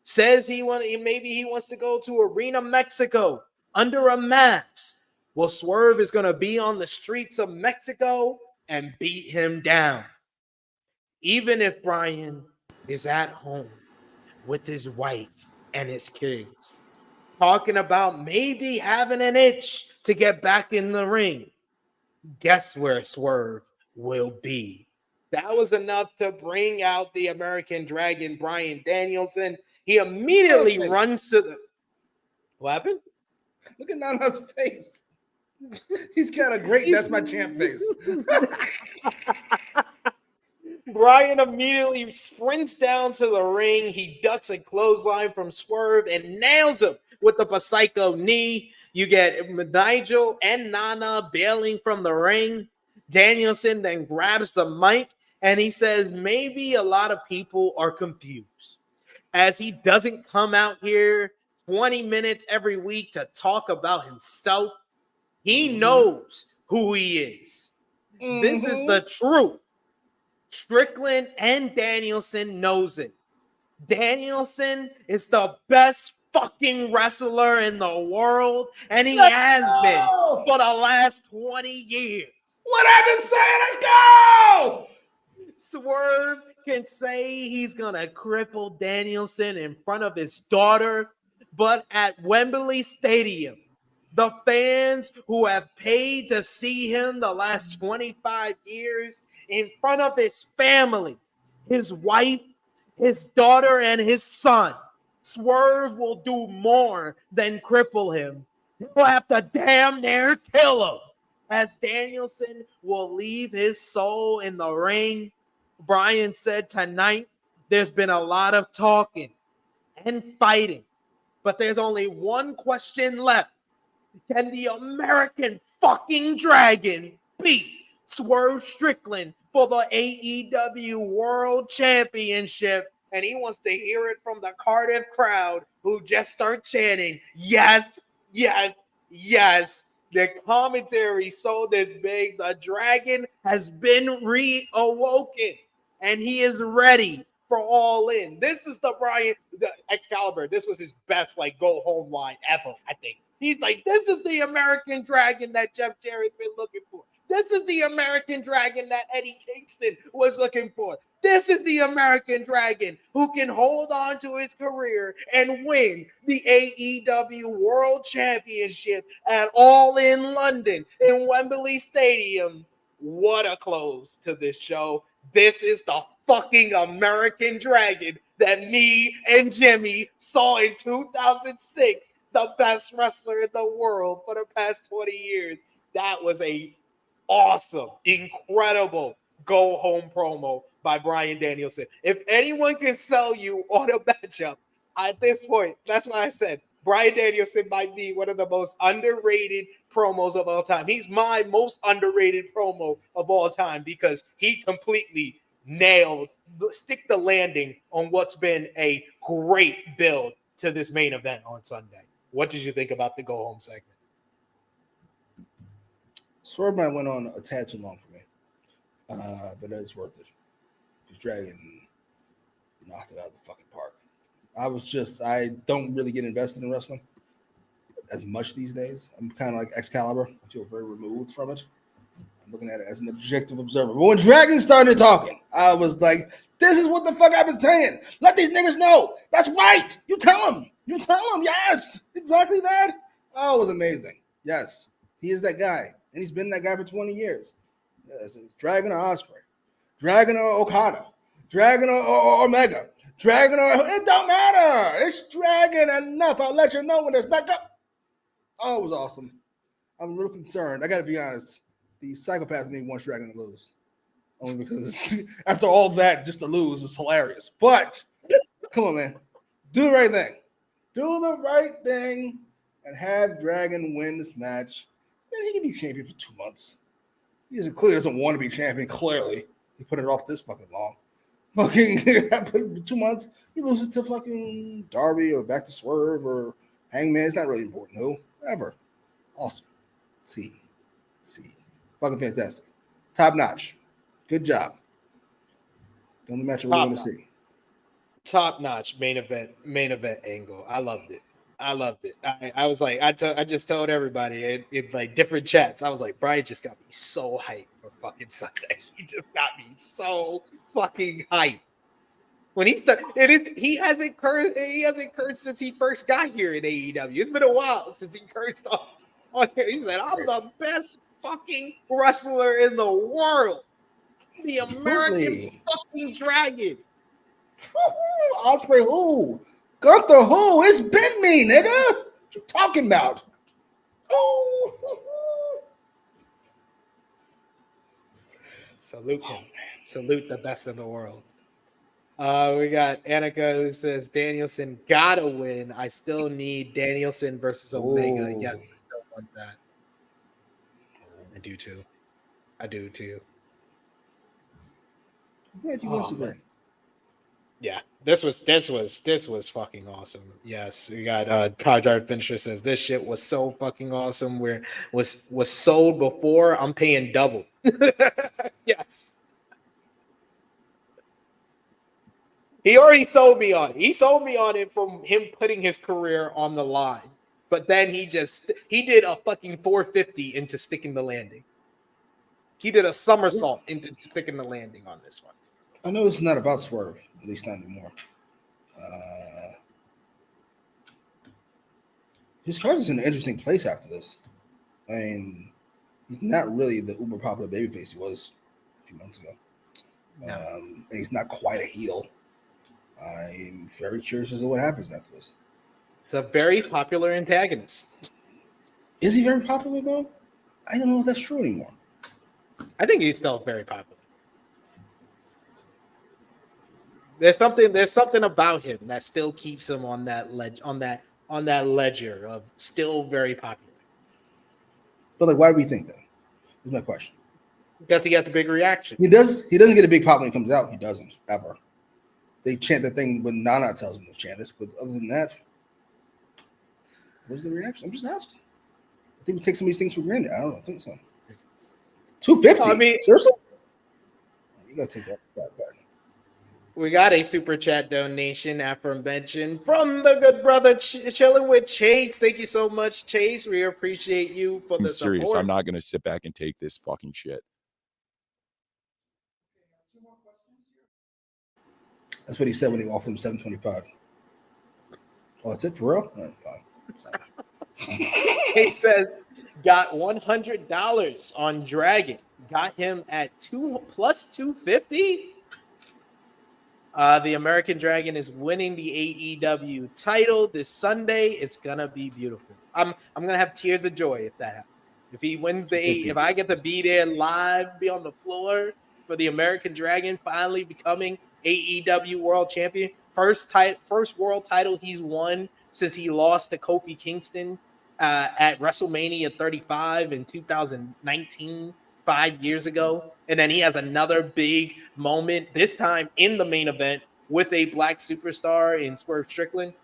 Says maybe he wants to go to Arena Mexico under a mask. Well, Swerve is going to be on the streets of Mexico and beat him down. Even if Bryan is at home with his wife and his kids, talking about maybe having an itch to get back in the ring, guess where Swerve will be? That was enough to bring out the American Dragon, Bryan Danielson. He immediately runs to the... What happened? Look at Nana's face. He's got a great That's My Champ face. Brian immediately sprints down to the ring. He ducks a clothesline from Swerve and nails him with the Psycho knee. You get Nigel and Nana bailing from the ring. Danielson then grabs the mic and he says maybe a lot of people are confused as he doesn't come out here 20 minutes every week to talk about himself. He knows who he is. This is the truth. Strickland and Danielson knows it. Danielson is the best fucking wrestler in the world, and he has been for the last 20 years. What I've been saying, let's go! Swerve can say he's gonna cripple Danielson in front of his daughter, but at Wembley Stadium, the fans who have paid to see him the last 25 years in front of his family, his wife, his daughter, and his son, Swerve will do more than cripple him. He'll have to damn near kill him, as Danielson will leave his soul in the ring. Brian said tonight there's been a lot of talking and fighting, but there's only one question left. Can the American fucking Dragon beat Swerve Strickland for the AEW World Championship? And he wants to hear it from the Cardiff crowd who just start chanting, yes, yes, yes. The commentary so this big. The Dragon has been reawoken and he is ready for All In. This is the Excalibur. This was his best go home line ever, I think. He's like, this is the American Dragon that Jeff Jarrett's been looking for. This is the American Dragon that Eddie Kingston was looking for. This is the American Dragon who can hold on to his career and win the AEW World Championship at All In London in Wembley Stadium. What a close to this show. This is the fucking American Dragon that me and Jimmy saw in 2006. The best wrestler in the world for the past 20 years. That was a awesome, incredible go-home promo by Bryan Danielson. If anyone can sell you on a matchup at this point, that's why I said Bryan Danielson might be one of the most underrated promos of all time. He's my most underrated promo of all time because he completely stick the landing on what's been a great build to this main event on Sunday. What did you think about the go-home segment? Swerve might went on a tad too long for me, but it's worth it. This Dragon knocked it out of the fucking park. I don't really get invested in wrestling as much these days. I'm kind of like Excalibur. I feel very removed from it. I'm looking at it as an objective observer. But when Dragon started talking, I was like, this is what the fuck I've been saying. Let these niggas know. That's right. You tell them. You tell them. Yes. Exactly that. Oh, it was amazing. Yes. He is that guy. And he's been that guy for 20 years. Yes. Dragon or Osprey. Dragon or Okada. Dragon or Omega. Dragon or... It don't matter. It's Dragon enough. I'll let you know when it's not up. Oh, it was awesome. I'm a little concerned. I got to be honest. The psychopath in me wants Dragon to lose. Only because after all that, just to lose is hilarious. But come on, man. Do the right thing. Do the right thing and have Dragon win this match. Then he can be champion for 2 months. He clearly doesn't want to be champion, clearly. He put it off this fucking long. Fucking 2 months, he loses to fucking Darby or back to Swerve or Hangman. It's not really important, who? Whatever. Awesome. See. Fucking fantastic. Top notch. Good job. The only match I really want to see. Top notch main event angle. I loved it. I was like, I just told everybody in like different chats. I was like, Brian just got me so hyped for fucking Sunday. He just got me so fucking hyped. When he started, he hasn't cursed since he first got here in AEW. It's been a while since he cursed on here. He said, I'm the best fucking wrestler in the world. The American fucking Dragon. Osprey who? Gunther who? It's been me, nigga. What you talking about? Salute him. Salute the best in the world. We got Annika who says Danielson gotta win. I still need Danielson versus Omega. Ooh. Yes, I still want that. I do too. I'm glad you watched it. Yeah, this was fucking awesome. Yes, we got Project Finisher says this shit was so fucking awesome. Where was sold before, I'm paying double. Yes. He already sold me on it. He sold me on it from him putting his career on the line. But then he did a fucking 450 into sticking the landing. He did a somersault into sticking the landing on this one. I know this is not about Swerve, at least not anymore. His card is in an interesting place after this. I mean, he's not really the uber popular babyface he was a few months ago. No. And he's not quite a heel. I'm very curious as to what happens after this. He's a very popular antagonist. Is he very popular though? I don't know if that's true anymore. I think he's still very popular. There's something about him that still keeps him on that ledger of still very popular. But like, why do we think that? Is my question. Because he gets a big reaction. He doesn't get a big pop when he comes out. He doesn't ever. They chant the thing when Nana tells them to chant it, but other than that, what's the reaction? I'm just asking. I think we take some of these things for granted. I don't think so. 250. I mean, seriously? You gotta take that back. We got a super chat donation aforementioned from the good brother chilling with Chase. Thank you so much, Chase. We appreciate you for the serious. support. I'm not gonna sit back and take this fucking shit. That's what he said when he offered him $725. Oh, that's it for real? All right, fine. He says, got $100 on Dragon. Got him at plus 250. The American Dragon is winning the AEW title this Sunday. It's gonna be beautiful. I'm gonna have tears of joy if that happens. If he wins if I get to be there live, be on the floor for the American Dragon finally becoming AEW World Champion, first world title he's won since he lost to Kofi Kingston at WrestleMania 35 in 2019, 5 years ago. And then he has another big moment, this time in the main event with a black superstar in Swerve Strickland.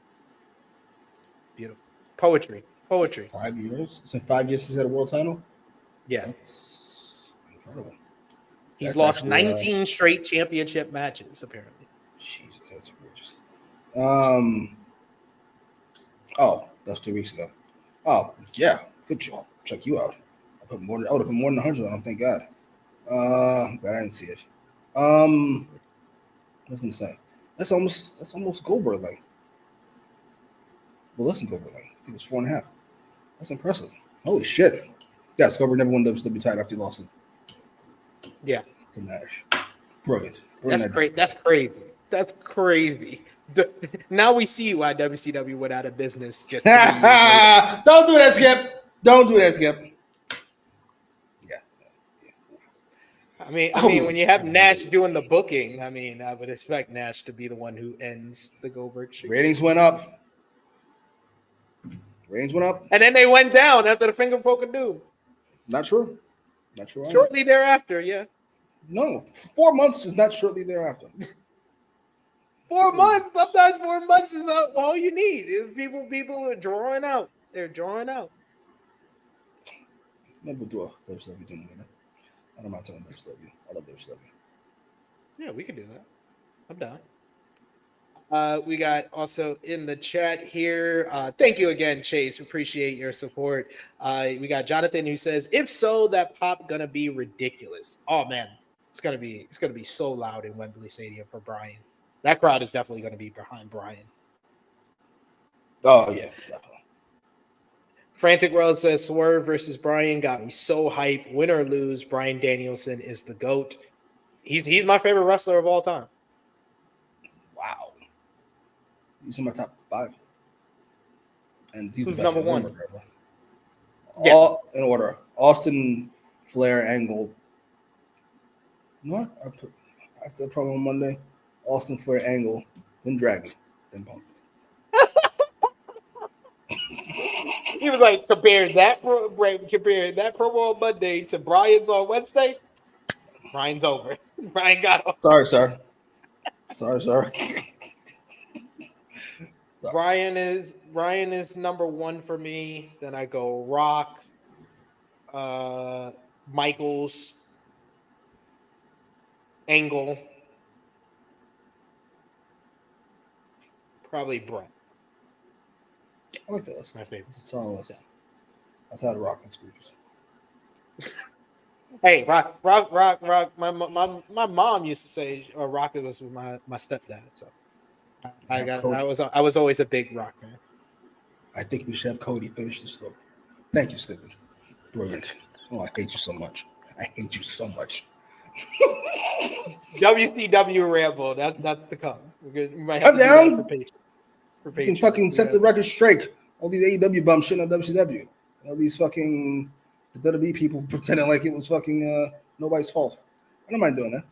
Beautiful. Poetry. 5 years? It's been 5 years since he had a world title? Yeah. That's incredible. He's lost 19 straight championship matches, apparently. Jesus, that's egregious. Oh, that's 2 weeks ago. Oh, yeah. Good job. Check you out. I would have put more than 100 on him, thank God. Glad I didn't see it. What was I gonna say? That's almost Goldberg length. Well, listen, Goldberg length. I think it's 4.5. That's impressive. Holy shit. Yes, Goldberg never won WWE title after he lost it. Yeah. To Nash. Brilliant. That's great. That's crazy. Now we see why WCW went out of business. Just Don't do that, Skip. Don't do that, Skip. Yeah. I mean, when you have Nash doing the booking, I mean, I would expect Nash to be the one who ends the Goldberg streak. Ratings went up. And then they went down after the finger poke of doom. Not true. Shortly thereafter, yeah. No, 4 months is not shortly thereafter. 4 months. Sometimes 4 months is not all you need. It's people are drawing out. They're drawing out. Maybe we'll do a WCW thing later. I don't mind talking WCW. I love WCW. Yeah, we can do that. I'm down. We got also in the chat here. Thank you again, Chase. Appreciate your support. We got Jonathan who says, "If so, that pop gonna be ridiculous." Oh man, it's gonna be so loud in Wembley Stadium for Brian. That crowd is definitely gonna be behind Brian. Oh yeah, definitely. Frantic World says Swerve versus Brian got me so hyped. Win or lose, Brian Danielson is the GOAT. He's my favorite wrestler of all time. Wow. He's in my top 5. And he's who's the best number 1? All in order. Austin, Flair, Angle, You know what? I put after the promo on Monday, Austin Flair Angle, then Dragon, then Punk. He was like, compare that promo on Monday to Brian's on Wednesday. Brian's over. Brian got over. Sorry, sir. Sorry. Brian is number one for me. Then I go Rock, Michaels, Angle, probably Brett. I like that list. My favorite. It's a solid list. That's how the Rock and Scrooges. Hey, Rock. My mom used to say Rock was my stepdad. So I was always a big Rock fan. I think we should have Cody finish the story. Thank you, Stephen. Brilliant. Oh, I hate you so much. WCW Ramble. That's the come. We might I'm have to do down. that for You can fucking set the record straight. All these AEW bums shitting on WCW. All these fucking the WWE people pretending like it was fucking nobody's fault. I don't mind doing that.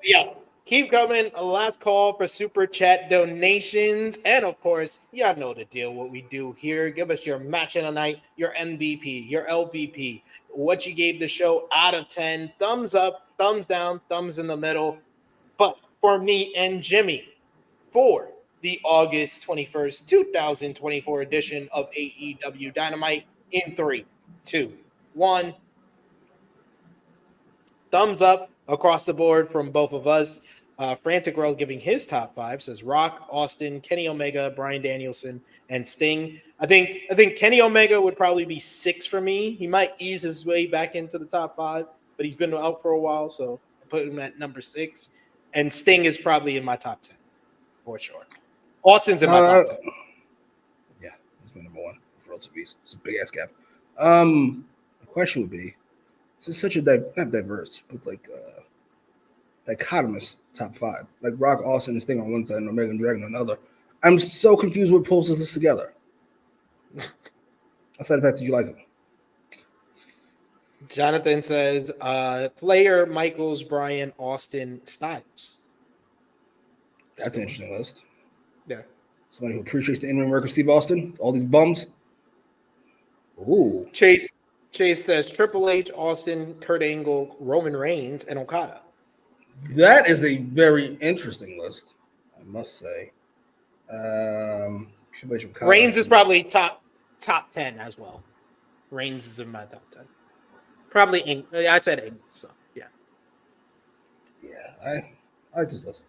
Yeah, keep coming. A last call for super chat donations, and of course, y'all know the deal. What we do here: give us your match of the night, your MVP, your LVP, what you gave the show out of 10. Thumbs up, thumbs down, thumbs in the middle. But for me and Jimmy, for the August 21st, 2024 edition of AEW Dynamite, in 3, 2, 1. Thumbs up across the board from both of us. Frantic World giving his top 5 says Rock, Austin, Kenny Omega, Bryan Danielson, and Sting. I think Kenny Omega would probably be 6 for me. He might ease his way back into the top 5, but he's been out for a while, so I put him at number 6. And Sting is probably in my top 10 for sure. Austin's in my top 10. Yeah, he's my number 1 for LTVs. It's a big ass gap. The question would be: this is such a not diverse, but like dichotomous top 5. Like Rock, Austin, and Sting on one side, and Omega and Dragon on another. I'm so confused what pulls this together. Outside the fact that you like him. Jonathan says Flair, Michaels, Bryan, Austin, Styles. That's an interesting list. Yeah. Somebody who appreciates the in-ring work of Steve Austin. All these bums. Ooh. Chase says Triple H, Austin, Kurt Angle, Roman Reigns, and Okada. That is a very interesting list, I must say. Triple H, Okada. Reigns is probably top 10 as well. Reigns is in my top 10. Probably I said Angle, so yeah. Yeah, I like this list.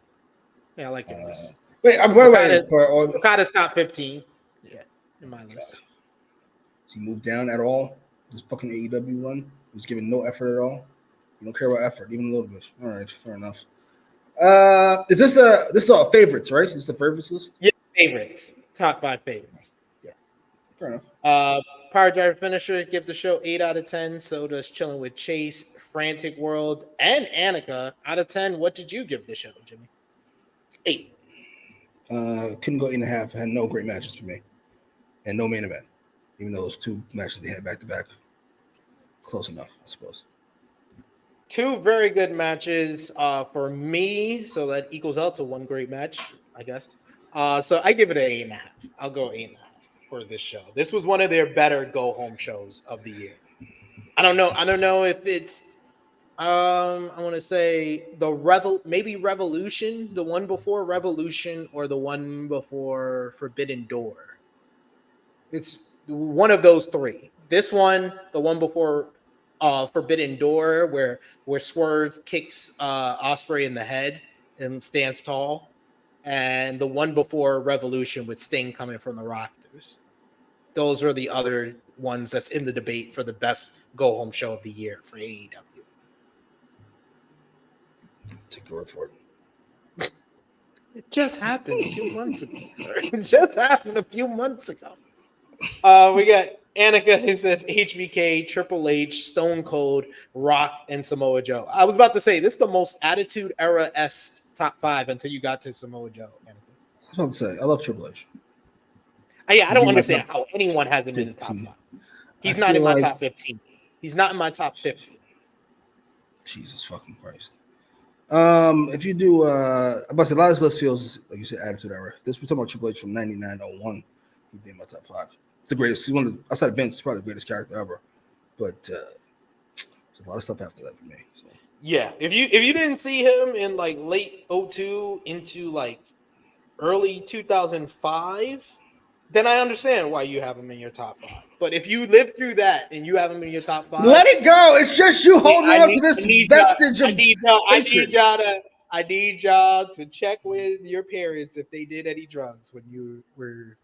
Yeah, I like your list. Wait, I'm waiting for Okada's top 15. Yeah, in my list. Does he move down at all? This fucking AEW run? He's giving no effort at all. You don't care about effort, even a little bit. All right, fair enough. Is this all favorites, right? Is this the favorites list? Yeah, favorites. Top 5 favorites. Yeah, fair enough. Power Driver Finishers give the show 8 out of 10. So does Chilling with Chase, Frantic World, and Annika. Out of 10, what did you give the show, Jimmy? 8. Couldn't go 8.5. Had no great matches for me, and no main event. Even though those 2 matches they had back to back, close enough, I suppose. 2 very good matches for me, so that equals out to 1 great match, I guess. So I give it an 8.5. I'll go 8.5 for this show. This was one of their better go-home shows of the year. I don't know if it's I want to say maybe Revolution, the one before Revolution, or the one before Forbidden Door. It's one of those 3. This one, the one before Forbidden Door, where Swerve kicks Ospreay in the head and stands tall, and the one before Revolution with Sting coming from the rafters. Those are the other ones that's in the debate for the best go-home show of the year for AEW. Take the word for it. It just happened a few months ago. It just happened a few months ago. We got Annika who says HBK, Triple H, Stone Cold, Rock, and Samoa Joe. I was about to say this is the most Attitude Era-esque top 5 until you got to Samoa Joe. Annika. I was about to say I love Triple H. I don't understand how anyone has him in the top 5. He's not in my top 15. He's not in my top 50. Jesus fucking Christ. If you do, about a lot of this list feels like you said Attitude Era. This we're talking about Triple H from 99-01. He'd be in my top 5. It's the greatest. He's one of the, outside of Vince, probably the greatest character ever. But there's a lot of stuff after that for me. So. Yeah, if you didn't see him in like late 02 into like early 2005, then I understand why you have him in your top 5. But if you lived through that and you have him in your top 5, let it go. It's just you holding on to this vestige of I need y'all to check with your parents if they did any drugs when you were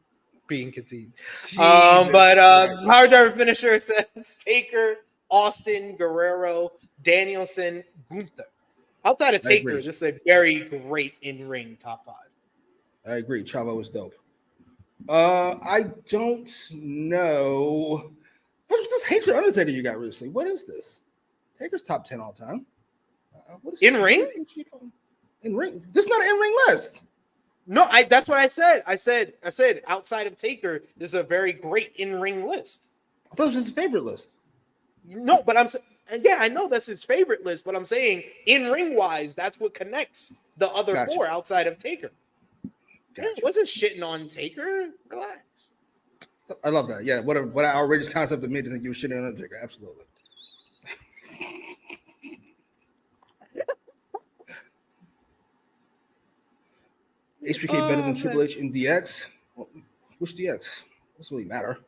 being conceived. Power Driver finisher says Taker, Austin, Guerrero, Danielson, Gunther. Outside of Taker, this is a very great in-ring top 5. I agree. Chavo was dope. I don't know. What's this hatred Undertaker you got recently? What is this? Taker's top 10 all time. What is in ring? In ring. This is not an in-ring list. No, that's what I said. I said outside of Taker, there's a very great in-ring list. I thought it was his favorite list. No, but I know that's his favorite list, but I'm saying in-ring wise, that's what connects the other 4 outside of Taker. Gotcha. Yeah, wasn't shitting on Taker. Relax. I love that. Yeah, what an outrageous concept of me to think you were shitting on Taker. Absolutely. HBK better than Triple H in DX? Well, which DX? Doesn't really matter.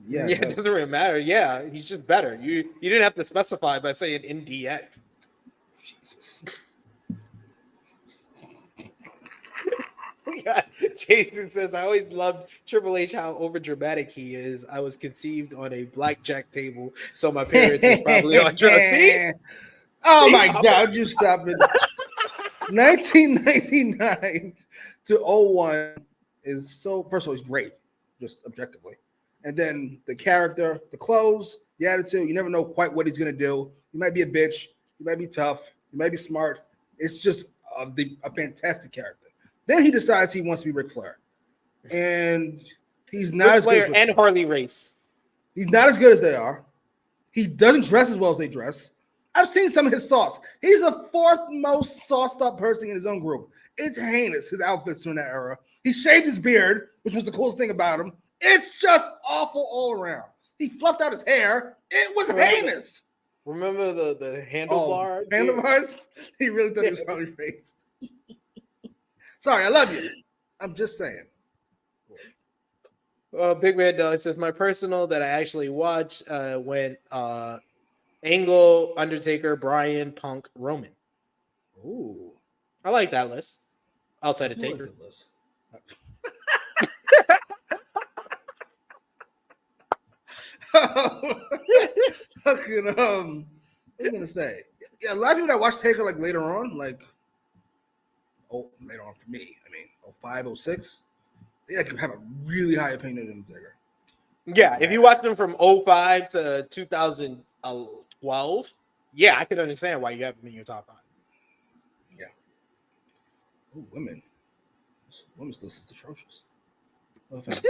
Yeah, it doesn't really matter. Yeah, he's just better. You didn't have to specify by saying in DX. Jesus. Yeah. Jason says, I always loved Triple H, how over dramatic he is. I was conceived on a blackjack table, so my parents was probably on drugs. Oh my God, you stop it. 1999 to 01 is so, first of all, he's great, just objectively. And then the character, the clothes, the attitude, you never know quite what he's going to do. He might be a bitch. He might be tough. He might be smart. It's just a fantastic character. Then he decides he wants to be Ric Flair. And he's not as good as and Harley Race. He's not as good as they are. He doesn't dress as well as they dress. I've seen some of his sauce. He's the 4th most sauced up person in his own group. It's heinous, his outfits from that era. He shaved his beard, which was the coolest thing about him. It's just awful all around. He fluffed out his hair. It was heinous. Remember the handlebar? Handlebars? He really thought he was Harley Race. Sorry, I love you. I'm just saying. Big Red Dog says, my personal that I actually watched went Angle, Undertaker, Bryan, Punk, Roman. Ooh. I like that list. Outside of Taker. Like list. Fucking, what are you gonna say? Yeah, a lot of people that watch Taker like later on, like later on for me, I mean 05, 06, they like have a really high opinion of Taker. Yeah, if you watch them from 05 to 2012, yeah, I can understand why you have them in your top 5. Yeah. Ooh, women. This women's list is atrocious. No offense.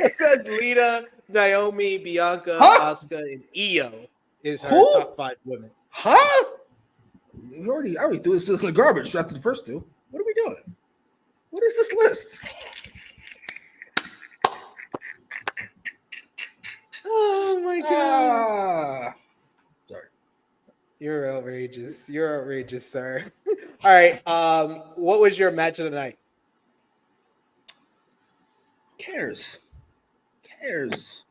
It says Lita, Naomi, Bianca, Asuka, and Io is her top 5 women. Huh? I already threw this list in the garbage after the first 2. What are we doing? What is this list? Oh my God. Sorry. You're outrageous. You're outrageous, sir. All right. What was your match of the night? Cares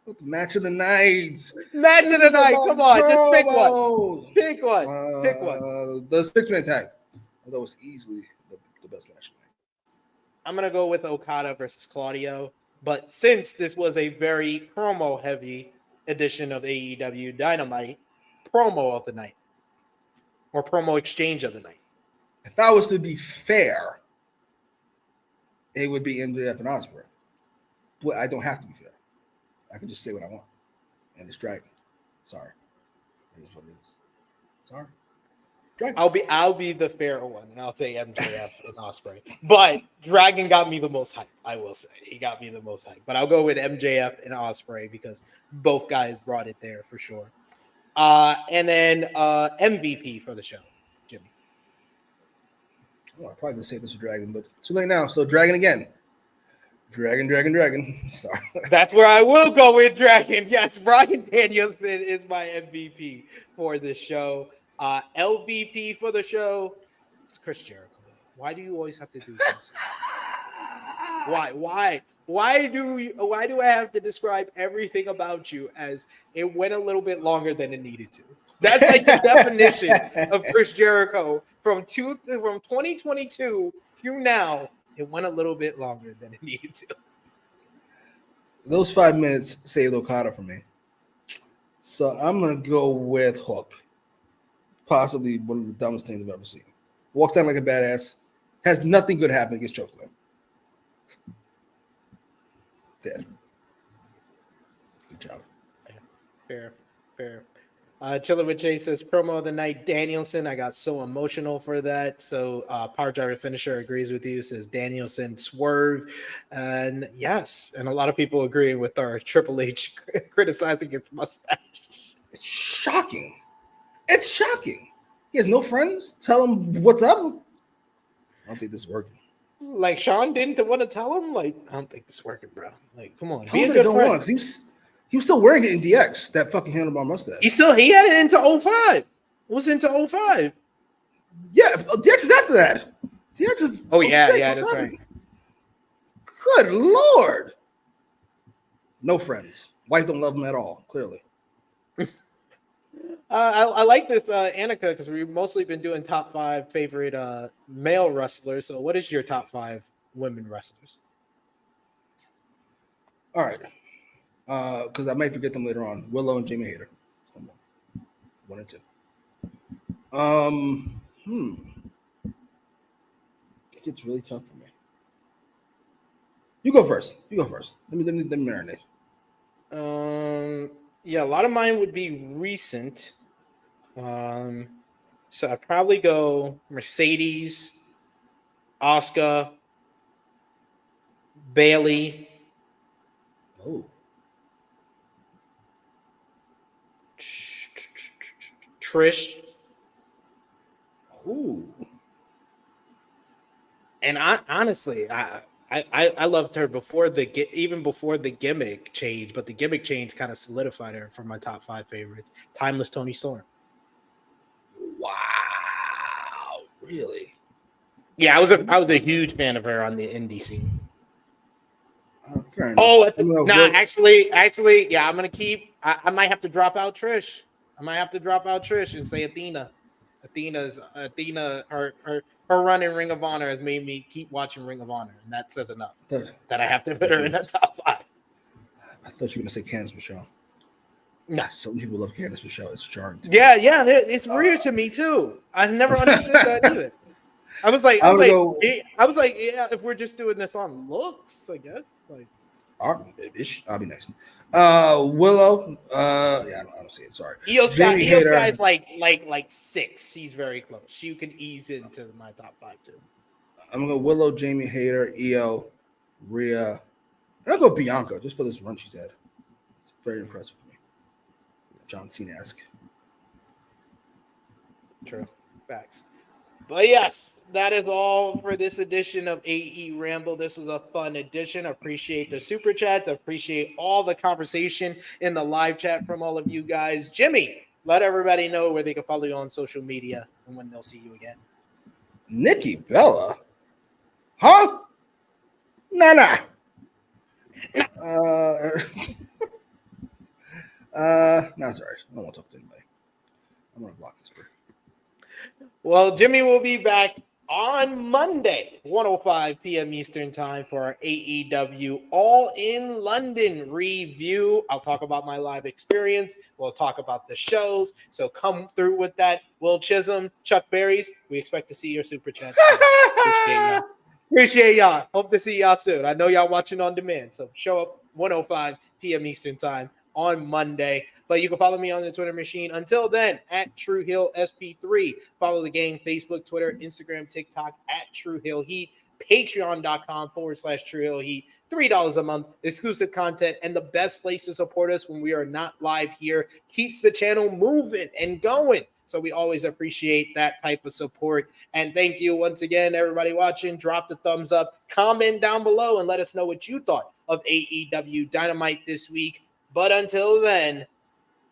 what the match of the night? Match of the night. Come on, just pick one. Pick one. Pick one. The 6-man tag. That was easily the best match of the night. I'm gonna go with Okada versus Claudio, but since this was a very promo-heavy edition of AEW Dynamite, promo of the night or promo exchange of the night. If I was to be fair, it would be MJF and Osprey. But I don't have to be fair. I can just say what I want. And it's Dragon. Sorry. It is what it is. Sorry. Dragon. I'll be the fair one, and I'll say MJF and Osprey. But Dragon got me the most hype, I will say. He got me the most hype. But I'll go with MJF and Osprey because both guys brought it there for sure. And then MVP for the show, Jimmy. Oh, I'm probably gonna say this was Dragon, but too late now. So Dragon again. Dragon. Sorry. That's where I will go with Dragon. Yes, Bryan Danielson is my MVP for this show. LVP for the show, it's Chris Jericho. Why do you always have to do this? Why do I have to describe everything about you as it went a little bit longer than it needed to? That's like the definition of Chris Jericho from 2022 to now. It went a little bit longer than it needed to. Those 5 minutes saved Okada for me. So I'm gonna go with Hook. Possibly one of the dumbest things I've ever seen. Walks down like a badass. Has nothing good happen against chokeslam. Dead. Good job. Fair. Chillin' with Chase says promo of the night, Danielson. I got so emotional for that. So Power Driver Finisher agrees with you, says Danielson swerve. And yes, and a lot of people agree with our Triple H criticizing his mustache. It's shocking. He has no friends. Tell him what's up. I don't think this is working. Like Sean didn't want to tell him. Like, I don't think this is working, bro. Like, come on. How did it go on? Because he was still wearing it in DX. That fucking handlebar mustache. He had it into 05. It was into 05. Yeah, DX is after that. DX is. That's right. Good Lord. No friends. Wife don't love him at all. Clearly. I like this, Annika, because we've mostly been doing top 5 favorite male wrestlers. So, what is your top 5 women wrestlers? All right, because I might forget them later on. Willow and Jamie Hayter. 1 and 2. It gets really tough for me. You go first. Let me marinate. Yeah, a lot of mine would be recent. So I'd probably go Mercedes, Asuka, Bailey. Oh. Trish. Ooh. And I loved her before even before the gimmick change, but the gimmick change kind of solidified her for my top 5 favorites. Timeless Toni Storm. Wow, really? Yeah, I was a huge fan of her on the indie scene. Fair enough. Actually, yeah, I'm gonna keep. I might have to drop out Trish. And say Athena. Athena. Her run in Ring of Honor has made me keep watching Ring of Honor, and that says enough. That I have to put her in the top 5. I thought you were gonna say Candice Michelle. No, some people love Candice Michelle. It's jarring. Yeah, it's weird to me too. I've never understood that either. I was like, yeah, if we're just doing this on looks, I guess. Like, I'll be next. Willow. I don't see it. Sorry. Io Sky is like 6. She's very close. She can ease into my top 5 too. I'm gonna go Willow, Jamie Hayter, Io, Rhea. And I'll go Bianca just for this run she's had. It's very impressive to me. John Cena-esque. True. Facts. But yes, that is all for this edition of AEWramble. This was a fun edition. Appreciate the super chats. Appreciate all the conversation in the live chat from all of you guys. Jimmy, let everybody know where they can follow you on social media and when they'll see you again. Nikki Bella? Huh? Nah. No, sorry. I don't want to talk to anybody. I'm gonna block this. Well, Jimmy will be back on Monday, 1:05 p.m. Eastern time for our AEW All in London review. I'll talk about my live experience. We'll talk about the shows. So come through with that. Will Chisholm, Chuck Berries, we expect to see your super chat. Appreciate y'all. Hope to see y'all soon. I know y'all watching on demand. So show up 1:05 p.m. Eastern time on Monday. But you can follow me on the Twitter machine. Until then, at TrueHillSP3. Follow the gang, Facebook, Twitter, Instagram, TikTok, at True Hill Heat. patreon.com/True Hill Heat. $3 a month, exclusive content, and the best place to support us when we are not live here. Keeps the channel moving and going. So we always appreciate that type of support. And thank you once again, everybody watching. Drop the thumbs up, comment down below, and let us know what you thought of AEW Dynamite this week. But until then,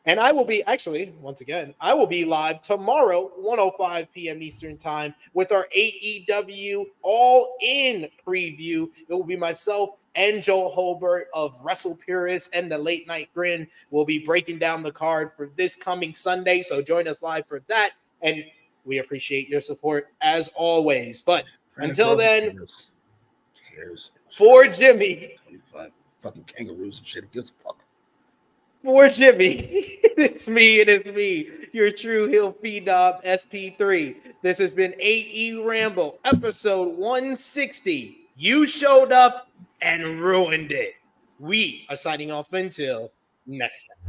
and I will be, actually, once again, I will be live tomorrow, 1:05 p.m. Eastern Time, with our AEW All-In preview. It will be myself and Joel Holbert of Wrestle Purists and the Late Night Grin. We'll be breaking down the card for this coming Sunday, so join us live for that. And we appreciate your support as always. But until then, for Jimmy, 25 fucking kangaroos and shit. Who gives a fuck? For Jimmy, it's me, your True Hill Phenom SP3. This has been AEWramble, episode 160. You showed up and ruined it. We are signing off until next time.